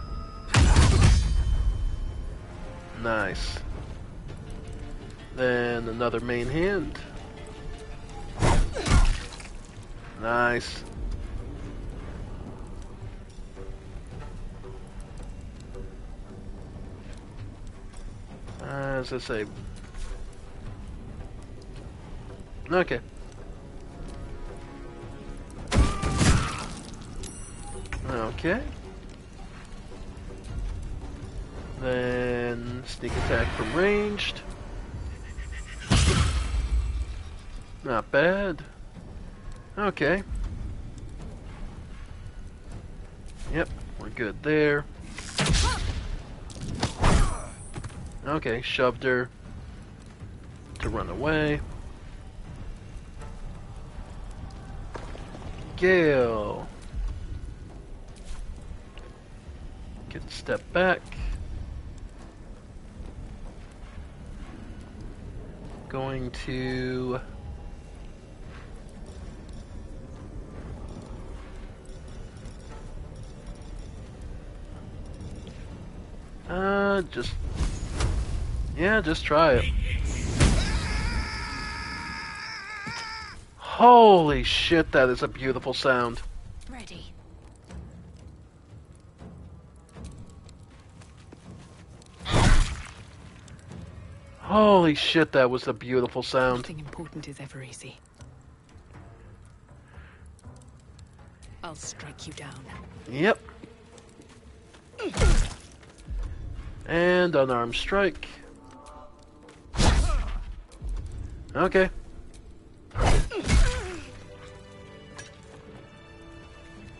Nice. Then another main hand. Nice. As I say. Okay. Okay. Then sneak attack from ranged. Not bad. Okay. Yep, we're good there. Okay, shoved her to run away. Gale. Get a step back. Going to... just... Yeah, just try it. Holy shit, that is a beautiful sound. Ready. Holy shit, that was a beautiful sound. Nothing important is ever easy. I'll strike you down. Yep. And unarmed strike. Okay.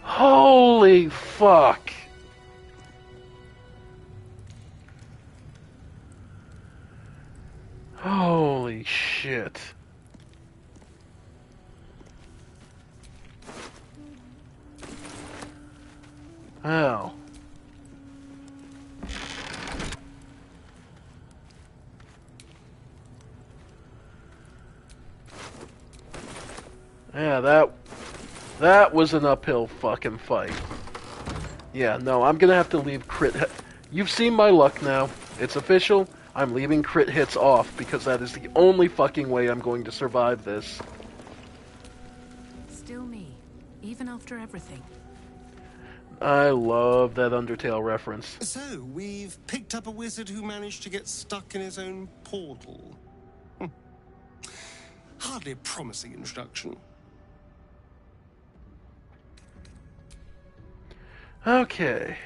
Holy fuck. Holy shit. Wow. Yeah, that was an uphill fucking fight. Yeah, no, I'm gonna have to leave crit hit. You've seen my luck now. It's official. I'm leaving crit hits off because that is the only fucking way I'm going to survive this. Still me, even after everything. I love that Undertale reference. So, we've picked up a wizard who managed to get stuck in his own portal. Hardly a promising introduction. Okay.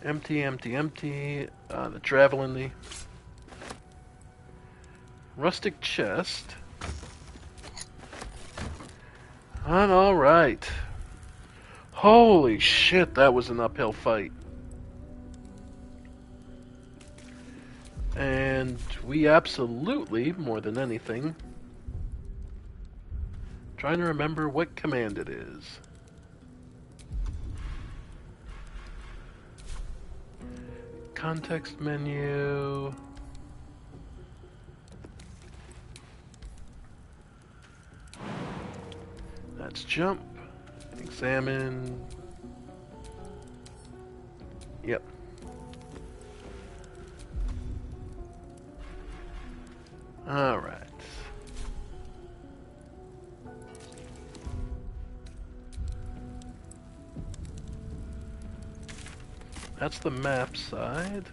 Empty, empty, empty. The Dravelin. Rustic chest. And alright. Holy shit, that was an uphill fight. And we absolutely, more than anything, trying to remember what command it is. Context menu. That's jump. Examine. Yep. All right. That's the map side.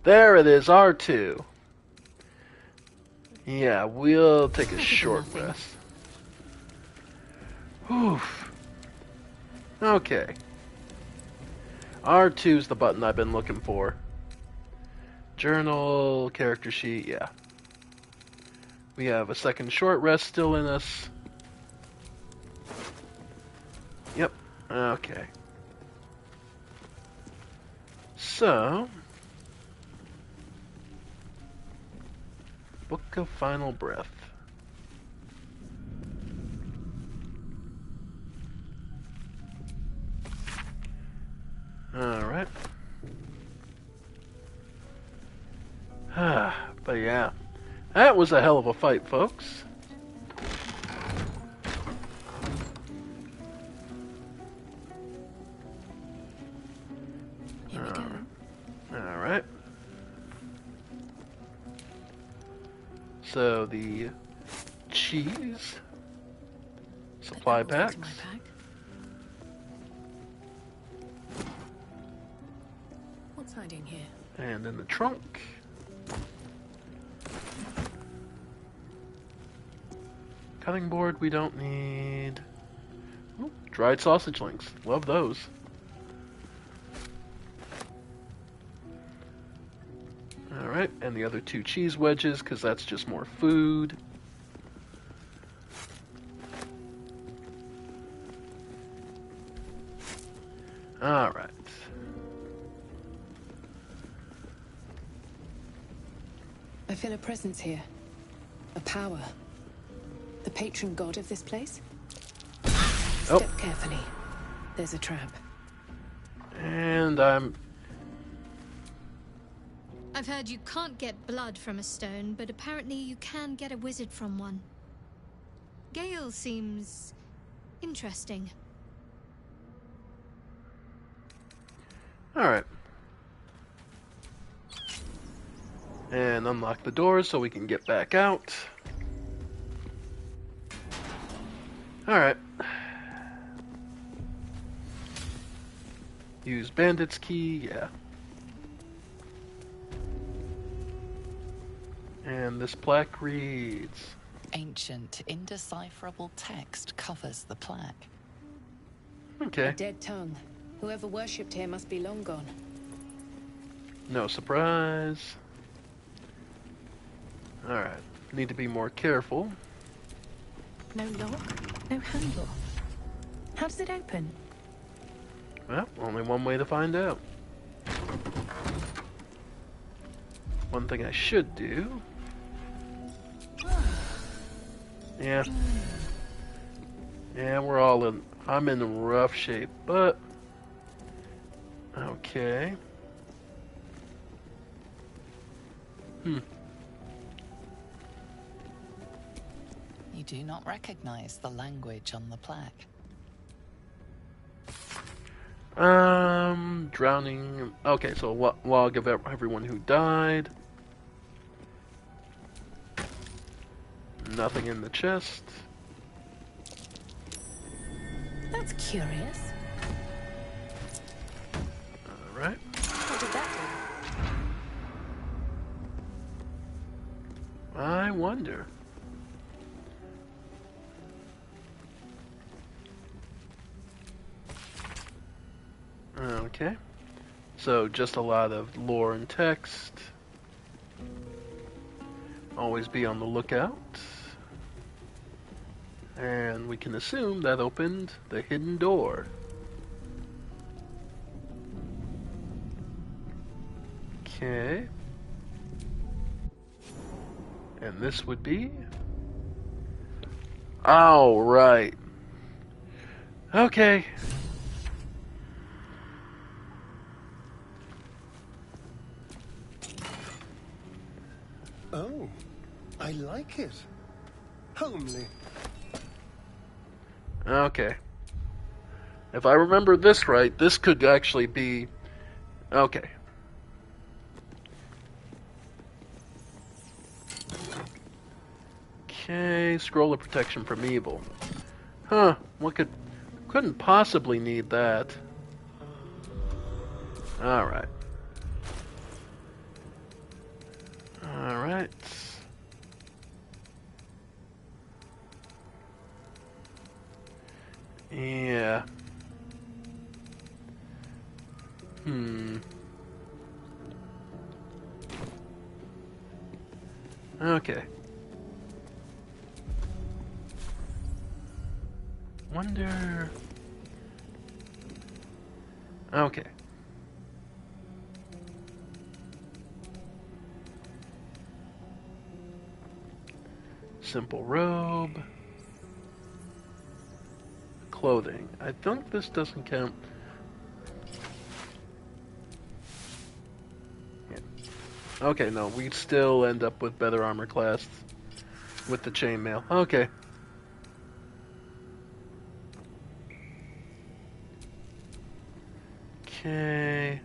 There it is, R2. Yeah, we'll take a short rest. Oof. Okay. R2's the button I've been looking for. Journal, character sheet, yeah. We have a second short rest still in us. Yep, okay. So, Book of Final Breath. Alright. But yeah, that was a hell of a fight, folks. Here we go. Alright. So the cheese supply packs. What's hiding here? And in the trunk. Cutting board we don't need. Ooh, dried sausage links. Love those. Alright, and the other 2 cheese wedges, because that's just more food. Alright. I feel a presence here. A power. The patron god of this place? Oh. Step carefully. There's a trap. And I've heard you can't get blood from a stone, but apparently you can get a wizard from one. Gale seems interesting. Alright. And unlock the doors so we can get back out. Alright. Use bandit's key, yeah. And this plaque reads... Ancient, indecipherable text covers the plaque. Okay. A dead tongue. Whoever worshipped here must be long gone. No surprise. Alright. Need to be more careful. No lock? No handle? How does it open? Well, only one way to find out. One thing I should do... Yeah. Yeah, we're all in... I'm in rough shape, but... Okay. You do not recognize the language on the plaque. Drowning... Okay, so log of everyone who died. Nothing in the chest. That's curious. Alright. What did that do? I wonder. Okay. So, just a lot of lore and text. Always be on the lookout. And we can assume that opened the hidden door. Okay. And this would be... Oh, right. Okay. Oh, I like it. Homely. Okay. If I remember this right, this could actually be... Okay. Okay, scroll of protection from evil. Huh, couldn't possibly need that. Alright. Alright. Yeah. Okay. Wonder... Okay. Simple robe. Clothing. I think this doesn't count. Yeah. Okay, no, we still end up with better armor class with the chainmail. Okay. Okay.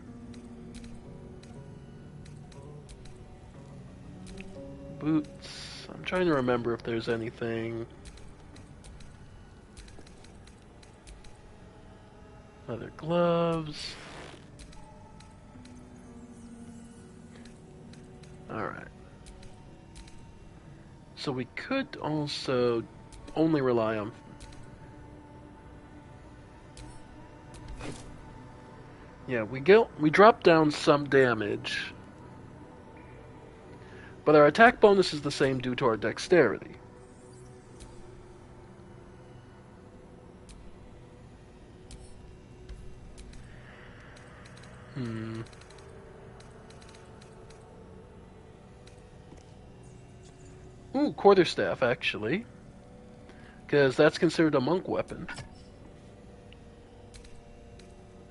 Boots. I'm trying to remember if there's anything. Leather gloves. Alright. So we could also only rely on... Yeah, we drop down some damage, but our attack bonus is the same due to our dexterity. Ooh, quarterstaff, actually. Because that's considered a monk weapon.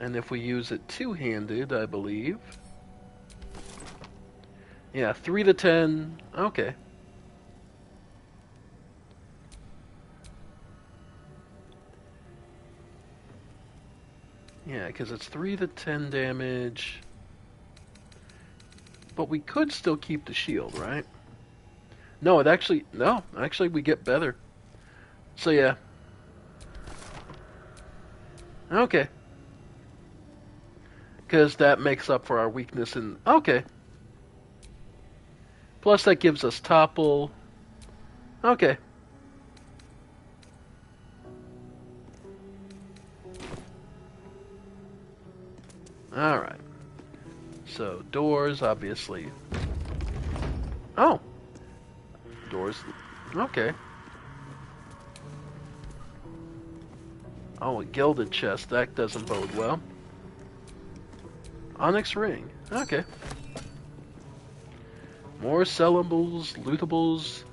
And if we use it two-handed, I believe. Yeah, 3 to 10. Okay. Yeah, because it's 3 to 10 damage. But we could still keep the shield, right? No, actually we get better. So yeah. Okay. Because that makes up for our weakness in... Okay. Plus that gives us topple. Okay. Alright. So, doors, obviously. Oh! Doors. Okay. Oh, a gilded chest. That doesn't bode well. Onyx ring. Okay. More sellables, lootables.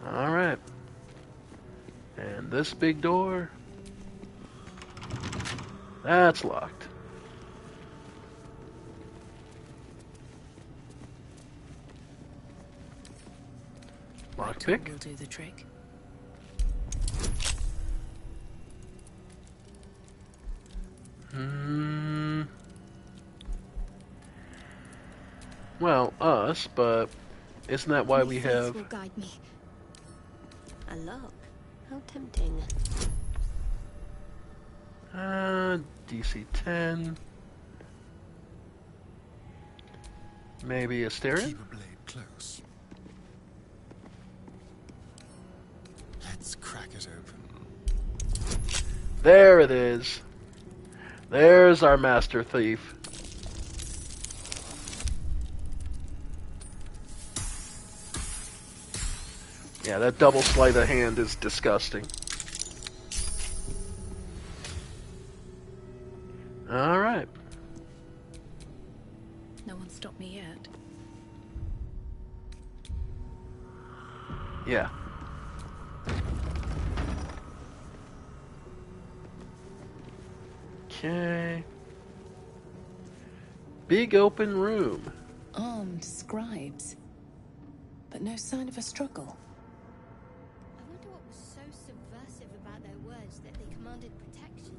Alright. And this big door. That's locked. Lockpick. Will do the trick. Well, us, but isn't that why we have... will guide me. A lock? How tempting. DC 10. Maybe a Styrian? Keep a blade close. Let's crack it open. There it is. There's our master thief. Yeah, that double sleight of hand is disgusting. Alright. No one stopped me yet. Yeah. Okay. Big open room. Armed scribes. But no sign of a struggle. I wonder what was so subversive about their words that they commanded protection.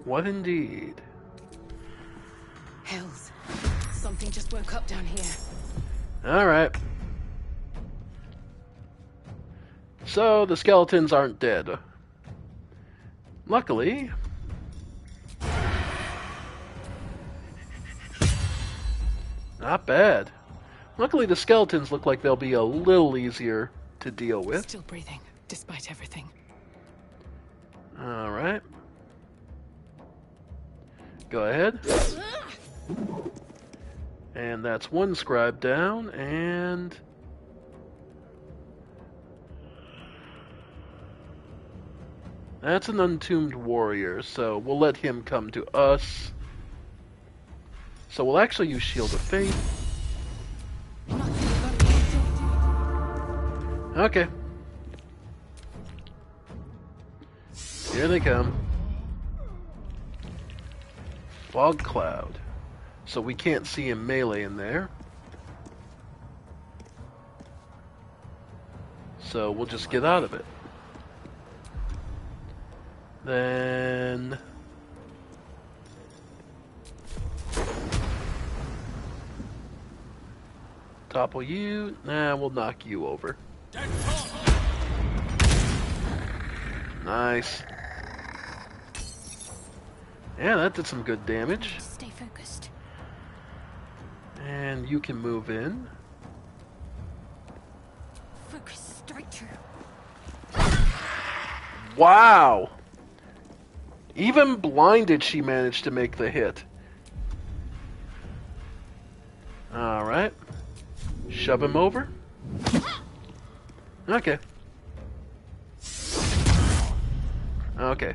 What indeed? Hells. Something just woke up down here. Alright. So, the skeletons aren't dead. Luckily... Not bad. Luckily, the skeletons look like they'll be a little easier to deal with. Still breathing, despite everything. Alright. Go ahead. And that's one scribe down, and... That's an untombed warrior, so we'll let him come to us. So we'll actually use Shield of Faith. Okay. Here they come. Fog cloud. So we can't see him melee in there. So we'll just get out of it. Then... Topple you. Nah, we'll knock you over. Nice. Yeah, that did some good damage. Stay focused. And you can move in. Focus, straight through. Wow! Even blinded, she managed to make the hit. Alright. Shove him over. Okay. Okay.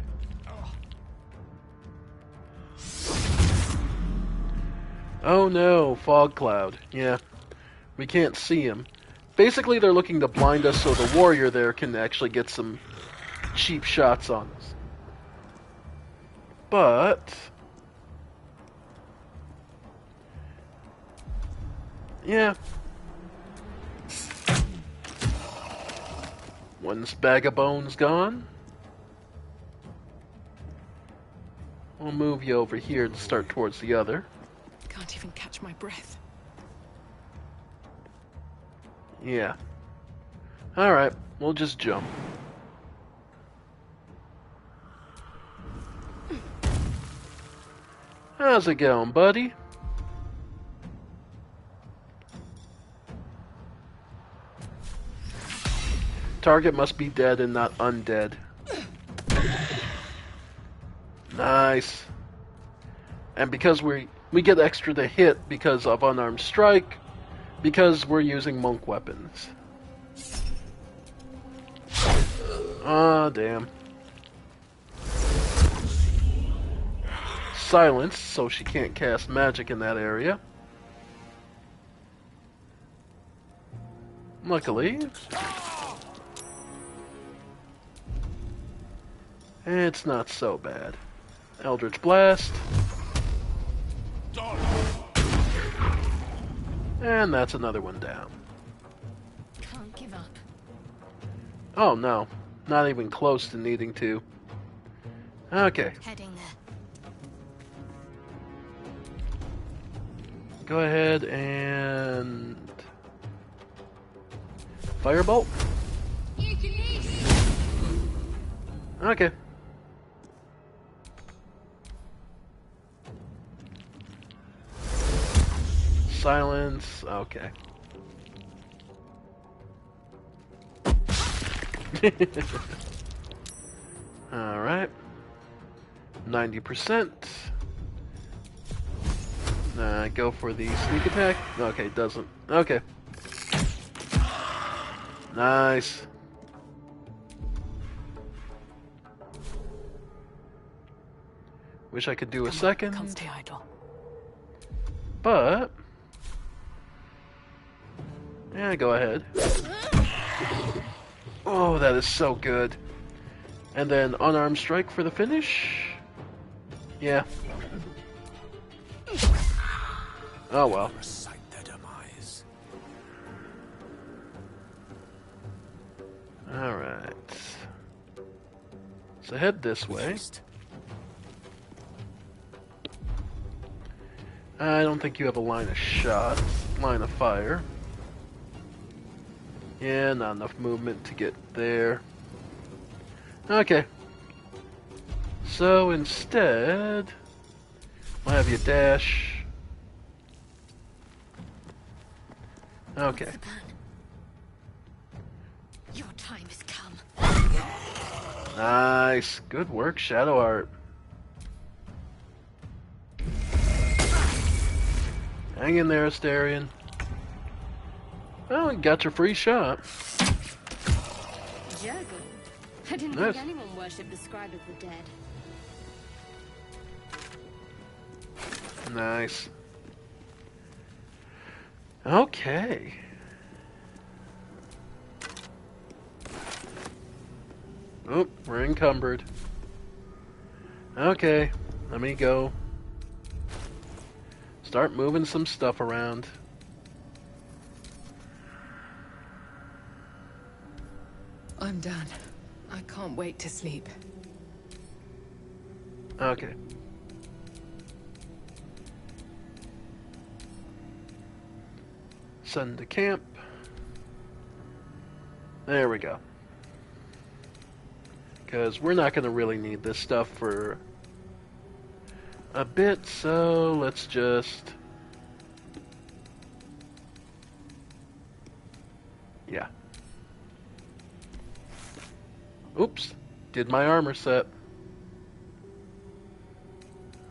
Oh no, fog cloud. Yeah. We can't see him. Basically, they're looking to blind us so the warrior there can actually get some cheap shots on us. But... yeah. One's bag of bones gone. We'll move you over here to start towards the other. Can't even catch my breath. Yeah. Alright, we'll just jump. How's it going, buddy? Target must be dead and not undead. Nice. And because we get extra to hit because of unarmed strike, because we're using monk weapons. Ah, damn. Silence, so she can't cast magic in that area. Luckily, it's not so bad. Eldritch Blast. And that's another one down. Can't give up. Oh no, not even close to needing to. Okay. Heading there. Go ahead and... Firebolt? Okay. Silence, okay. Alright. 90%. Go for the sneak attack. Okay, doesn't. Okay. Nice. Wish I could do a second. Can't stay idle. But yeah, go ahead. Oh, that is so good. And then unarmed strike for the finish. Yeah. Oh well. Recite their demise. Alright. So head this way. I don't think you have a line of shot, line of fire. Yeah, not enough movement to get there. Okay. So instead, I'll have you dash. Okay. Your time has come. Nice. Good work, Shadow Art. Hang in there, Astarion. Well, you got your free shot. Jurgen. I didn't Nice. think anyone worshipped the scribe of the dead. Nice. Okay. Oh, we're encumbered. Okay, let me go. Start moving some stuff around. I'm done. I can't wait to sleep. Okay. Send to camp. There we go. Because we're not going to really need this stuff for a bit, so let's just... Yeah. Oops. Did my armor set.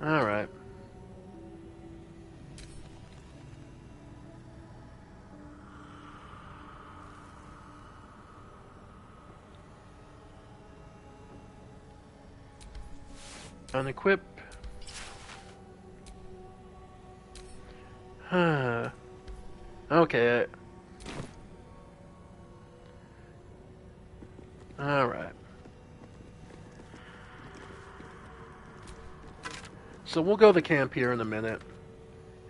Alright. Unequip. Huh. Okay. Alright. So we'll go to camp here in a minute.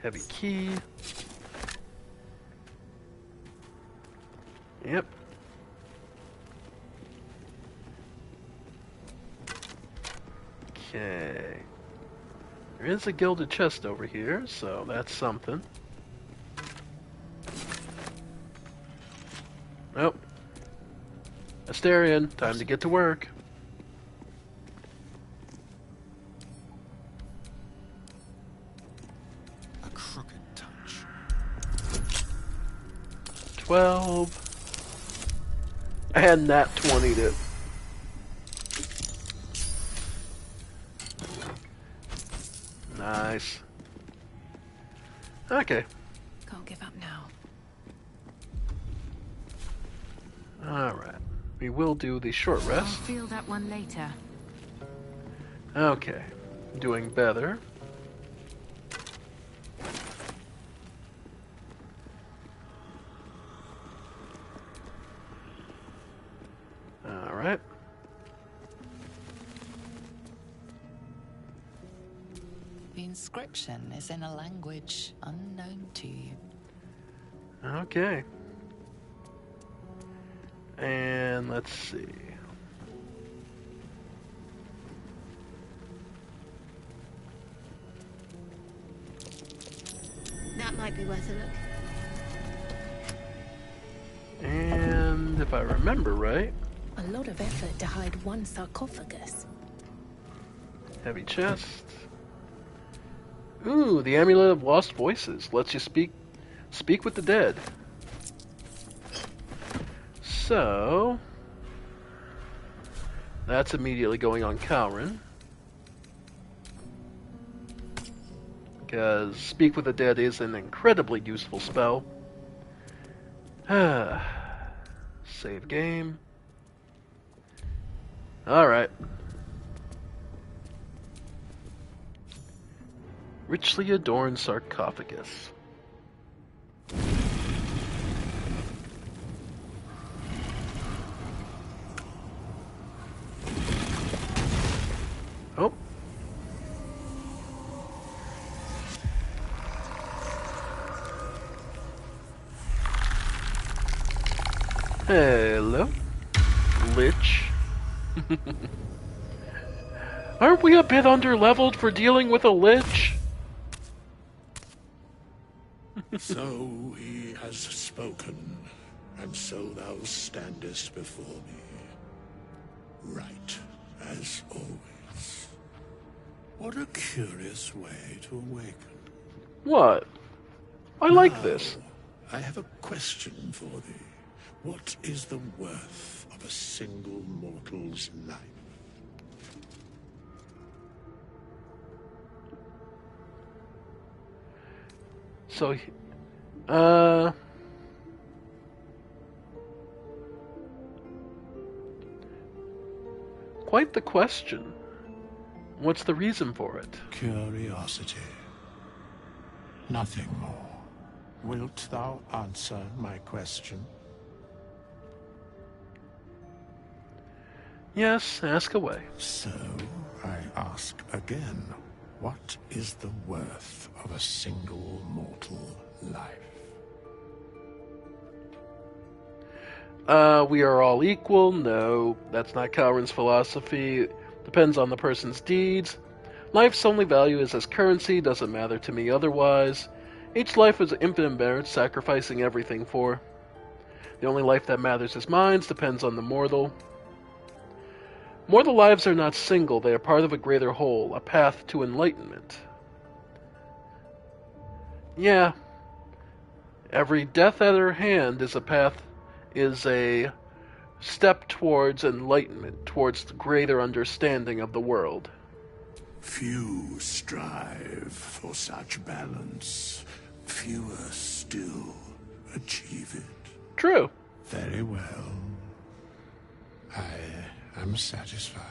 Heavy key. Yep. Okay. There is a gilded chest over here, so that's something. Nope. Astarion, time to get to work. A crooked touch. 12. And that 20'd it. Nice. Okay. Can't give up now. Alright. We will do the short I'll rest. feel that one later. Okay. Doing better. Alright. The inscription is in a language unknown to you. Okay. And let's see. That might be worth a look. And if I remember right, A lot of effort to hide one sarcophagus. heavy chest. Ooh, the amulet of lost voices lets you speak with the dead. So that's immediately going on Calrin. Because Speak with the Dead is an incredibly useful spell. Save game. Alright. Richly adorned sarcophagus. Oh. Hello, Lich. Aren't we a bit underleveled for dealing with a Lich? So he has spoken, and so thou standest before me. Right, as always. What a curious way to awaken. What? I like this. I have a question for thee. What is the worth of a single mortal's life? So, quite the question. What's the reason for it? Curiosity. Nothing more. Wilt thou answer my question? Yes, ask away. So, I ask again, what is the worth of a single mortal life? We are all equal. No, that's not Calrin's philosophy. Depends on the person's deeds. Life's only value is as currency, doesn't matter to me otherwise. Each life is infinite merit, sacrificing everything for. The only life that matters is mine, depends on the mortal. Mortal lives are not single, they are part of a greater whole, a path to enlightenment. Yeah. Every death at her hand is a step towards enlightenment, towards the greater understanding of the world. Few strive for such balance. Fewer still achieve it. True. Very well. I am satisfied.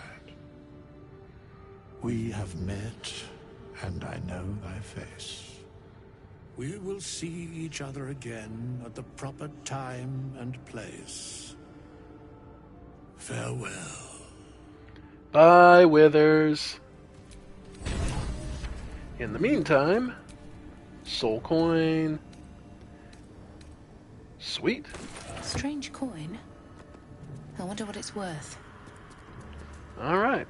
We have met, and I know thy face. We will see each other again at the proper time and place. Farewell. Bye, Withers. In the meantime, soul coin. Sweet. Strange coin. I wonder what it's worth. Alright.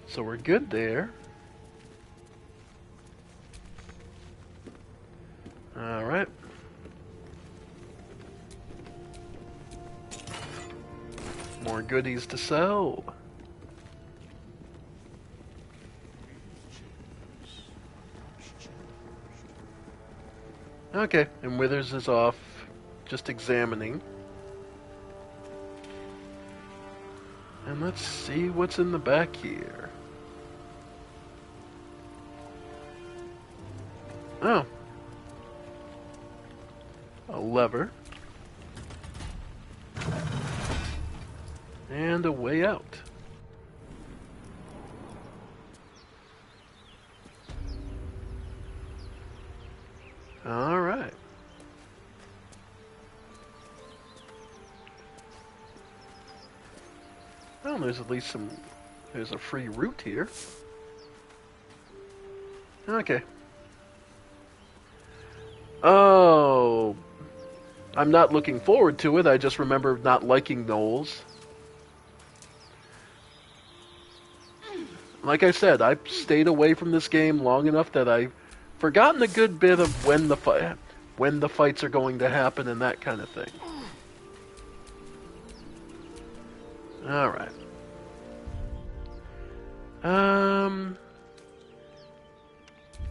So we're good there. Alright. More goodies to sell. Okay, and Withers is off, just examining. And let's see what's in the back here. Oh. A lever. And a way out. Alright. Well, there's at least there's a free route here. Okay. Oh. I'm not looking forward to it, I just remember not liking gnolls. Like I said, I've stayed away from this game long enough that I've forgotten a good bit of when the fights are going to happen and that kind of thing. Alright.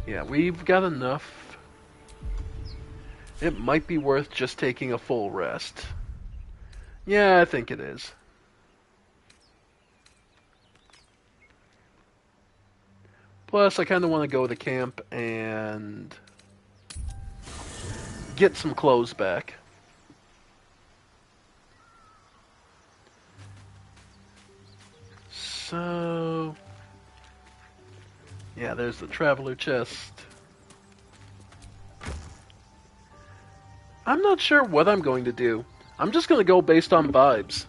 Yeah, we've got enough. It might be worth just taking a full rest. Yeah, I think it is. Plus, I kind of want to go to camp and get some clothes back. So, yeah, there's the traveler chest. I'm not sure what I'm going to do. I'm just going to go based on vibes.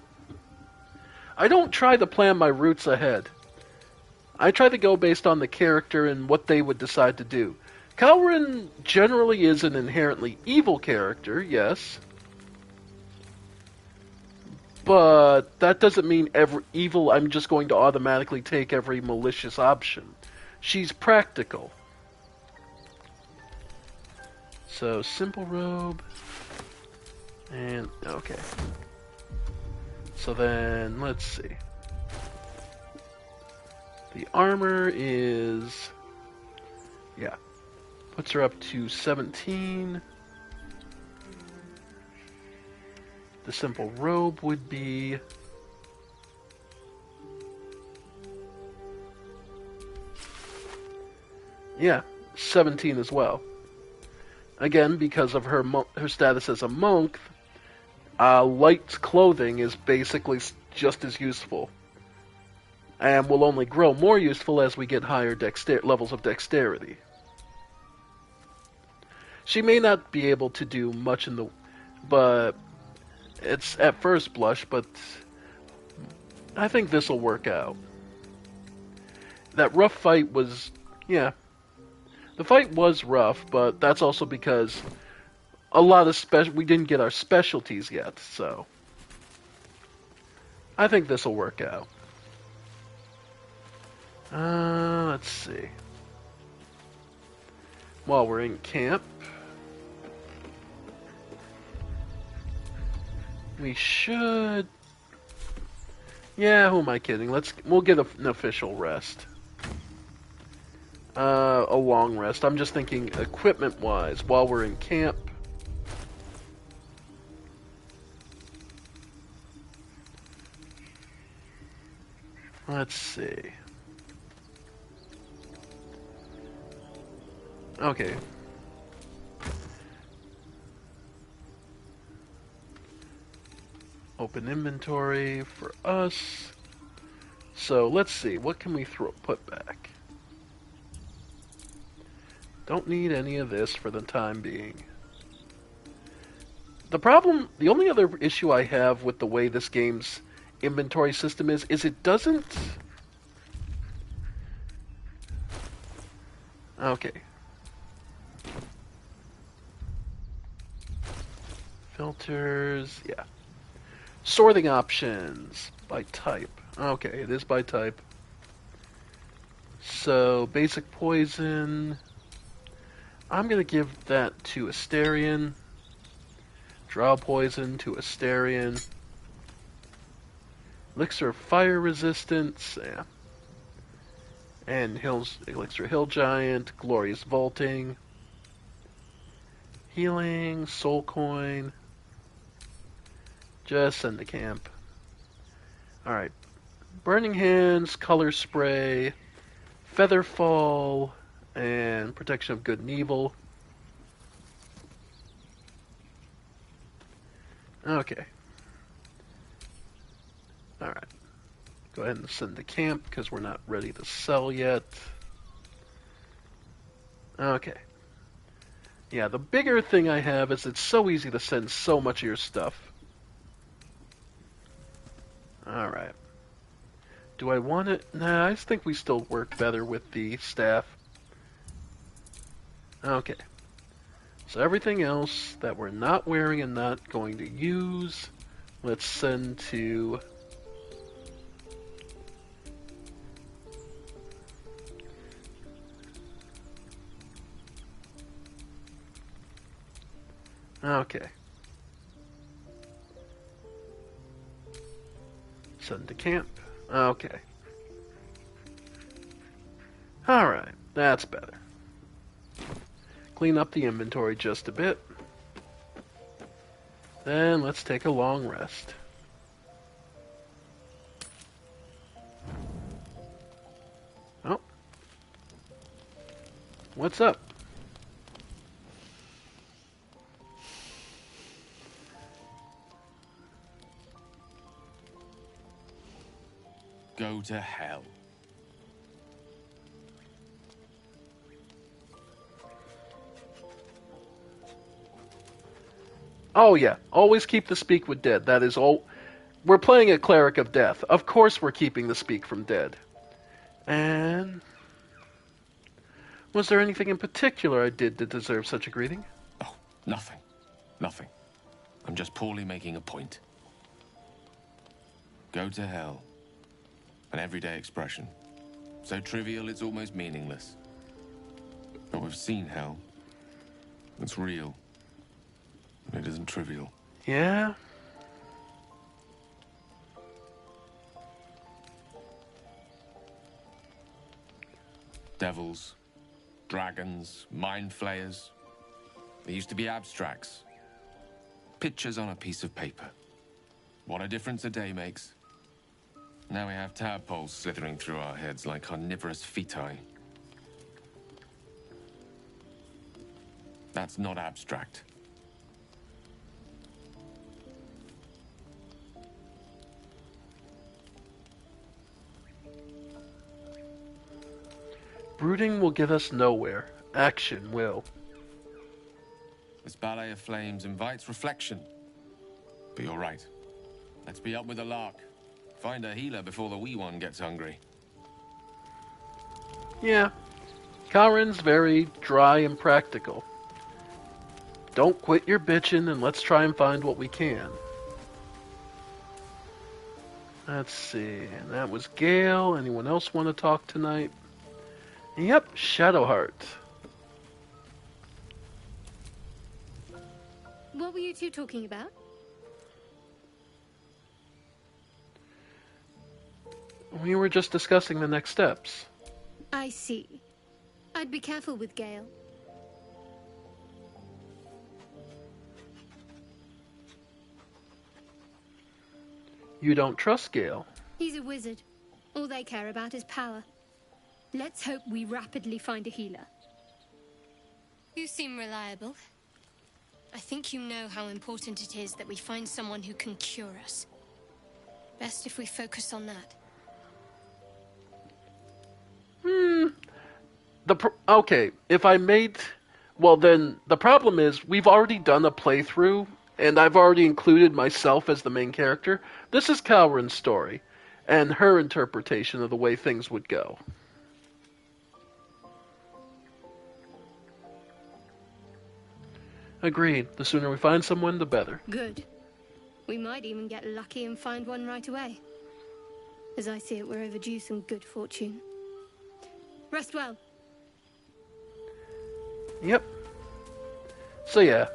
I don't try to plan my routes ahead. I try to go based on the character and what they would decide to do. Calrin generally is an inherently evil character, yes. But that doesn't mean every evil I'm just going to automatically take every malicious option. She's practical. So, simple robe. And, okay. So then, let's see. The armor is... yeah. Puts her up to 17. The simple robe would be... yeah, 17 as well. Again, because of her status as a monk, light clothing is basically just as useful. And will only grow more useful as we get higher levels of dexterity. She may not be able to do much in the... but it's at first blush, but I think this will work out. That rough fight was... yeah. The fight was rough, but that's also because a lot of we didn't get our specialties yet, so I think this will work out. Let's see. While we're in camp, we should... yeah, who am I kidding? We'll get an official rest. A long rest. I'm just thinking equipment-wise, while we're in camp. Let's see. Okay. Open inventory for us. So let's see. What can we put back? Don't need any of this for the time being. The only other issue I have with the way this game's inventory system is it doesn't... okay. Filters, yeah. Sorting options by type. Okay, it is by type. So, basic poison... I'm going to give that to Asterion. Drow poison to Asterion. Elixir of fire resistance. Yeah. And Elixir Hill Giant. Glorious vaulting. Healing. Soul coin. Just send to camp. Alright. Burning Hands. Color spray. Featherfall. And protection of good and evil. Okay. Alright. Go ahead and send to camp because we're not ready to sell yet. Okay. Yeah, the bigger thing I have is it's so easy to send so much of your stuff. Alright. Do I want it? Nah, I think we still work better with the staff. Okay. So everything else that we're not wearing and not going to use, let's send to... okay. Send to camp. Okay. Alright, that's better. Clean up the inventory just a bit. Then let's take a long rest. Oh. What's up? to hell. Oh yeah, always keep the speak with dead. That is all. We're playing a cleric of death. Of course we're keeping the speak from dead. And was there anything in particular I did to deserve such a greeting? Oh, nothing. Nothing. I'm just poorly making a point. Go to hell. An everyday expression. So trivial it's almost meaningless. But we've seen hell. It's real. And it isn't trivial. Yeah? Devils, dragons, mind flayers. They used to be abstracts. Pictures on a piece of paper. What a difference a day makes. Now we have tadpoles slithering through our heads like carnivorous feti. That's not abstract. Brooding will get us nowhere. Action will. This ballet of flames invites reflection. But you're right. Let's be up with the lark. Find a healer before the wee one gets hungry. Yeah. Karen's very dry and practical. Don't quit your bitching and let's try and find what we can. Let's see. And that was Gale. Anyone else want to talk tonight? Yep, Shadowheart. What were you two talking about? We were just discussing the next steps. I see. I'd be careful with Gale. You don't trust Gale. He's a wizard. All they care about is power. Let's hope we rapidly find a healer. You seem reliable. I think you know how important it is that we find someone who can cure us. Best if we focus on that. Okay, if I made... Well, then, the problem is, we've already done a playthrough, and I've already included myself as the main character. This is Calrin's story, and her interpretation of the way things would go. Agreed. The sooner we find someone, the better. Good. We might even get lucky and find one right away. As I see it, we're overdue some good fortune. Rest well. Yep. So yeah.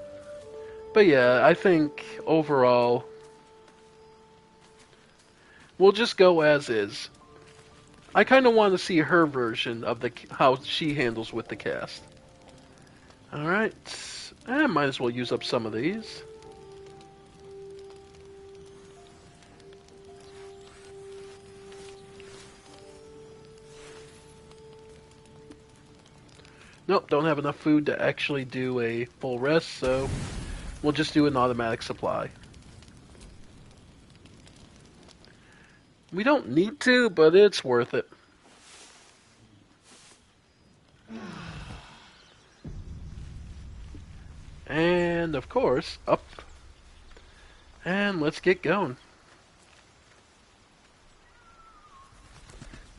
But yeah, I think overall we'll just go as is. I kind of want to see her version of how she handles with the cast. Alright. I might as well use up some of these. Nope, don't have enough food to actually do a full rest, so we'll just do an automatic supply. We don't need to, but it's worth it. And, of course, up. And let's get going.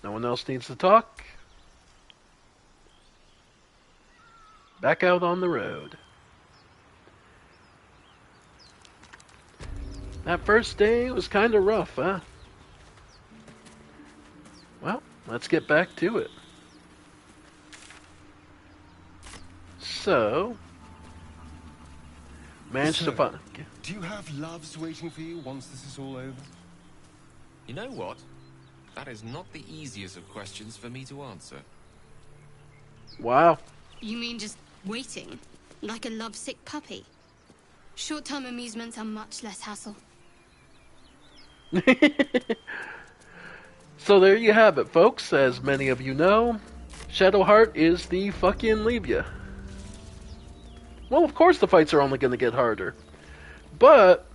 No one else needs to talk. Back out on the road. That first day was kind of rough, huh? Well, let's get back to it. So... managed to find... Do you have loves waiting for you once this is all over? You know what? That is not the easiest of questions for me to answer. Wow. You mean just waiting? Like a lovesick puppy? Short-term amusements are much less hassle. So there you have it, folks. As many of you know, Shadowheart is the fucking Levia. Well, of course the fights are only going to get harder. But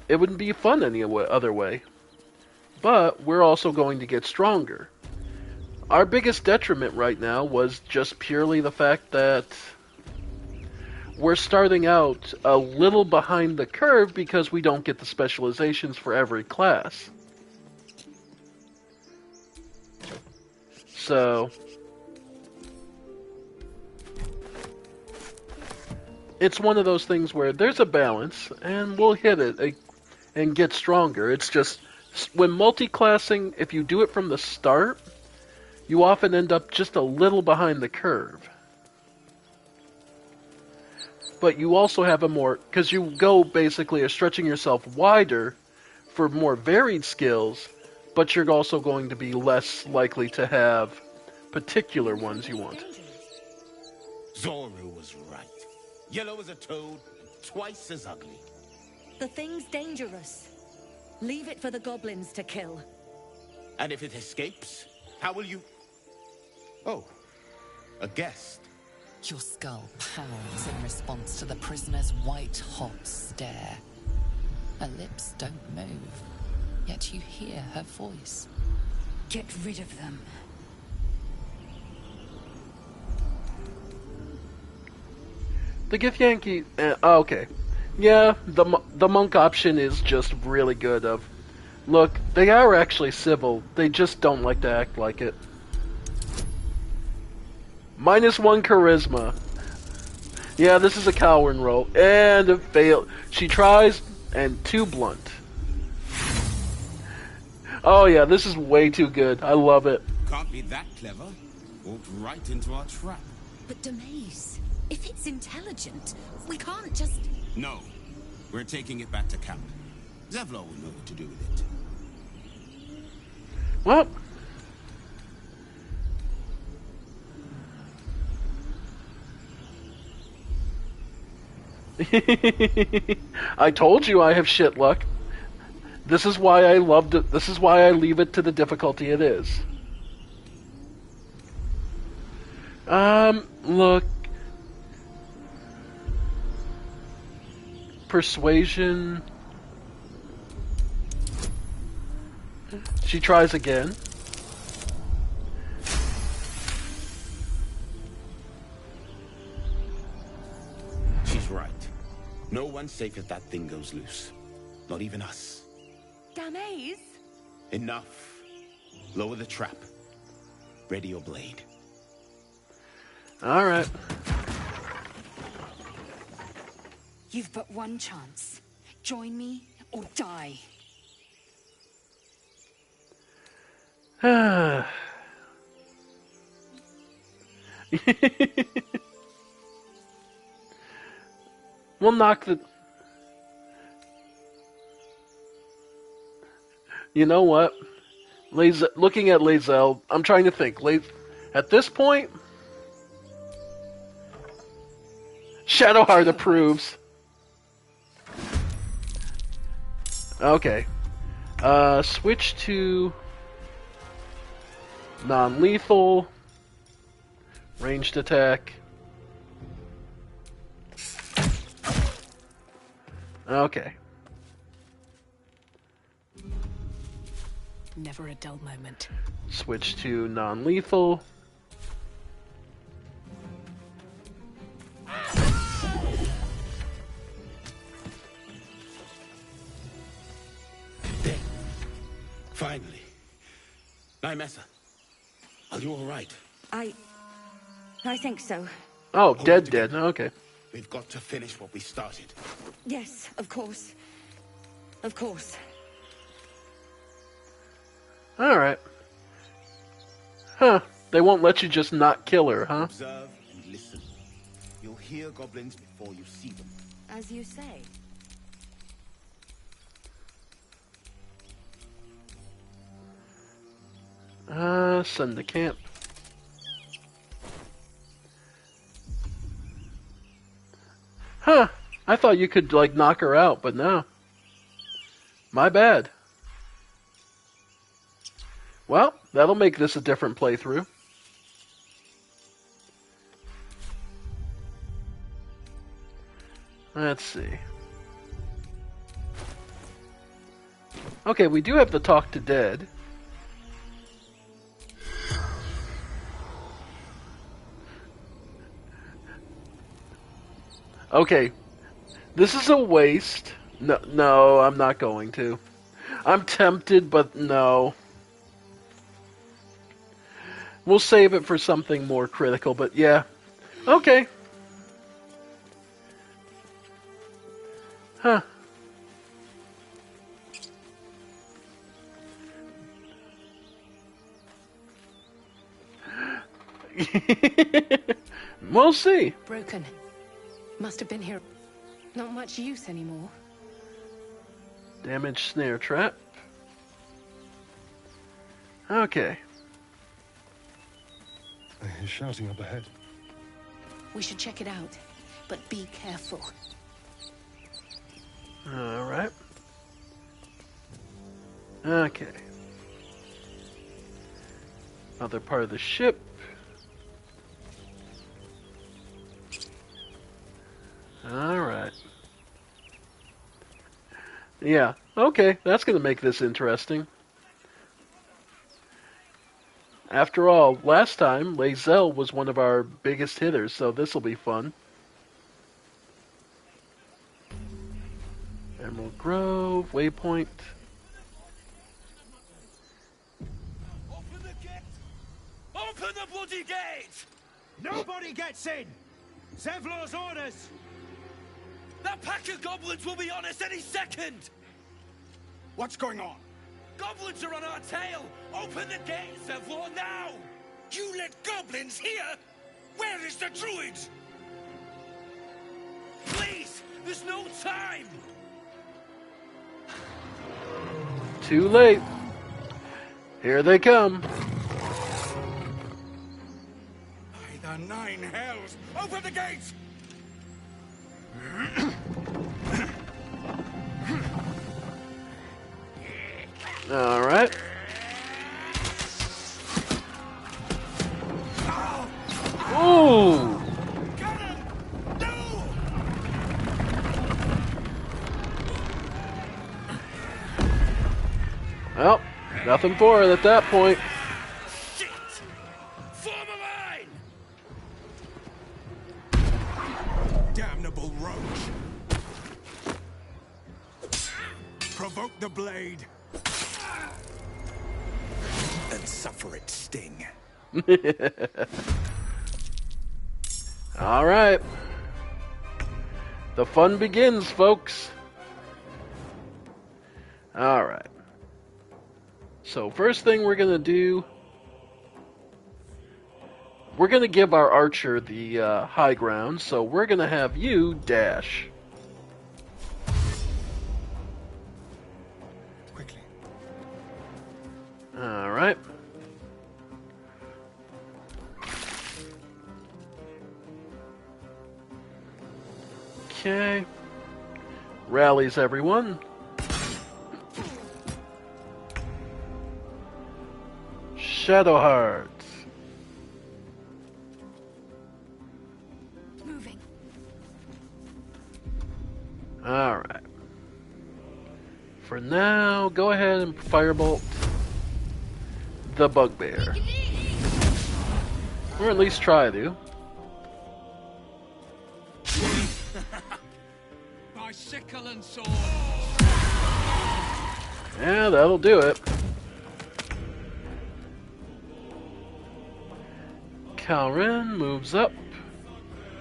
it wouldn't be fun any other way. but we're also going to get stronger. Our biggest detriment right now was just purely the fact that we're starting out a little behind the curve because we don't get the specializations for every class. So it's one of those things where there's a balance, and we'll hit it and get stronger. It's just, when multi-classing, if you do it from the start, you often end up just a little behind the curve. But you also have a more, because you go basically stretching yourself wider for more varied skills, but you're also going to be less likely to have particular ones you want. Zoru was right. Yellow as a toad, twice as ugly. The thing's dangerous. Leave it for the goblins to kill. And if it escapes, how will you... Oh, a guest. Your skull pounds in response to the prisoner's white-hot stare. Her lips don't move, yet you hear her voice. Get rid of them. The Githyanki... okay. Yeah, the monk option is just really good. Look, they are actually civil. They just don't like to act like it. -1 charisma. Yeah, this is a coward roll. And it failed. She tries, and 2 blunt. Oh yeah, this is way too good. I love it. Can't be that clever. Walked right into our trap. But Demaze, if it's intelligent, we can't just... No. We're taking it back to camp. Zevlor will know what to do with it. Well... I told you I have shit luck. This is why I loved it. This is why I leave it to the difficulty it is. Look. Persuasion. She tries again. She's right. No one's safe if that thing goes loose. Not even us. Damaze? Enough. Lower the trap. Ready your blade. Alright. You've but one chance. Join me or die. We'll knock the... You know what? Looking at Lae'zel, I'm trying to think. At this point... Shadowheart approves. Okay. Switch to... non-lethal. Ranged attack. Okay. Never a dull moment. Switch to non-lethal. There. Finally. Nymessa, are you all right? I think so. Oh, dead. Okay. We've got to finish what we started. Yes, of course. Of course. Alright. Huh. They won't let you just not kill her, huh? Observe and listen. You'll hear goblins before you see them. As you say. Send to camp. Huh. I thought you could, like, knock her out, but no. My bad. Well, that'll make this a different playthrough. Let's see. Okay, we do have the talk to dead. Okay, this is a waste. No, I'm not going to. I'm tempted, but no. We'll save it for something more critical, but yeah. Okay. Huh. We'll see. Broken. Must have been here. Not much use anymore. Damaged snare trap. Okay. I hear shouting up ahead. We should check it out, but be careful. Alright. Okay. Other part of the ship. Alright. Yeah, okay, that's going to make this interesting. After all, last time, Lae'zel was one of our biggest hitters, so this will be fun. Emerald Grove, waypoint. Open the gate! Open the bloody gate! Nobody gets in! Zevlor's orders! That pack of goblins will be on us any second! What's going on? Goblins are on our tail! Open the gate, Zevlor, now! You let goblins here? Where is the druid? Please! There's no time! Too late. Here they come. By the nine hells! Open the gates! Alright. Ooh! Well, nothing for it at that point. Shit! Form a line! Damnable roach! Provoke the blade! And suffer its sting. Alright. The fun begins, folks. Alright. So first thing we're going to do, we're going to give our archer the high ground, so we're going to have you dash. Quickly. Alright. Okay. Rallies everyone. Shadow Hearts. Moving. Alright. For now, go ahead and firebolt the bugbear. Or at least try to. My sickle and sword. Yeah, that'll do it. Calren moves up.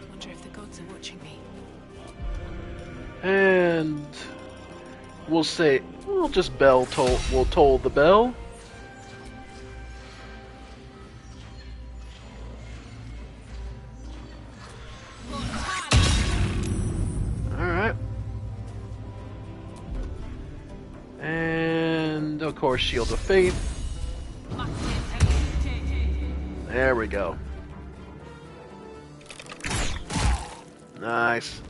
Wonder if the gods are watching me. And we'll say we'll just we'll toll the bell. Alright. And of course Shield of Faith. There we go. Nice.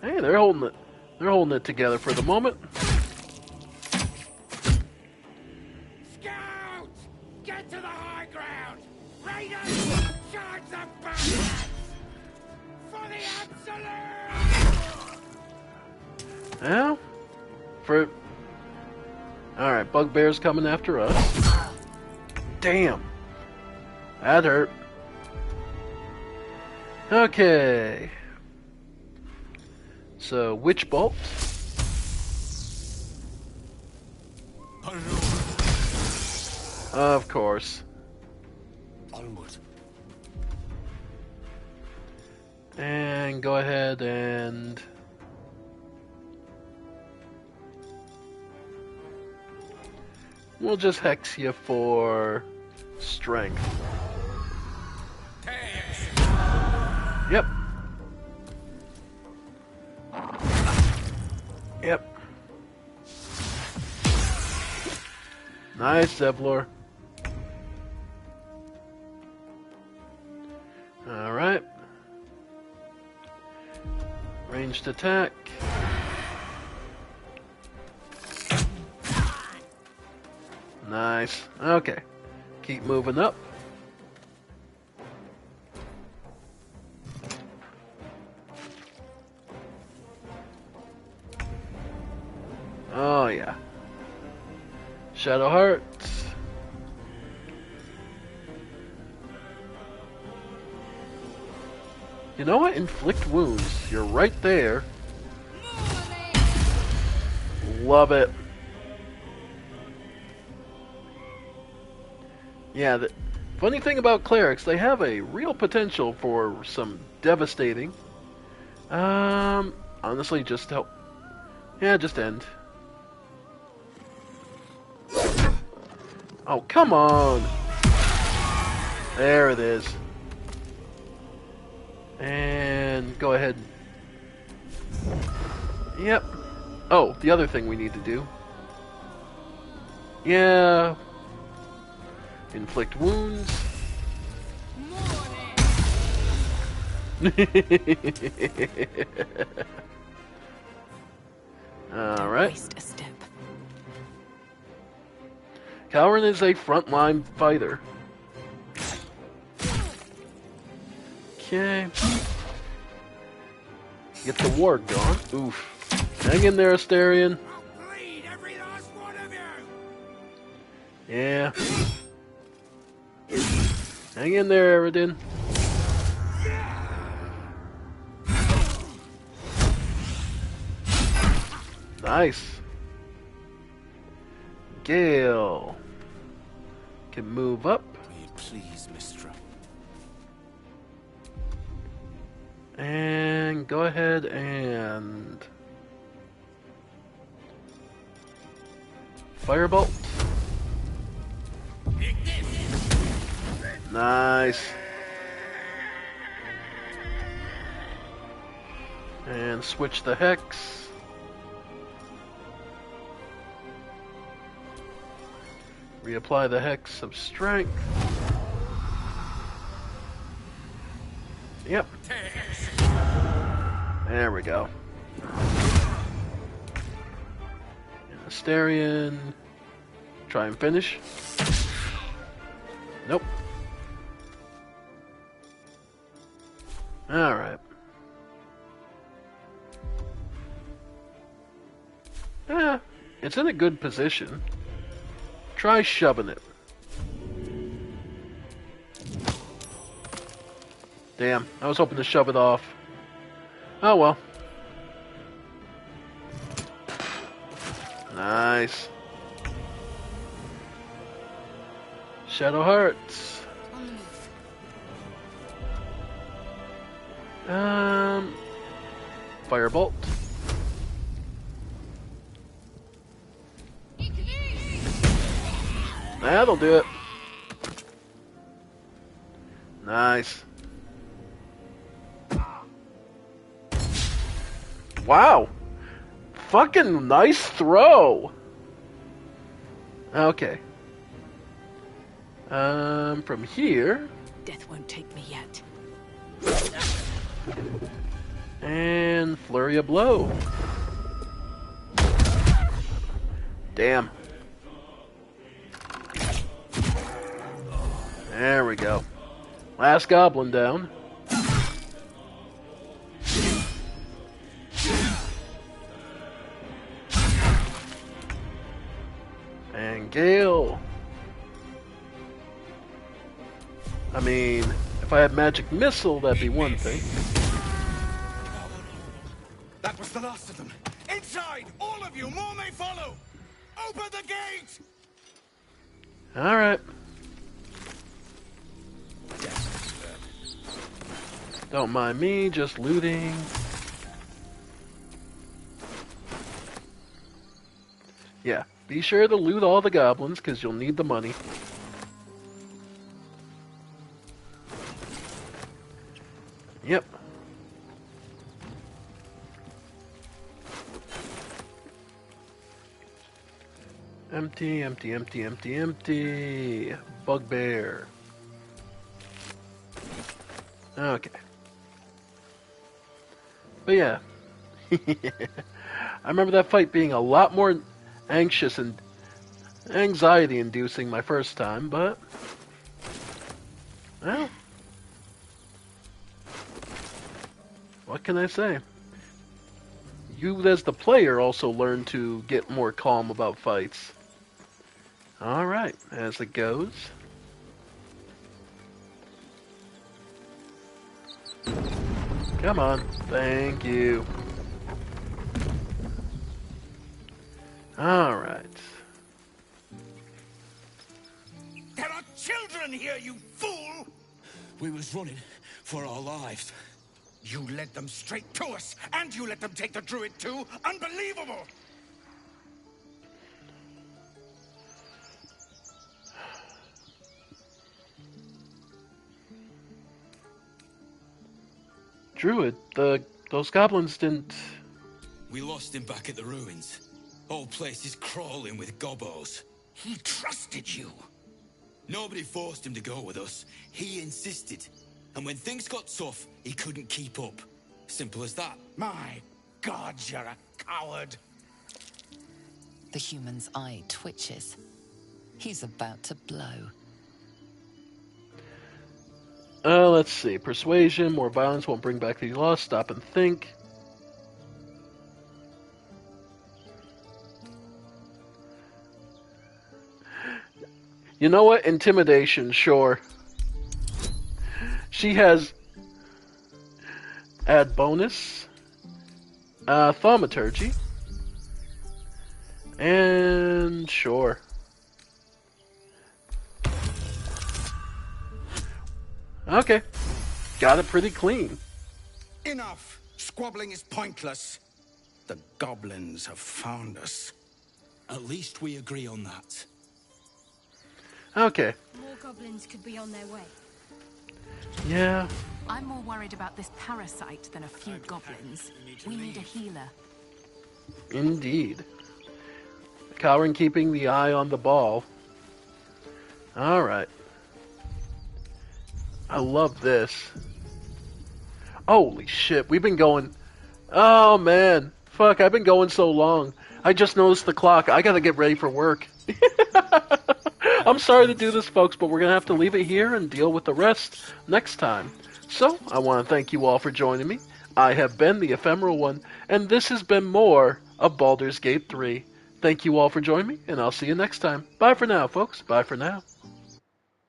Hey, they're holding it. They're holding it together for the moment. Scouts! Get to the high ground! Raiders! Charge the bastards! Fire Well, alright, bugbear's coming after us. Damn! That hurt. Okay. So, Witch Bolt. Of course. Onward. And go ahead and... we'll just hex you for strength. Yep. Yep. Nice, Zevlor. Alright. Ranged attack. Nice. Okay. Keep moving up. Oh, yeah. Shadow Hearts. You know what? Inflict wounds. You're right there. Love it. Yeah, the funny thing about clerics, they have a real potential for some devastating. Honestly, just help. Yeah, just end. Oh, come on! There it is. And go ahead. Yep. Oh, the other thing we need to do. Yeah. Inflict wounds. Alright. Waste a step. Calren is a frontline fighter. Okay. Get the ward going. Oof. Hang in there, Astarion. Yeah. Hang in there, Eridan. Nice. Gale can move up. Please, Mistra. And go ahead and Firebolt. Nice. And switch the hex. Reapply the hex of strength. Yep. There we go. Astarion. Try and finish. Nope. Alright. It's in a good position. Try shoving it. Damn, I was hoping to shove it off. Oh well. Nice. Shadow Hearts. Firebolt. That'll do it. Nice. Wow. Fucking nice throw. Okay. From here. Death won't take me yet. And flurry of blow. Damn. There we go. Last goblin down. I mean, if I had magic missile, that'd be one thing. That was the last of them. Inside! All of you! More may follow! Open the gate! Alright. Don't mind me, just looting. Yeah, be sure to loot all the goblins, because you'll need the money. Yep. Empty, empty, empty, empty, empty. Bugbear. Okay. But yeah. I remember that fight being a lot more anxious and anxiety-inducing my first time, but... well... what can I say? You, as the player, also learn to get more calm about fights. Alright, as it goes. Come on. Thank you. Alright. There are children here, you fool! We was running for our lives. You led them straight to us, and you let them take the druid too? Unbelievable! Druid, those goblins didn't... We lost him back at the ruins. Whole place is crawling with gobos. He trusted you. Nobody forced him to go with us. He insisted. And when things got tough, he couldn't keep up. Simple as that. My God, you're a coward. The human's eye twitches. He's about to blow. Let's see. Persuasion, more violence won't bring back the lost. Stop and think. You know what? Intimidation, sure. She has... add bonus. Thaumaturgy. And... sure. Okay. Got it pretty clean. Enough! Squabbling is pointless. The goblins have found us. At least we agree on that. Okay. More goblins could be on their way. Yeah. I'm more worried about this parasite than a few goblins. We need a healer. Indeed. Cowering keeping the eye on the ball. Alright. I love this. Holy shit, we've been going... oh man. Fuck, I've been going so long. I just noticed the clock. I gotta get ready for work. I'm sorry to do this, folks, but we're gonna have to leave it here and deal with the rest next time. So, I want to thank you all for joining me. I have been the Ephemeral One, and this has been more of Baldur's Gate 3. Thank you all for joining me, and I'll see you next time. Bye for now, folks. Bye for now.